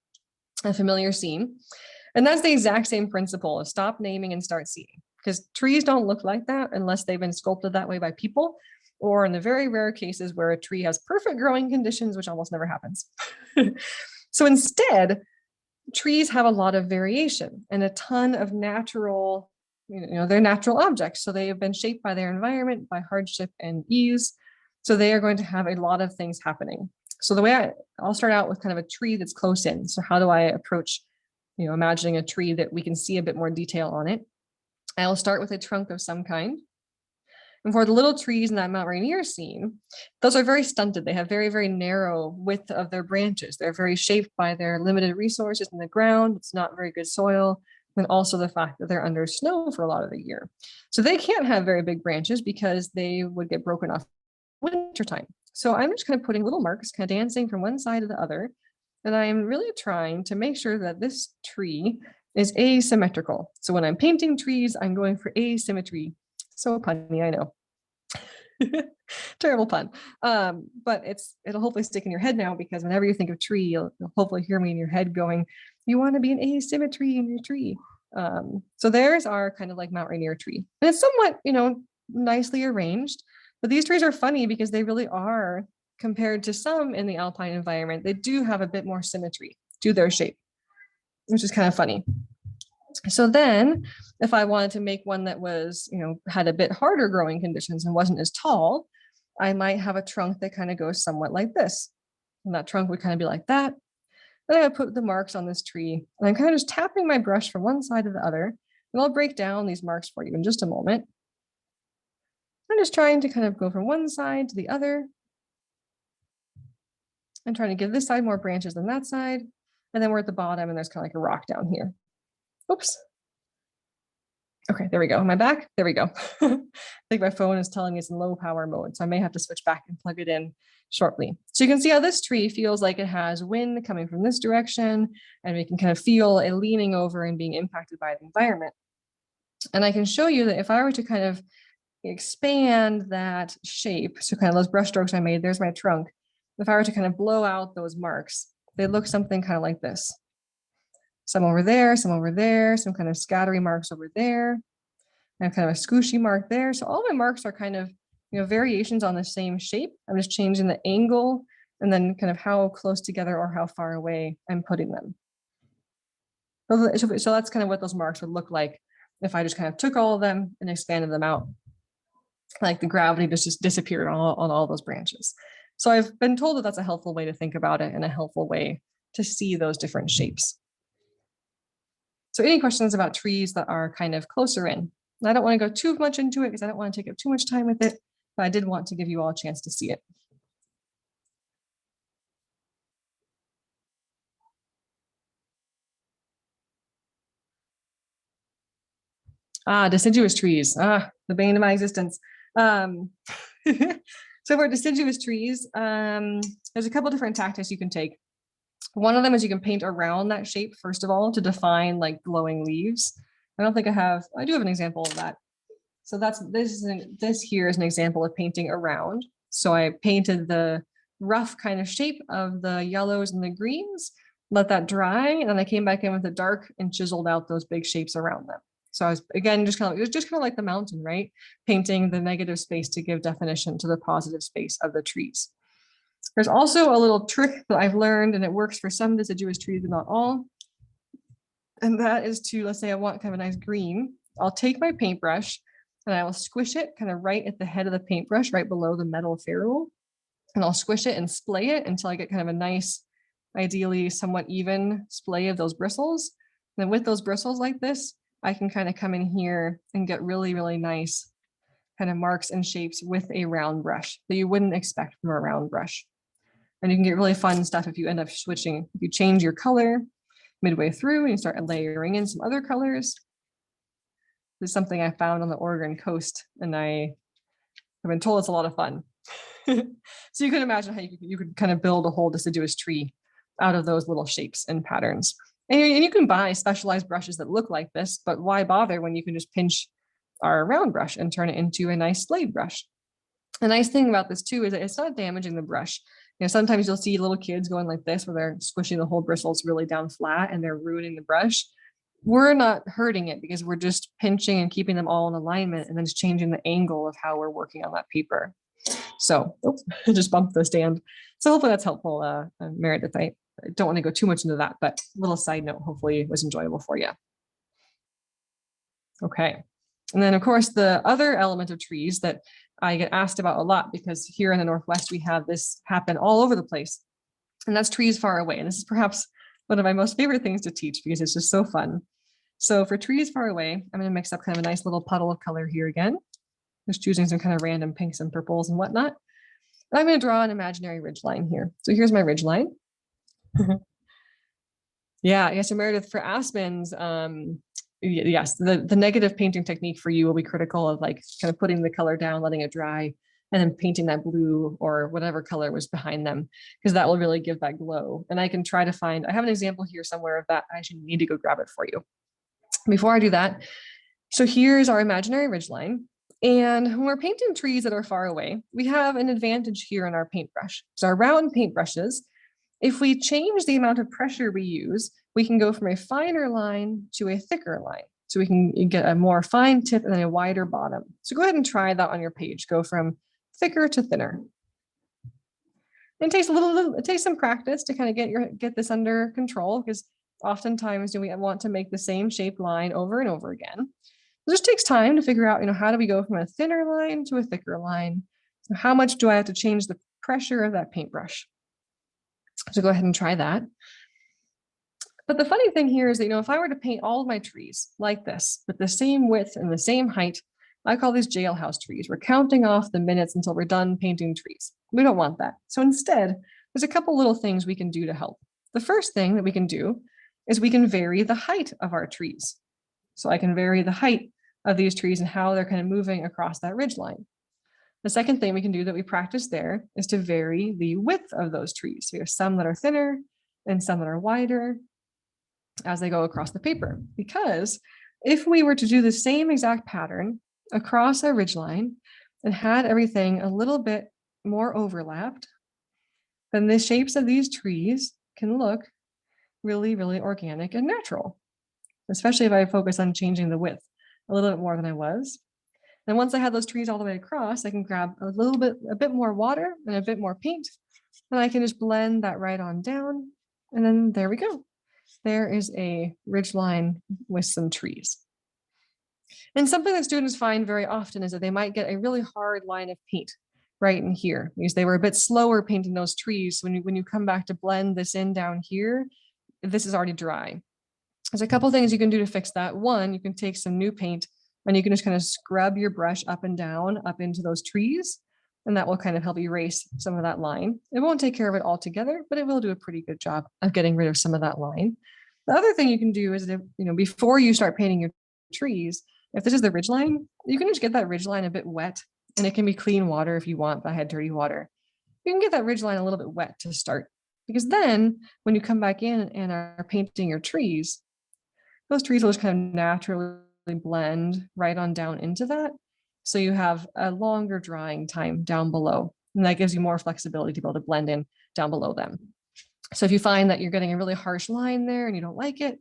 A familiar scene. And that's the exact same principle of stop naming and start seeing, because trees don't look like that unless they've been sculpted that way by people, or in the very rare cases where a tree has perfect growing conditions, which almost never happens. So instead, trees have a lot of variation and a ton of natural, they're natural objects. So they have been shaped by their environment, by hardship and ease. So they are going to have a lot of things happening. So the way I'll start out with kind of a tree that's close in. So how do I approach, imagining a tree that we can see a bit more detail on it? I'll start with a trunk of some kind. And for the little trees in that Mount Rainier scene, those are very stunted. They have very, very narrow width of their branches. They're very shaped by their limited resources in the ground. It's not very good soil. And also the fact that they're under snow for a lot of the year. So they can't have very big branches because they would get broken off wintertime. So I'm just kind of putting little marks, kind of dancing from one side to the other. And I'm really trying to make sure that this tree is asymmetrical. So when I'm painting trees, I'm going for asymmetry. So punny, I know. Terrible pun. But it'll hopefully stick in your head now, because whenever you think of tree, you'll hopefully hear me in your head going, you want to be an asymmetry in your tree. So there's our kind of like Mount Rainier tree. And it's somewhat, nicely arranged, but these trees are funny because they really are, compared to some in the alpine environment, they do have a bit more symmetry to their shape, which is kind of funny. So then if I wanted to make one that was, had a bit harder growing conditions and wasn't as tall, I might have a trunk that kind of goes somewhat like this. And that trunk would kind of be like that. Then I put the marks on this tree, and I'm kind of just tapping my brush from one side to the other, and I'll break down these marks for you in just a moment. I'm just trying to kind of go from one side to the other. I'm trying to give this side more branches than that side. And then we're at the bottom and there's kind of like a rock down here. Oops. Okay, there we go. Am I back? There we go. I think my phone is telling me it's in low power mode, so I may have to switch back and plug it in shortly. So you can see how this tree feels like it has wind coming from this direction, and we can kind of feel it leaning over and being impacted by the environment. And I can show you that if I were to kind of expand that shape, so kind of those brush strokes I made, there's my trunk. If I were to kind of blow out those marks, they look something kind of like this. Some over there, some kind of scattery marks over there, and kind of a scooshy mark there. So all my marks are kind of, variations on the same shape. I'm just changing the angle and then kind of how close together or how far away I'm putting them. So that's kind of what those marks would look like if I just kind of took all of them and expanded them out. Like the gravity just disappeared on all those branches. So I've been told that that's a helpful way to think about it and a helpful way to see those different shapes. So any questions about trees that are kind of closer in? And I don't want to go too much into it because I don't want to take up too much time with it, but I did want to give you all a chance to see it. Deciduous trees, the bane of my existence. So for deciduous trees, there's a couple different tactics you can take. One of them is you can paint around that shape, first of all, to define like glowing leaves. I do have an example of that. So this here is an example of painting around. So I painted the rough kind of shape of the yellows and the greens, let that dry, and then I came back in with the dark and chiseled out those big shapes around them. So I was, again, just kind of like the mountain, right? Painting the negative space to give definition to the positive space of the trees. There's also a little trick that I've learned, and it works for some deciduous trees, but not all. And that is to, let's say I want kind of a nice green. I'll take my paintbrush and I will squish it kind of right at the head of the paintbrush, right below the metal ferrule. And I'll squish it and splay it until I get kind of a nice, ideally somewhat even splay of those bristles. And then with those bristles like this, I can kind of come in here and get really, really nice kind of marks and shapes with a round brush that you wouldn't expect from a round brush. And you can get really fun stuff if you end up switching, if you change your color midway through and you start layering in some other colors. This is something I found on the Oregon coast, and I have been told it's a lot of fun. So you can imagine how you could kind of build a whole deciduous tree out of those little shapes and patterns. And you can buy specialized brushes that look like this, but why bother when you can just pinch our round brush and turn it into a nice blade brush? The nice thing about this too is that it's not damaging the brush. Sometimes you'll see little kids going like this where they're squishing the whole bristles really down flat and they're ruining the brush. We're not hurting it because we're just pinching and keeping them all in alignment and then just changing the angle of how we're working on that paper. So, oops, I just bumped the stand. So hopefully that's helpful, Meredith. I don't want to go too much into that, but a little side note, hopefully it was enjoyable for you. Okay. And then of course, the other element of trees that I get asked about a lot, because here in the Northwest, we have this happen all over the place, and that's trees far away. And this is perhaps one of my most favorite things to teach because it's just so fun. So for trees far away, I'm going to mix up kind of a nice little puddle of color here again. Just choosing some kind of random pinks and purples and whatnot. And I'm going to draw an imaginary ridge line here. So here's my ridge line. Yeah, so Meredith, for aspens, yes, the negative painting technique for you will be critical of like kind of putting the color down, letting it dry, and then painting that blue or whatever color was behind them, because that will really give that glow. And I can try to find, I have an example here somewhere of that. I actually need to go grab it for you. Before I do that, so here's our imaginary ridgeline. And when we're painting trees that are far away, we have an advantage here in our paintbrush. So our round paintbrushes, if we change the amount of pressure we use, we can go from a finer line to a thicker line. So we can get a more fine tip and then a wider bottom. So go ahead and try that on your page. Go from thicker to thinner. And it takes some practice to kind of get this under control, because oftentimes we want to make the same shape line over and over again. It just takes time to figure out, how do we go from a thinner line to a thicker line? So how much do I have to change the pressure of that paintbrush? So go ahead and try that. But the funny thing here is that, if I were to paint all of my trees like this, with the same width and the same height, I call these jailhouse trees. We're counting off the minutes until we're done painting trees. We don't want that. So instead, there's a couple little things we can do to help. The first thing that we can do is we can vary the height of our trees. So I can vary the height of these trees and how they're kind of moving across that ridge line. The second thing we can do that we practice there is to vary the width of those trees. So we have some that are thinner and some that are wider as they go across the paper. Because if we were to do the same exact pattern across a ridgeline and had everything a little bit more overlapped, then the shapes of these trees can look really, really organic and natural, especially if I focus on changing the width a little bit more than I was. And once I have those trees all the way across, I can grab a bit more water and a bit more paint, and I can just blend that right on down. And then there we go. There is a ridge line with some trees. And something that students find very often is that they might get a really hard line of paint right in here because they were a bit slower painting those trees. When you come back to blend this in down here, this is already dry. There's a couple things you can do to fix that. One, you can take some new paint and you can just kind of scrub your brush up and down up into those trees, and that will kind of help erase some of that line. It won't take care of it altogether, but it will do a pretty good job of getting rid of some of that line. The other thing you can do is, before you start painting your trees, if this is the ridge line, you can just get that ridge line a bit wet, and it can be clean water if you want, but I had dirty water. You can get that ridge line a little bit wet to start, because then when you come back in and are painting your trees, those trees will just kind of naturally blend right on down into that. So you have a longer drying time down below, and that gives you more flexibility to be able to blend in down below them. So if you find that you're getting a really harsh line there and you don't like it,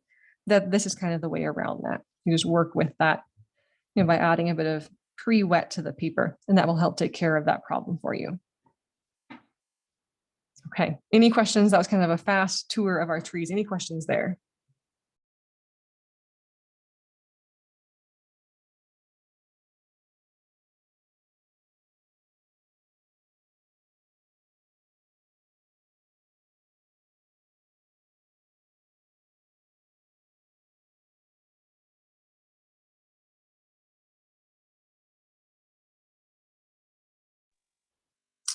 that this is kind of the way around that. You just work with that, by adding a bit of pre-wet to the paper, and that will help take care of that problem for you. Okay, any questions? That was kind of a fast tour of our trees. Any questions there?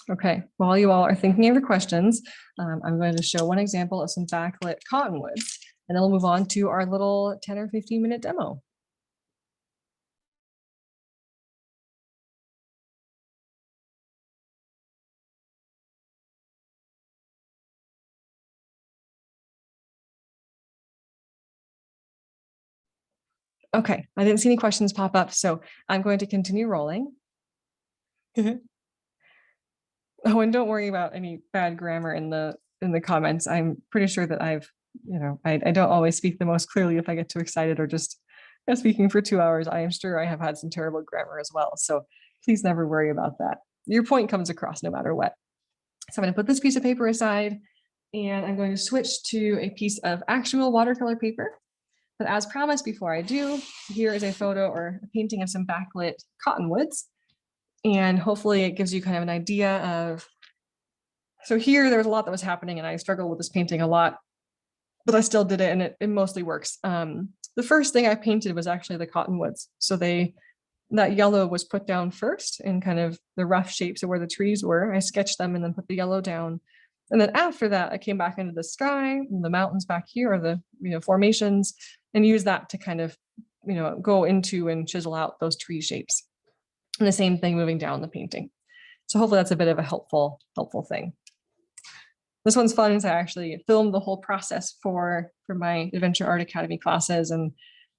Okay, while you all are thinking of your questions, I'm going to show one example of some backlit cottonwoods, and then we'll move on to our little 10 or 15-minute demo. Okay, I didn't see any questions pop up, so I'm going to continue rolling. Oh, and don't worry about any bad grammar in the comments. I'm pretty sure that I don't always speak the most clearly if I get too excited or just speaking for 2 hours. I am sure I have had some terrible grammar as well. So please never worry about that. Your point comes across no matter what. So I'm going to put this piece of paper aside, and I'm going to switch to a piece of actual watercolor paper. But as promised, before I do, here is a photo or a painting of some backlit cottonwoods. And hopefully it gives you kind of an idea of, so here there was a lot that was happening and I struggled with this painting a lot, but I still did it, and it mostly works. The first thing I painted was actually the cottonwoods. So that yellow was put down first in kind of the rough shapes of where the trees were. I sketched them and then put the yellow down. And then after that, I came back into the sky and the mountains back here, or the formations, and used that to kind of go into and chisel out those tree shapes. And the same thing moving down the painting. So hopefully that's a bit of a helpful thing. This one's fun, so I actually filmed the whole process for my Adventure Art Academy classes, and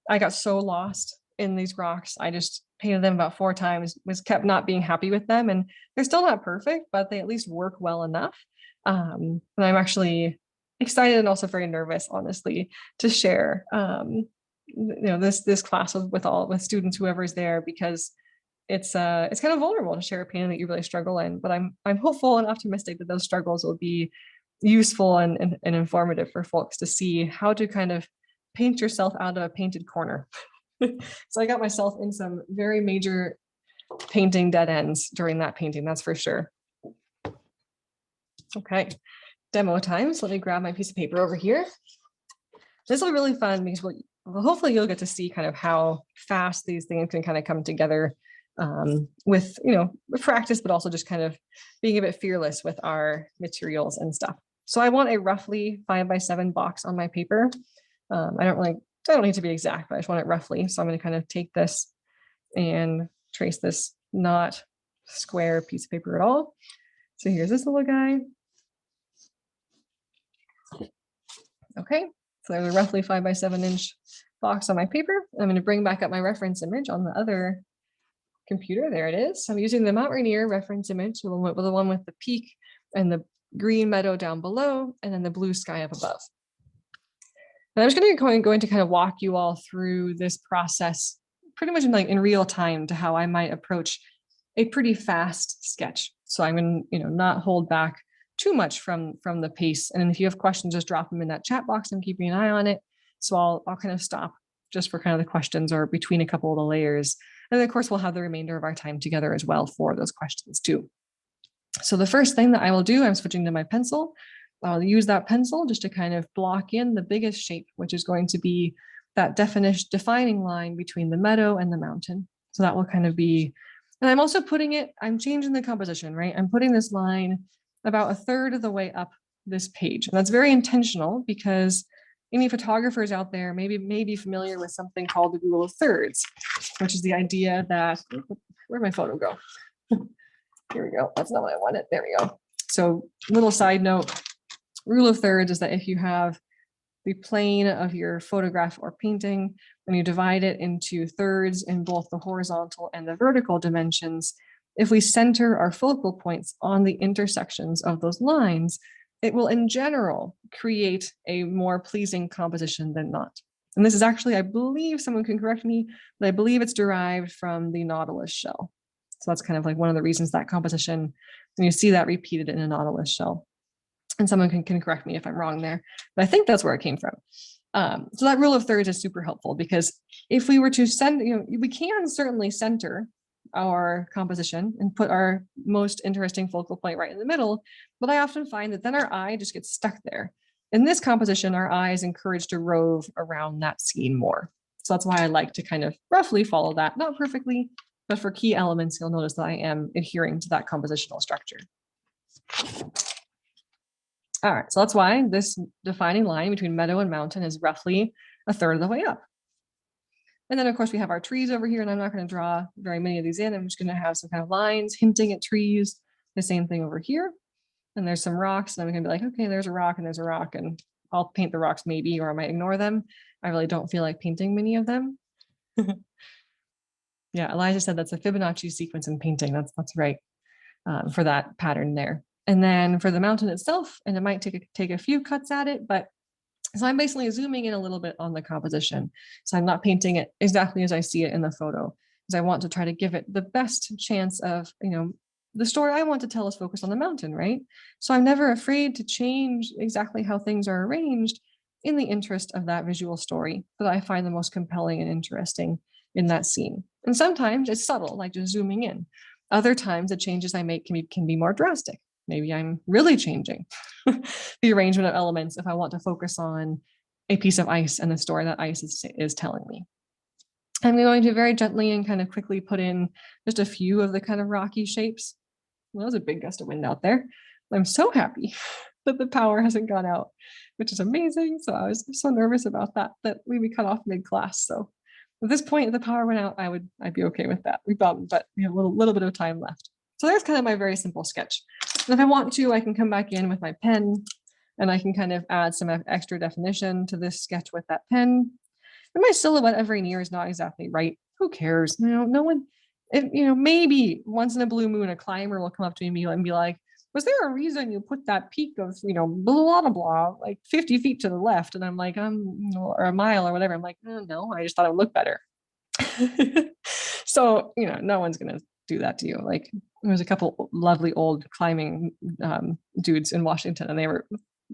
I got so lost in these rocks. I just painted them about 4 times, kept not being happy with them, and they're still not perfect, but they at least work well enough. And I'm actually excited and also very nervous, honestly, to share this class with students, whoever's there, because it's kind of vulnerable to share a painting that you really struggle in. But I'm hopeful and optimistic that those struggles will be useful and informative for folks to see how to kind of paint yourself out of a painted corner. So I got myself in some very major painting dead ends during that painting, that's for sure. Okay, demo time. So let me grab my piece of paper over here. This will be really fun because hopefully you'll get to see kind of how fast these things can kind of come together with, with practice, but also just kind of being a bit fearless with our materials and stuff. So I want a roughly 5x7 box on my paper. I don't need to be exact, but I just want it roughly. So I'm going to kind of take this and trace this not square piece of paper at all. So here's this little guy. Okay, so there's a roughly 5x7 inch box on my paper. I'm going to bring back up my reference image on the other computer. There it is. I'm using the Mount Rainier reference image, the one with the peak and the green meadow down below, and then the blue sky up above. And I'm just going to kind of walk you all through this process pretty much in real time to how I might approach a pretty fast sketch. So I'm going to not hold back too much from the pace. And if you have questions, just drop them in that chat box. I'm keeping an eye on it. So I'll kind of stop just for kind of the questions or between a couple of the layers. And then of course, we'll have the remainder of our time together as well for those questions too. So the first thing that I will do, I'm switching to my pencil. I'll use that pencil just to kind of block in the biggest shape, which is going to be that defining line between the meadow and the mountain. So that will kind of be, and I'm also I'm changing the composition, right? I'm putting this line about a third of the way up this page. And that's very intentional because any photographers out there may be familiar with something called the rule of thirds, which is the idea that, where'd my photo go? Here we go. That's not what I wanted. There we go. So little side note, rule of thirds is that if you have the plane of your photograph or painting, when you divide it into thirds in both the horizontal and the vertical dimensions, if we center our focal points on the intersections of those lines, it will in general create a more pleasing composition than not. And this is actually, I believe, someone can correct me, but I believe it's derived from the nautilus shell. So that's kind of like one of the reasons that composition, and you see that repeated in a nautilus shell. And someone can correct me if I'm wrong there, but I think that's where it came from. So that rule of thirds is super helpful because if we were to we can certainly center our composition and put our most interesting focal point right in the middle, but I often find that then our eye just gets stuck there. In this composition, our eye is encouraged to rove around that scene more. So that's why I like to kind of roughly follow that, not perfectly, but for key elements, you'll notice that I am adhering to that compositional structure. All right, so that's why this defining line between meadow and mountain is roughly a third of the way up. And then of course we have our trees over here, and I'm not going to draw very many of these in. I'm just going to have some kind of lines hinting at trees. The same thing over here. And there's some rocks, and I'm going to be like, okay, there's a rock and there's a rock, and I'll paint the rocks maybe, or I might ignore them. I really don't feel like painting many of them. Yeah, Elijah said that's a Fibonacci sequence in painting. That's right for that pattern there. And then for the mountain itself, and it might take a few cuts at it, but so I'm basically zooming in a little bit on the composition. So I'm not painting it exactly as I see it in the photo, because I want to try to give it the best chance of, the story I want to tell is focused on the mountain, right? So I'm never afraid to change exactly how things are arranged in the interest of that visual story that I find the most compelling and interesting in that scene. And sometimes it's subtle, like just zooming in. Other times the changes I make can be more drastic. Maybe I'm really changing the arrangement of elements if I want to focus on a piece of ice and the story that ice is telling me. I'm going to very gently and kind of quickly put in just a few of the kind of rocky shapes. Well, that was a big gust of wind out there. I'm so happy that the power hasn't gone out, which is amazing. So I was so nervous about that we'd be cut off mid-class. So at this point, if the power went out, I'd be okay with that. But we have a little bit of time left. So there's kind of my very simple sketch. And if I want to, I can come back in with my pen and I can kind of add some extra definition to this sketch with that pen. And my silhouette of Rainier is not exactly right. Who cares? No one, maybe once in a blue moon, a climber will come up to me and be like, was there a reason you put that peak of, blah, blah, blah, like 50 feet to the left? And I'm like, or a mile or whatever. I'm like, oh, no, I just thought it would look better. So, no one's going to do that to you. Like there was a couple lovely old climbing dudes in Washington, and they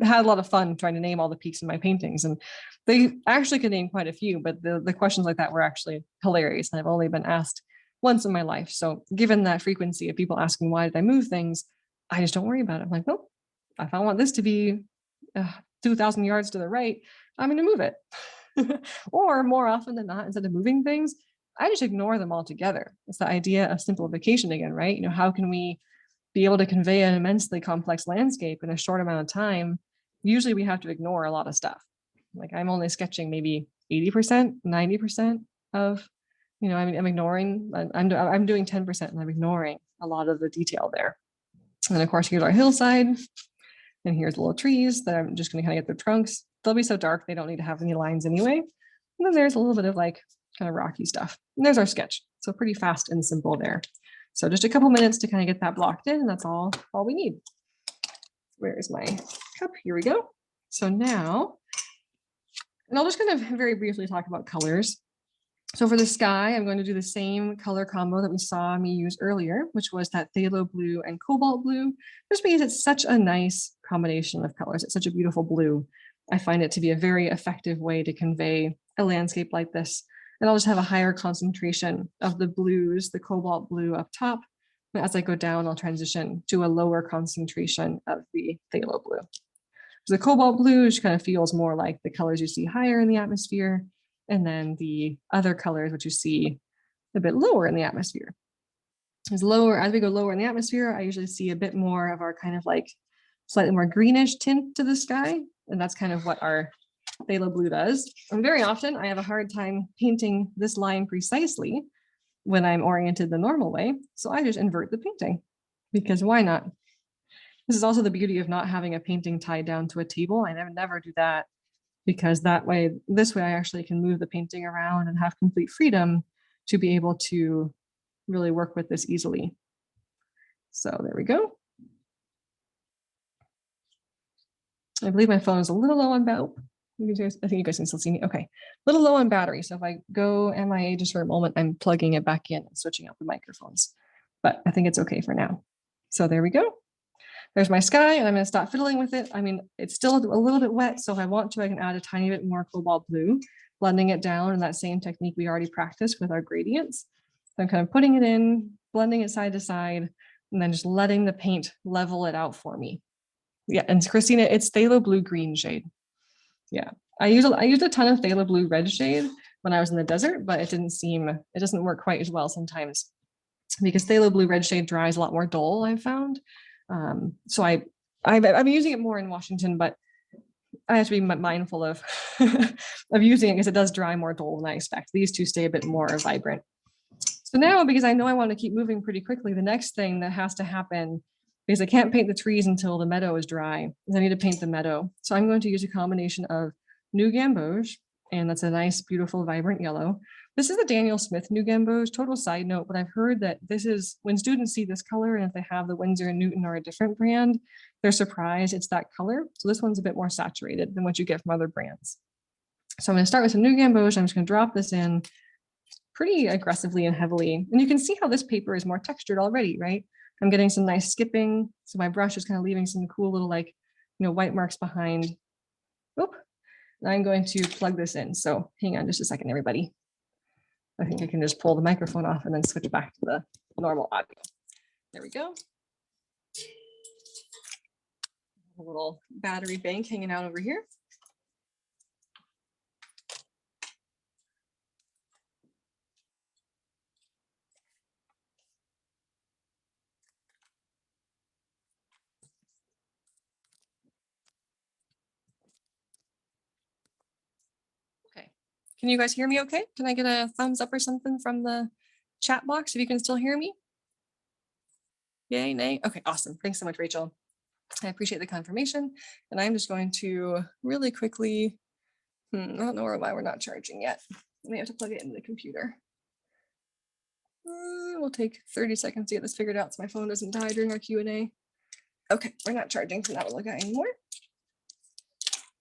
had a lot of fun trying to name all the peaks in my paintings, and they actually could name quite a few, but the questions like that were actually hilarious, and I've only been asked once in my life. So given that frequency of people asking why did I move things, I just don't worry about it. I'm like, well, if I want this to be 2,000 yards to the right, I'm going to move it. Or more often than not, instead of moving things, I just ignore them altogether. It's the idea of simplification again, right? You know, how can we be able to convey an immensely complex landscape in a short amount of time? Usually we have to ignore a lot of stuff. Like I'm only sketching maybe 80%, 90% of, you know, I'm ignoring, I'm doing 10% and I'm ignoring a lot of the detail there. And of course, here's our hillside. And here's the little trees that I'm just going to kind of get their trunks. They'll be so dark, they don't need to have any lines anyway. And then there's a little bit of like kind of rocky stuff. And there's our sketch. So pretty fast and simple there. So just a couple minutes to kind of get that blocked in, and that's all we need. Where is my cup? Here we go. So now, and I'll just kind of very briefly talk about colors. So for the sky, I'm going to do the same color combo that we saw me use earlier, which was that phthalo blue and cobalt blue, just because it's such a nice combination of colors. It's such a beautiful blue. I find it to be a very effective way to convey a landscape like this. And I'll just have a higher concentration of the blues, the cobalt blue up top. And as I go down, I'll transition to a lower concentration of the phthalo blue. So the cobalt blue just kind of feels more like the colors you see higher in the atmosphere. And then the other colors, which you see a bit lower in the atmosphere. As we go lower in the atmosphere, I usually see a bit more of our kind of like slightly more greenish tint to the sky. And that's kind of what our phthalo blue does. And very often I have a hard time painting this line precisely when I'm oriented the normal way. So I just invert the painting, because why not? This is also the beauty of not having a painting tied down to a table. I never do that, because this way I actually can move the painting around and have complete freedom to be able to really work with this easily. So there we go. I believe my phone is a little low on battery. I think you guys can still see me. Okay, a little low on battery. So if I go MIA just for a moment, I'm plugging it back in and switching out the microphones. But I think it's okay for now. So there we go. There's my sky, and I'm going to stop fiddling with it. I mean, it's still a little bit wet, so if I want to, I can add a tiny bit more cobalt blue, blending it down in that same technique we already practiced with our gradients. So I'm kind of putting it in, blending it side to side, and then just letting the paint level it out for me. Yeah, and Christina, it's phthalo blue green shade. Yeah, I used a ton of phthalo blue red shade when I was in the desert, but it doesn't work quite as well sometimes, because phthalo blue red shade dries a lot more dull, I've found. So I've been using it more in Washington, but I have to be mindful of of using it because it does dry more dull than I expect. These two stay a bit more vibrant. So now, because I know I want to keep moving pretty quickly, the next thing that has to happen, because I can't paint the trees until the meadow is dry, is I need to paint the meadow. So I'm going to use a combination of New Gamboge, and that's a nice, beautiful, vibrant yellow. This is the Daniel Smith New Gamboge. Total side note, but I've heard that this is, when students see this color, and if they have the Winsor & Newton or a different brand, they're surprised it's that color. So this one's a bit more saturated than what you get from other brands. So I'm going to start with some New Gamboge. I'm just going to drop this in pretty aggressively and heavily. And you can see how this paper is more textured already, right? I'm getting some nice skipping. So my brush is kind of leaving some cool little, like, you know, white marks behind. Oop. And I'm going to plug this in. So hang on just a second, everybody. I think I can just pull the microphone off and then switch back to the normal audio. There we go. A little battery bank hanging out over here. Okay. Can you guys hear me okay? Can I get a thumbs up or something from the chat box if you can still hear me? Yay, nay? Okay, awesome. Thanks so much, Rachel. I appreciate the confirmation. And I'm just going to really quickly, I don't know why we're not charging yet. We have to plug it into the computer. We'll take 30 seconds to get this figured out so my phone doesn't die during our Q&A. Okay, we're not charging, so that will look at anymore.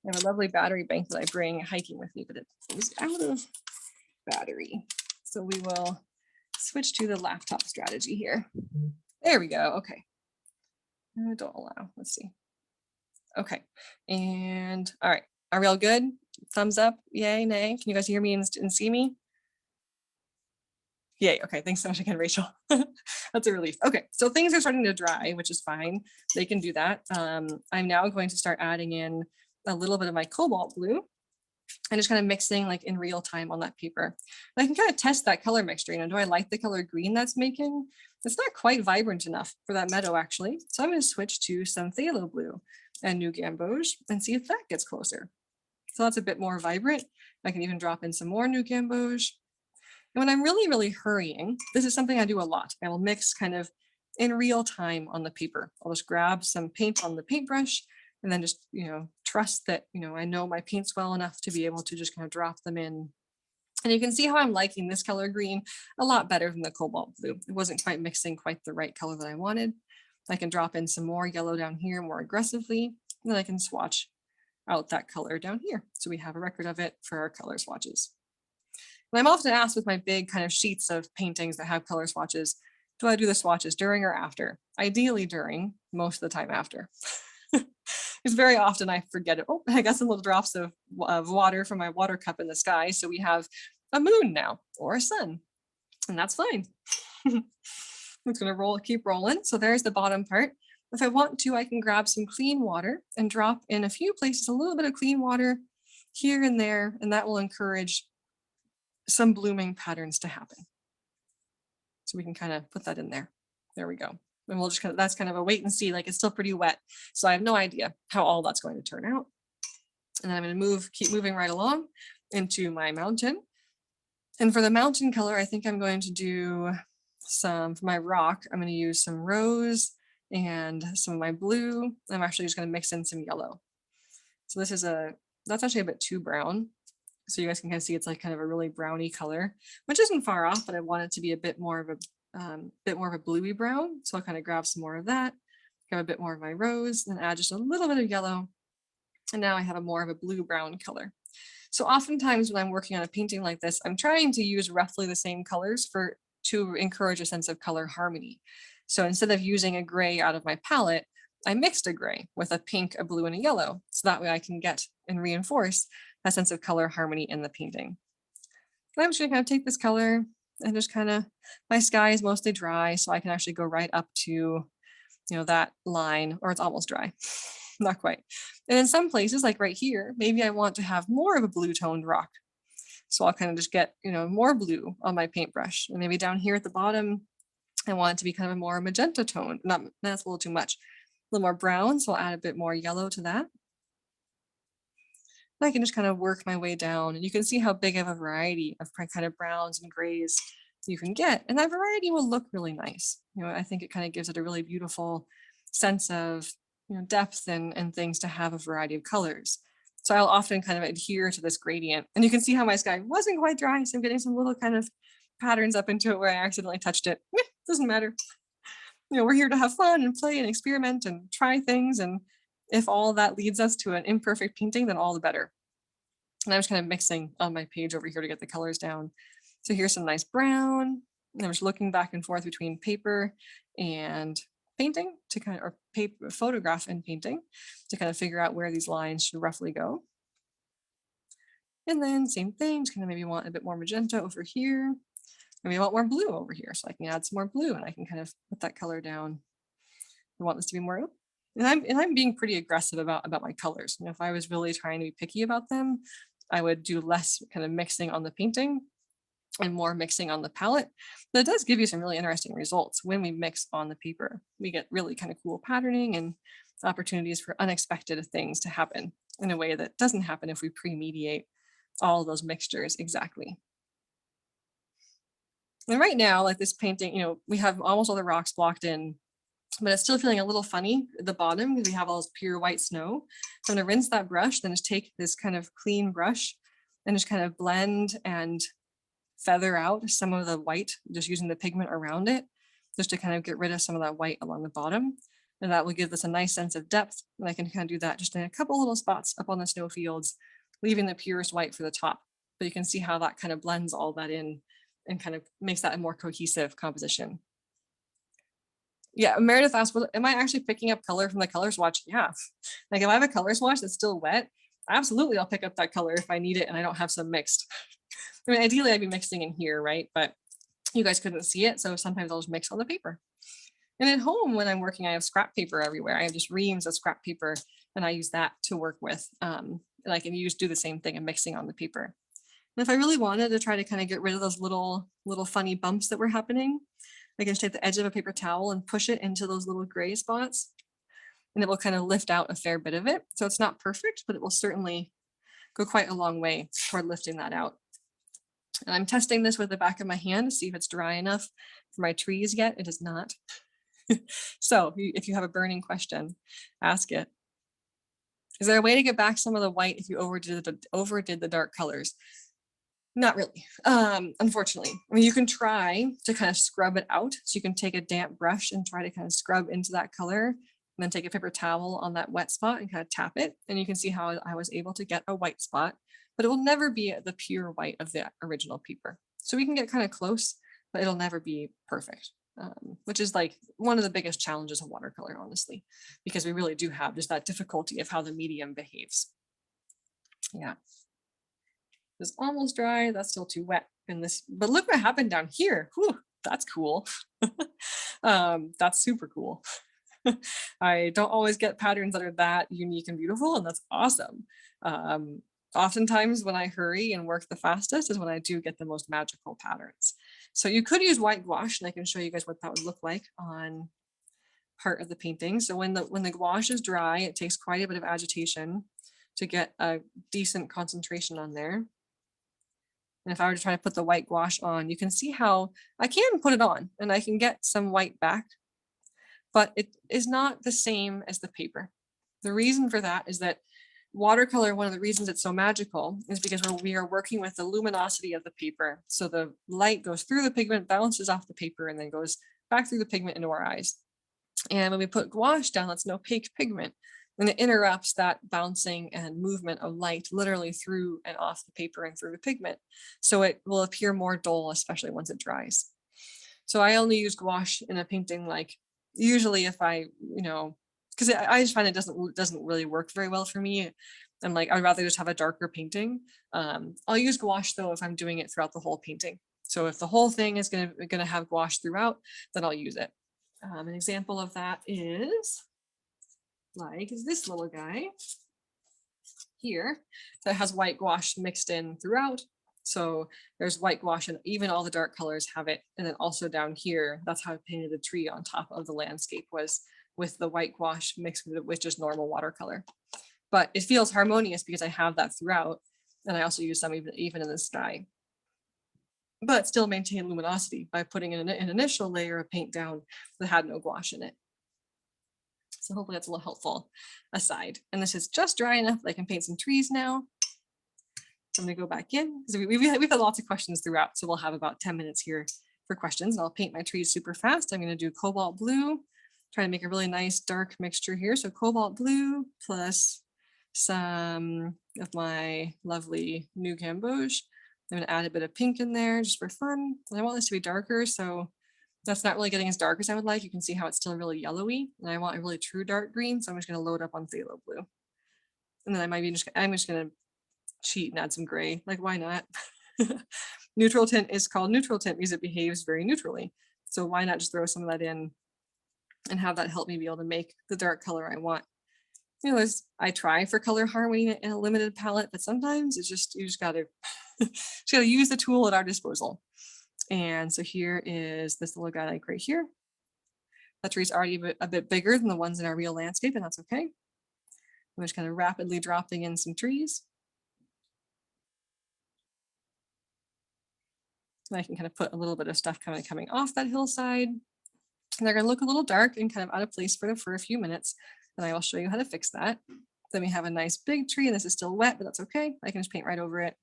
I have a lovely battery bank that I bring hiking with me, but it's out of battery. So we will switch to the laptop strategy here. There we go. Okay. Don't allow. Let's see. Okay. And all right. Are we all good? Thumbs up. Yay, nay. Can you guys hear me and see me? Yay. Okay. Thanks so much again, Rachel. That's a relief. Okay. So things are starting to dry, which is fine. They can do that. I'm now going to start adding in a little bit of my cobalt blue and just kind of mixing like in real time on that paper. And I can kind of test that color mixture. You know, do I like the color green that's making? It's not quite vibrant enough for that meadow actually. So I'm going to switch to some phthalo blue and new gamboge and see if that gets closer. So that's a bit more vibrant. I can even drop in some more new gamboge. And when I'm really, really hurrying, this is something I do a lot. I will mix kind of in real time on the paper. I'll just grab some paint on the paintbrush and then just, you know, trust that, you know, I know my paints well enough to be able to just kind of drop them in. And you can see how I'm liking this color green a lot better than the cobalt blue. It wasn't quite mixing quite the right color that I wanted. I can drop in some more yellow down here more aggressively, and then I can swatch out that color down here. So we have a record of it for our color swatches. And I'm often asked with my big kind of sheets of paintings that have color swatches, do I do the swatches during or after? Ideally during, most of the time after. Because very often I forget it. Oh, I got some little drops of water from my water cup in the sky. So we have a moon now or a sun, and that's fine. I'm just gonna keep rolling. So there's the bottom part. If I want to, I can grab some clean water and drop in a few places, a little bit of clean water here and there, and that will encourage some blooming patterns to happen. So we can kind of put that in there. There we go. And we'll just that's kind of a wait and see, like it's still pretty wet. So I have no idea how all that's going to turn out. And then I'm going to keep moving right along into my mountain. And for the mountain color, I think I'm going to do some, for my rock, I'm going to use some rose and some of my blue. I'm actually just going to mix in some yellow. So this is that's actually a bit too brown. So you guys can kind of see it's like kind of a really browny color, which isn't far off, but I want it to be a bit more of a bluey brown. So I'll kind of grab some more of that, grab a bit more of my rose, and add just a little bit of yellow. And now I have more of a blue-brown color. So oftentimes when I'm working on a painting like this, I'm trying to use roughly the same colors to encourage a sense of color harmony. So instead of using a gray out of my palette, I mixed a gray with a pink, a blue, and a yellow. So that way I can get and reinforce that sense of color harmony in the painting. And I'm just gonna kind of take this color and just kind of, my sky is mostly dry, so I can actually go right up to, you know, that line, or it's almost dry, not quite. And in some places, like right here, maybe I want to have more of a blue toned rock. So I'll kind of just get, you know, more blue on my paintbrush. And maybe down here at the bottom, I want it to be kind of a more magenta tone. That's a little too much. A little more brown, so I'll add a bit more yellow to that. I can just kind of work my way down, and you can see how big of a variety of kind of browns and grays you can get. And that variety will look really nice. You know, I think it kind of gives it a really beautiful sense of, you know, depth and things to have a variety of colors. So I'll often kind of adhere to this gradient, and you can see how my sky wasn't quite dry. So I'm getting some little kind of patterns up into it where I accidentally touched it. Doesn't matter. You know, we're here to have fun and play and experiment and try things. And if all that leads us to an imperfect painting, then all the better. And I'm just kind of mixing on my page over here to get the colors down. So here's some nice brown. And I'm just looking back and forth between paper and painting to kind of, or paper, photograph and painting to kind of figure out where these lines should roughly go. And then same thing, just kind of maybe want a bit more magenta over here. Maybe I want more blue over here, so I can add some more blue and I can kind of put that color down. I want this to be more, and I'm being pretty aggressive about my colors. You know, if I was really trying to be picky about them, I would do less kind of mixing on the painting and more mixing on the palette. But it does give you some really interesting results when we mix on the paper. We get really kind of cool patterning and opportunities for unexpected things to happen in a way that doesn't happen if we pre-mediate all those mixtures exactly. And right now, like this painting, you know, we have almost all the rocks blocked in, but it's still feeling a little funny at the bottom because we have all this pure white snow. So I'm gonna rinse that brush, then just take this kind of clean brush and just kind of blend and feather out some of the white, just using the pigment around it, just to kind of get rid of some of that white along the bottom. And that will give us a nice sense of depth. And I can kind of do that just in a couple little spots up on the snow fields, leaving the purest white for the top. But you can see how that kind of blends all that in and kind of makes that a more cohesive composition. Yeah, Meredith asked, well, am I actually picking up color from the color swatch? Yeah, like if I have a color swatch that's still wet, absolutely I'll pick up that color if I need it and I don't have some mixed. I mean, ideally I'd be mixing in here, right? But you guys couldn't see it, so sometimes I'll just mix on the paper. And at home when I'm working, I have scrap paper everywhere. I have just reams of scrap paper And I use that to work with. And I can do the same thing and mixing on the paper. And if I really wanted to try to kind of get rid of those little funny bumps that were happening, I can just take the edge of a paper towel and push it into those little gray spots, and it will kind of lift out a fair bit of it. So it's not perfect, but it will certainly go quite a long way toward lifting that out. And I'm testing this with the back of my hand to see if it's dry enough for my trees yet. It is not. So if you have a burning question, ask it. Is there a way to get back some of the white if you overdid the dark colors? Not really, unfortunately. I mean, you can try to kind of scrub it out. So you can take a damp brush and try to kind of scrub into that color, and then take a paper towel on that wet spot and kind of tap it. And you can see how I was able to get a white spot, but it will never be the pure white of the original paper. So we can get kind of close, but it'll never be perfect, which is like one of the biggest challenges of watercolor, honestly, because we really do have just that difficulty of how the medium behaves. Yeah. It's almost dry. That's still too wet in this, but look what happened down here. Whew, that's cool. That's super cool. I don't always get patterns that are that unique and beautiful, and that's awesome. Oftentimes when I hurry and work the fastest is when I do get the most magical patterns. So you could use white gouache, and I can show you guys what that would look like on part of the painting. So when the gouache is dry, it takes quite a bit of agitation to get a decent concentration on there. And if I were to try to put the white gouache on, you can see how I can put it on and I can get some white back, but it is not the same as the paper. The reason for that is that watercolor, one of the reasons it's so magical is because we are working with the luminosity of the paper. So the light goes through the pigment, bounces off the paper, and then goes back through the pigment into our eyes. And when we put gouache down, that's an opaque pigment, and it interrupts that bouncing and movement of light literally through and off the paper and through the pigment. So it will appear more dull, especially once it dries. So I only use gouache in a painting, like usually if I, because I just find it doesn't really work very well for me. And like, I'd rather just have a darker painting. I'll use gouache though, if I'm doing it throughout the whole painting. So if the whole thing is gonna have gouache throughout, then I'll use it. An example of that is like this little guy here that has white gouache mixed in throughout. So there's white gouache and even all the dark colors have it. And then also down here, that's how I painted the tree on top of the landscape, was with the white gouache mixed with just normal watercolor. But it feels harmonious because I have that throughout. And I also use some even in the sky. But still maintain luminosity by putting in an initial layer of paint down that had no gouache in it. So hopefully that's a little helpful aside. And this is just dry enough that I can paint some trees now. So I'm gonna go back in because we've had lots of questions throughout. So we'll have about 10 minutes here for questions. And I'll paint my trees super fast. I'm gonna do cobalt blue, try to make a really nice dark mixture here. So cobalt blue plus some of my lovely new gamboge. I'm gonna add a bit of pink in there just for fun. And I want this to be darker, so that's not really getting as dark as I would like. You can see how it's still really yellowy, and I want a really true dark green, so I'm just gonna load up on phthalo blue. And then I'm just gonna cheat and add some gray, like why not? Neutral tint is called neutral tint because it behaves very neutrally. So why not just throw some of that in and have that help me be able to make the dark color I want? I try for color harmony in a limited palette, but sometimes it's just, you just gotta use the tool at our disposal. And so here is this little guy like right here. That tree's already a bit bigger than the ones in our real landscape, and that's okay. I'm just kind of rapidly dropping in some trees. And I can kind of put a little bit of stuff coming off that hillside. And they're gonna look a little dark and kind of out of place for a few minutes. And I will show you how to fix that. Then we have a nice big tree, and this is still wet, but that's okay. I can just paint right over it.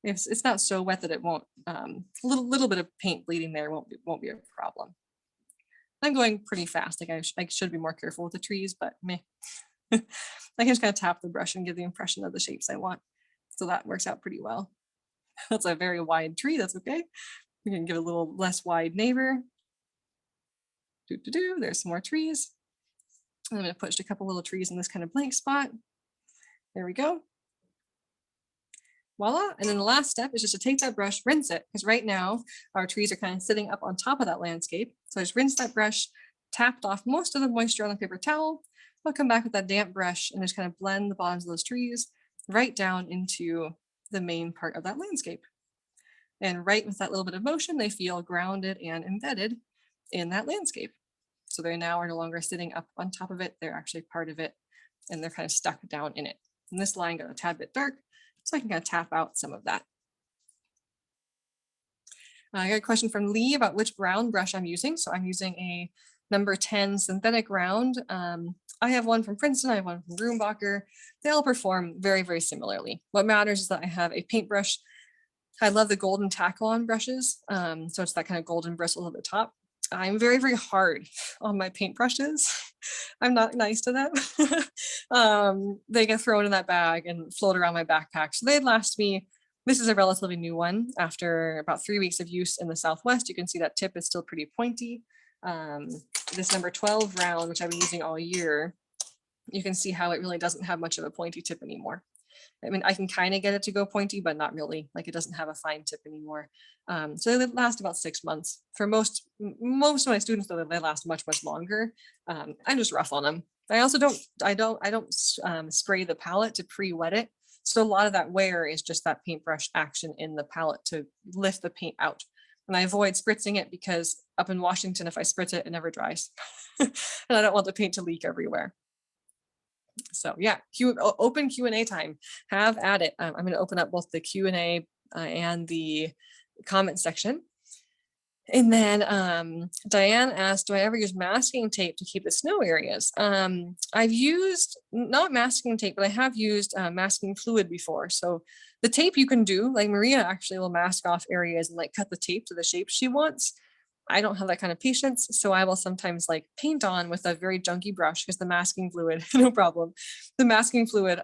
It's not so wet that it won't, a little bit of paint bleeding there won't be a problem. I'm going pretty fast. Like I should be more careful with the trees, but meh. I can just kind of tap the brush and give the impression of the shapes I want. So that works out pretty well. That's a very wide tree. That's okay. We can give it a little less wide neighbor. There's some more trees. I'm going to put just a couple little trees in this kind of blank spot. There we go. Voila. And then the last step is just to take that brush, rinse it, because right now our trees are kind of sitting up on top of that landscape. So I just rinse that brush, tapped off most of the moisture on the paper towel, I'll come back with that damp brush and just kind of blend the bottoms of those trees right down into the main part of that landscape. And right with that little bit of motion, they feel grounded and embedded in that landscape. So they now are no longer sitting up on top of it, they're actually part of it, and they're kind of stuck down in it. And this line got a tad bit dark, so I can kind of tap out some of that. I got a question from Lee about which round brush I'm using. So I'm using a number 10 synthetic round. I have one from Princeton, I have one from Grumbacher. They all perform very, very similarly. What matters is that I have a paintbrush. I love the golden tackle-on brushes. So it's that kind of golden bristle at the top. I'm very, very hard on my paintbrushes. I'm not nice to them. They get thrown in that bag and float around my backpack. So they'd last me. This is a relatively new one. After about 3 weeks of use in the Southwest, you can see that tip is still pretty pointy. This number 12 round, which I've been using all year, you can see how it really doesn't have much of a pointy tip anymore. I mean, I can kind of get it to go pointy, but not really. Like, it doesn't have a fine tip anymore. So they last about 6 months. For most of my students, though, they last much, much longer. I'm just rough on them. I also don't spray the palette to pre-wet it. So a lot of that wear is just that paintbrush action in the palette to lift the paint out. And I avoid spritzing it because up in Washington, if I spritz it, it never dries. And I don't want the paint to leak everywhere. So yeah, open Q&A time. Have at it. I'm going to open up both the Q&A and the comment section. And then Diane asked, do I ever use masking tape to keep the snow areas? I've used, not masking tape, but I have used masking fluid before. So the tape you can do, like Maria actually will mask off areas and like cut the tape to the shape she wants. I don't have that kind of patience. So I will sometimes like paint on with a very junky brush because the masking fluid, no problem. The masking fluid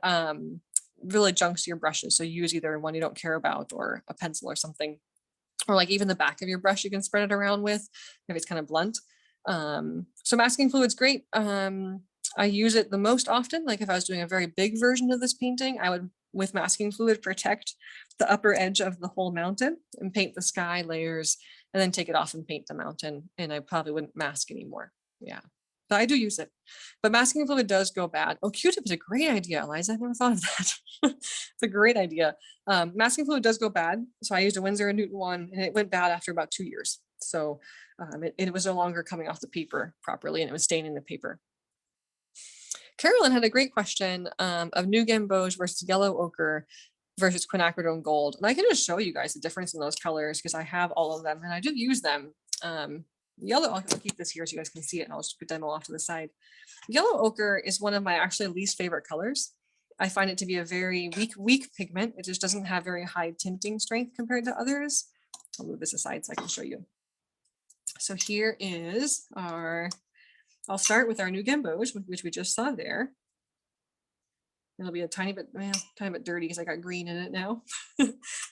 really junks your brushes. So use either one you don't care about or a pencil or something. Or like even the back of your brush you can spread it around with if it's kind of blunt. So masking fluid's great. I use it the most often. Like if I was doing a very big version of this painting, I would, with masking fluid, protect the upper edge of the whole mountain and paint the sky layers and then take it off and paint the mountain. And I probably wouldn't mask anymore. Yeah, but I do use it. But masking fluid does go bad. Oh, Q-tip is a great idea, Eliza. I never thought of that. It's a great idea. Masking fluid does go bad. So I used a Winsor & Newton one and it went bad after about 2 years. So it was no longer coming off the paper properly and it was staining the paper. Carolyn had a great question of new gamboge versus yellow ochre versus quinacridone gold. And I can just show you guys the difference in those colors because I have all of them and I do use them. Yellow, I'll keep this here so you guys can see it and I'll just put demo off to the side. Yellow ochre is one of my actually least favorite colors. I find it to be a very weak pigment. It just doesn't have very high tinting strength compared to others. I'll move this aside so I can show you. So here is our, I'll start with our new gamboge, which we just saw there. It'll be a tiny bit dirty because I got green in it now.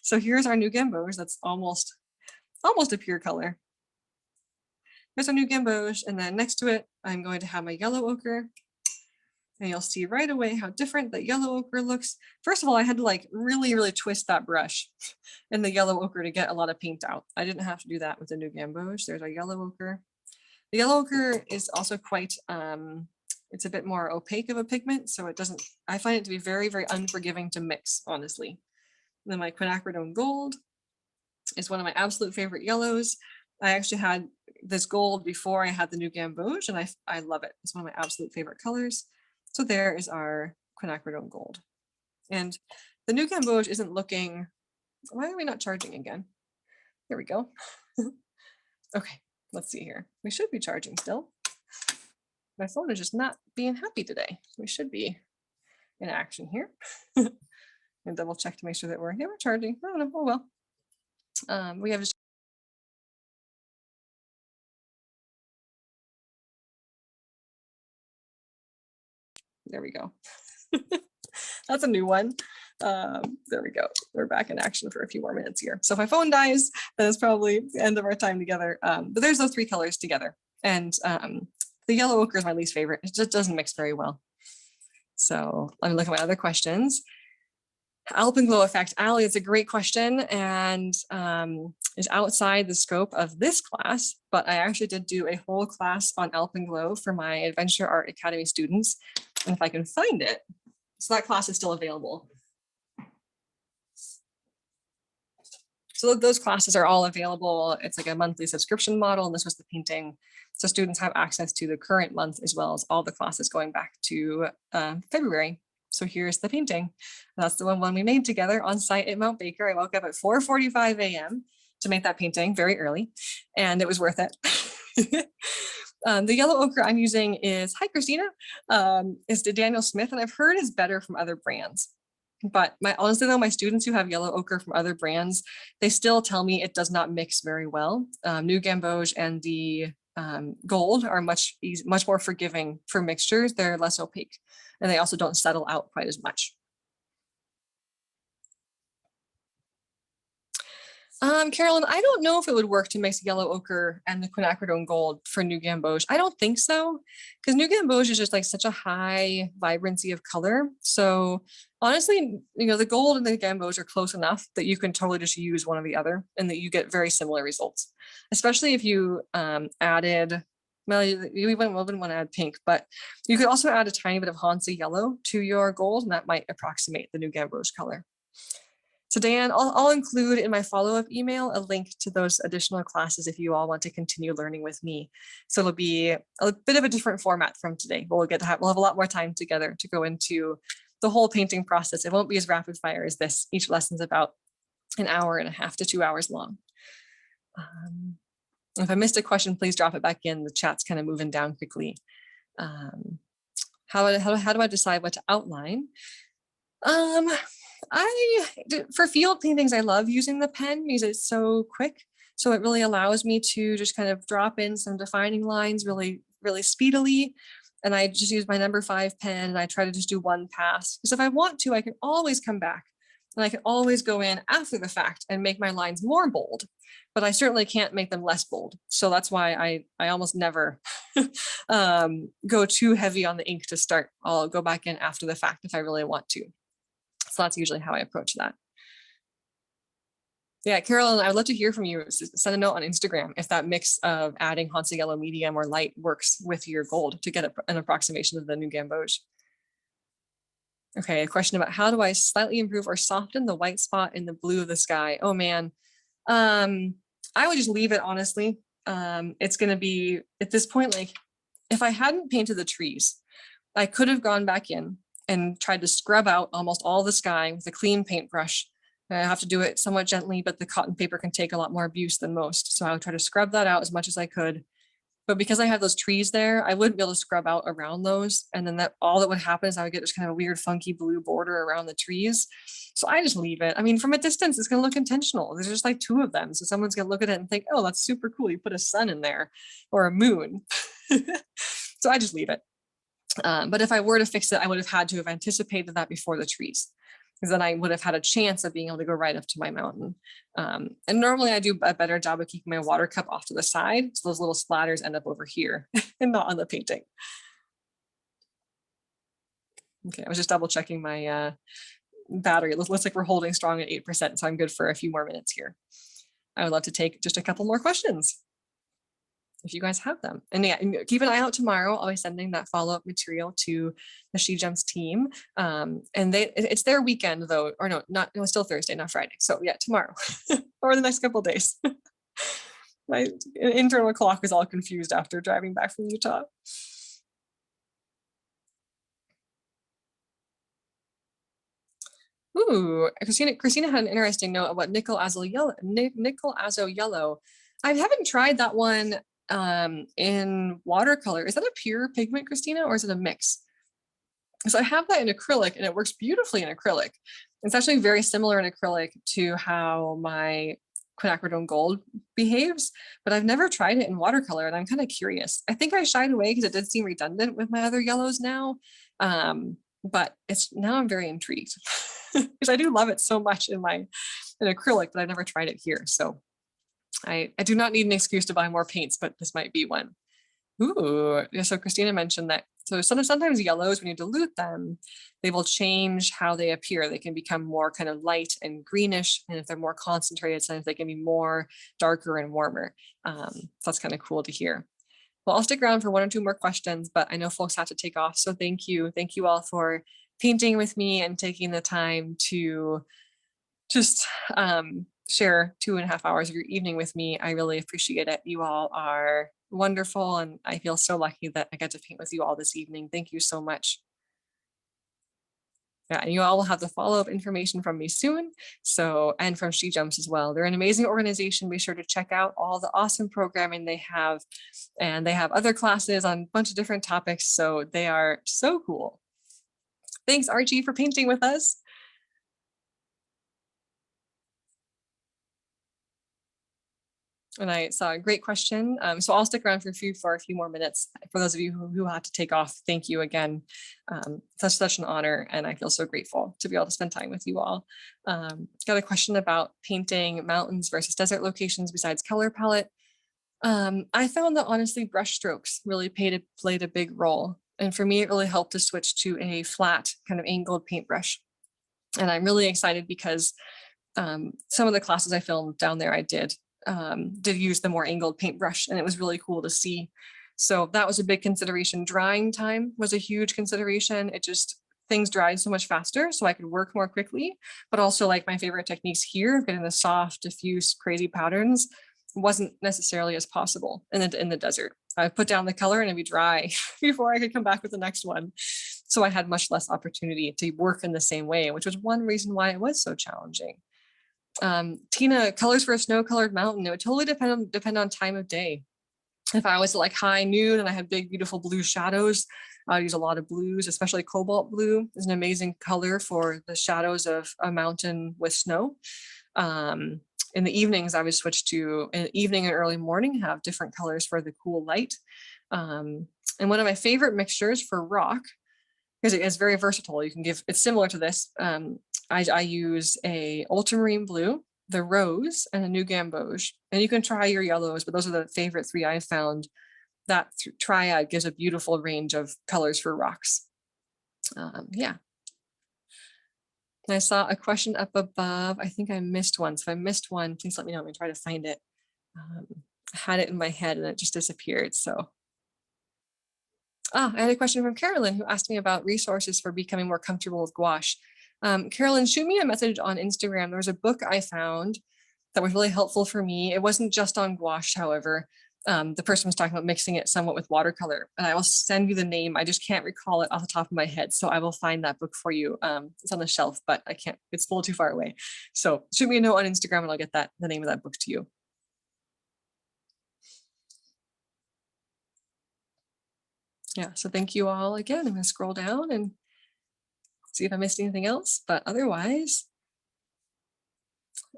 So here's our new gamboge. That's almost a pure color. Here's our new gamboge, and then next to it, I'm going to have my yellow ochre. And you'll see right away how different the yellow ochre looks. First of all, I had to like really twist that brush in the yellow ochre to get a lot of paint out. I didn't have to do that with the new gamboge. There's our yellow ochre. The yellow ochre is also quite, it's a bit more opaque of a pigment, so it doesn't, I find it to be very unforgiving to mix, honestly. And then my quinacridone gold is one of my absolute favorite yellows. I actually had this gold before I had the new gamboge, and I love it. It's one of my absolute favorite colors. So there is our quinacridone gold. And the new gamboge isn't looking, why are we not charging again? There we go. Okay, let's see here. We should be charging still. My phone is just not being happy today. We should be in action here. And double check to make sure that we're charging. I don't know, oh well. We have just there we go. That's a new one. There we go. We're back in action for a few more minutes here. So if my phone dies, then it's probably the end of our time together. But there's those three colors together. And the yellow ochre is my least favorite. It just doesn't mix very well. So let me look at my other questions. Alpenglow effect, Allie, it's a great question and is outside the scope of this class, but I actually did do a whole class on Alpenglow for my Adventure Art Academy students. And if I can find it, so that class is still available. So those classes are all available. It's like a monthly subscription model, and this was the painting. So students have access to the current month as well as all the classes going back to February. So here's the painting. That's the one we made together on site at Mount Baker. I woke up at 4:45 a.m. to make that painting very early, and it was worth it. The yellow ochre I'm using is, hi Christina, is Daniel Smith, and I've heard is better from other brands. But honestly though, my students who have yellow ochre from other brands, they still tell me it does not mix very well. New Gamboge and the gold are much more forgiving for mixtures. They're less opaque, and they also don't settle out quite as much. Carolyn, I don't know if it would work to mix yellow ochre and the quinacridone gold for New Gamboge. I don't think so, because New Gamboge is just like such a high vibrancy of color. So honestly, you know, the gold and the Gamboge are close enough that you can totally just use one or the other and that you get very similar results, especially if you added, well, you wouldn't want to add pink, but you could also add a tiny bit of Hansa yellow to your gold, and that might approximate the New Gamboge color. So Dan, I'll include in my follow-up email a link to those additional classes if you all want to continue learning with me. So it'll be a bit of a different format from today. We'll have a lot more time together to go into the whole painting process. It won't be as rapid fire as this. Each lesson's about an hour and a half to 2 hours long. If I missed a question, please drop it back in. The chat's kind of moving down quickly. How do I decide what to outline? For field paintings, I love using the pen because it's so quick. So it really allows me to just kind of drop in some defining lines really, really speedily. And I just use my number 5 pen and I try to just do one pass. Because if I want to, I can always come back and I can always go in after the fact and make my lines more bold, but I certainly can't make them less bold. So that's why I almost never go too heavy on the ink to start. I'll go back in after the fact if I really want to. So that's usually how I approach that. Yeah, Carolyn, I'd love to hear from you. Send a note on Instagram if that mix of adding Hansa yellow medium or light works with your gold to get an approximation of the New Gamboge. Okay, a question about how do I slightly improve or soften the white spot in the blue of the sky? Oh man, I would just leave it, honestly. It's gonna be, at this point, like if I hadn't painted the trees, I could have gone back in and tried to scrub out almost all the sky with a clean paintbrush. I have to do it somewhat gently, but the cotton paper can take a lot more abuse than most. So I would try to scrub that out as much as I could. But because I have those trees there, I wouldn't be able to scrub out around those. And then all that would happen is I would get this kind of a weird, funky blue border around the trees. So I just leave it. I mean, from a distance, it's going to look intentional. There's just like 2 of them. So someone's going to look at it and think, oh, that's super cool. You put a sun in there or a moon. So I just leave it. But if I were to fix it, I would have had to have anticipated that before the trees, because then I would have had a chance of being able to go right up to my mountain. And normally I do a better job of keeping my water cup off to the side, so those little splatters end up over here and not on the painting. Okay, I was just double checking my battery. It looks like we're holding strong at 8%, so I'm good for a few more minutes here. I would love to take just a couple more questions if you guys have them. And yeah, keep an eye out tomorrow. I'll be sending that follow-up material to the SheJumps team. And it's their weekend though, or no, it's still Thursday, not Friday. So yeah, tomorrow or the next couple of days. My internal clock is all confused after driving back from Utah. Ooh, Christina had an interesting note about nickel azo yellow. I haven't tried that one in watercolor. Is that a pure pigment, Christina, or is it a mix? So I have that in acrylic and it works beautifully in acrylic. It's actually very similar in acrylic to how my quinacridone gold behaves, but I've never tried it in watercolor and I'm kind of curious. I think I shied away because it did seem redundant with my other yellows now. But now I'm very intrigued because I do love it so much in acrylic, but I've never tried it here. So I do not need an excuse to buy more paints, but this might be one. Ooh, yeah, so Christina mentioned that. So sometimes yellows, when you dilute them, they will change how they appear. They can become more kind of light and greenish. And if they're more concentrated, sometimes they can be more darker and warmer. So that's kind of cool to hear. Well, I'll stick around for one or two more questions, but I know folks have to take off. So thank you. Thank you all for painting with me and taking the time to just share 2.5 hours of your evening with me. I really appreciate it. You all are wonderful, and I feel so lucky that I get to paint with you all this evening. Thank you so much. Yeah, and you all will have the follow-up information from me soon. So, and from SheJumps as well. They're an amazing organization. Be sure to check out all the awesome programming they have. And they have other classes on a bunch of different topics. So they are so cool. Thanks, Archie, for painting with us. And I saw a great question. So I'll stick around for a few more minutes. For those of you who have to take off, thank you again. Such an honor, and I feel so grateful to be able to spend time with you all. Got a question about painting mountains versus desert locations besides color palette. I found that honestly brush strokes really played a big role. And for me, it really helped to switch to a flat kind of angled paintbrush. And I'm really excited because some of the classes I filmed down there, I did use the more angled paintbrush, and it was really cool to see. So that was a big consideration. Drying time was a huge consideration. Things dried so much faster, so I could work more quickly. But also, like, my favorite techniques here, getting the soft, diffuse, crazy patterns, wasn't necessarily as possible in the desert. I put down the color and it'd be dry before I could come back with the next one. So I had much less opportunity to work in the same way, which was one reason why it was so challenging. Tina, colors for a snow-colored mountain, it would totally depend on time of day. If I was like high noon and I had big, beautiful blue shadows, I'd use a lot of blues, especially cobalt blue is an amazing color for the shadows of a mountain with snow. In the evenings, I would switch to an evening and early morning, have different colors for the cool light. And one of my favorite mixtures for rock, because it is very versatile, it's similar to this. I use a ultramarine blue, the rose, and a new gamboge. And you can try your yellows, but those are the favorite three I've found. That triad gives a beautiful range of colors for rocks. Yeah. And I saw a question up above. I think I missed one. So if I missed one, please let me know. I'm going to try to find it. I had it in my head and it just disappeared. So. I had a question from Carolyn, who asked me about resources for becoming more comfortable with gouache. Carolyn, shoot me a message on Instagram. There was a book I found that was really helpful for me. It wasn't just on gouache, however. The person was talking about mixing it somewhat with watercolor, and I will send you the name. I just can't recall it off the top of my head, so I will find that book for you. It's on the shelf, but I can't, it's a little too far away. So shoot me a note on Instagram and I'll get the name of that book to you. Yeah, so thank you all again. I'm going to scroll down and see if I missed anything else, but otherwise,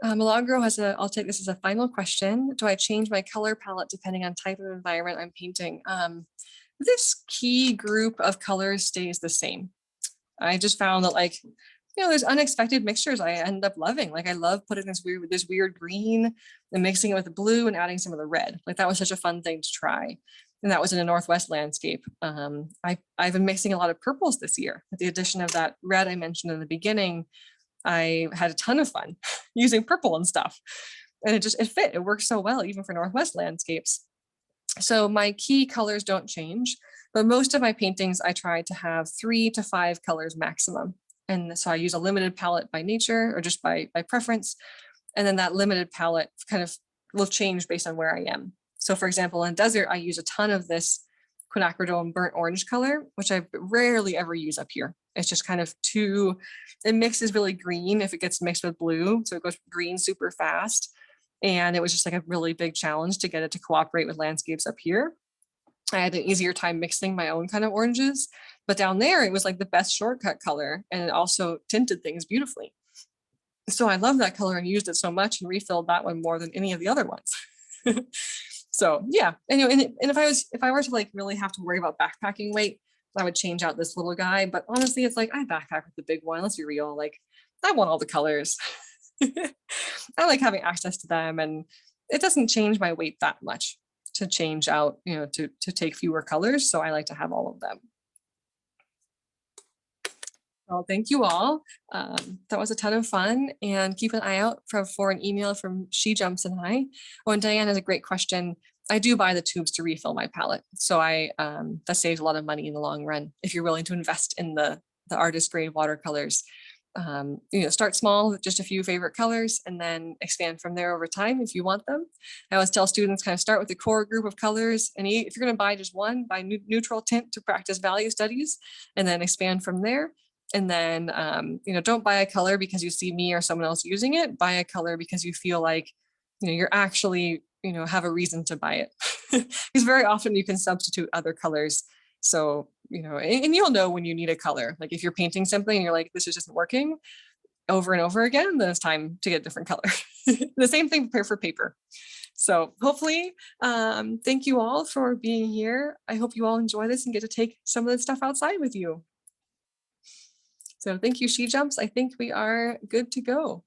Milagro I'll take this as a final question. Do I change my color palette depending on type of environment I'm painting? This key group of colors stays the same. I just found that, like, there's unexpected mixtures I end up loving. Like, I love putting this weird green and mixing it with the blue and adding some of the red. Like, that was such a fun thing to try. And that was in a Northwest landscape. I've been mixing a lot of purples this year. With the addition of that red I mentioned in the beginning, I had a ton of fun using purple and stuff. And it fit. It works so well, even for Northwest landscapes. So my key colors don't change, but most of my paintings, I try to have 3 to 5 colors maximum. And so I use a limited palette by nature or just by preference. And then that limited palette kind of will change based on where I am. So for example, in desert, I use a ton of this quinacridone burnt orange color, which I rarely ever use up here. It's just kind of it mixes really green if it gets mixed with blue. So it goes green super fast. And it was just like a really big challenge to get it to cooperate with landscapes up here. I had an easier time mixing my own kind of oranges, but down there it was like the best shortcut color, and it also tinted things beautifully. So I love that color and used it so much and refilled that one more than any of the other ones. So yeah, anyway, and if I were to like really have to worry about backpacking weight, I would change out this little guy. But honestly, it's like I backpack with the big one. Let's be real. Like, I want all the colors. I like having access to them, and it doesn't change my weight that much. to change out, to take fewer colors. So I like to have all of them. Well, thank you all. That was a ton of fun, and keep an eye out for an email from SheJumps and I. Oh, and Diane has a great question. I do buy the tubes to refill my palette. So that saves a lot of money in the long run if you're willing to invest in the artist grade watercolors. Start small with just a few favorite colors and then expand from there over time if you want them. I always tell students kind of start with the core group of colors, and if you're going to buy just one, buy neutral tint to practice value studies, and then expand from there. And then, don't buy a color because you see me or someone else using it. Buy a color because you feel like, you're actually, have a reason to buy it. Because very often you can substitute other colors. So, and you'll know when you need a color. Like if you're painting something and you're like, this isn't working over and over again, then it's time to get a different color. The same thing for paper. So hopefully, thank you all for being here. I hope you all enjoy this and get to take some of the stuff outside with you. So thank you, SheJumps. I think we are good to go.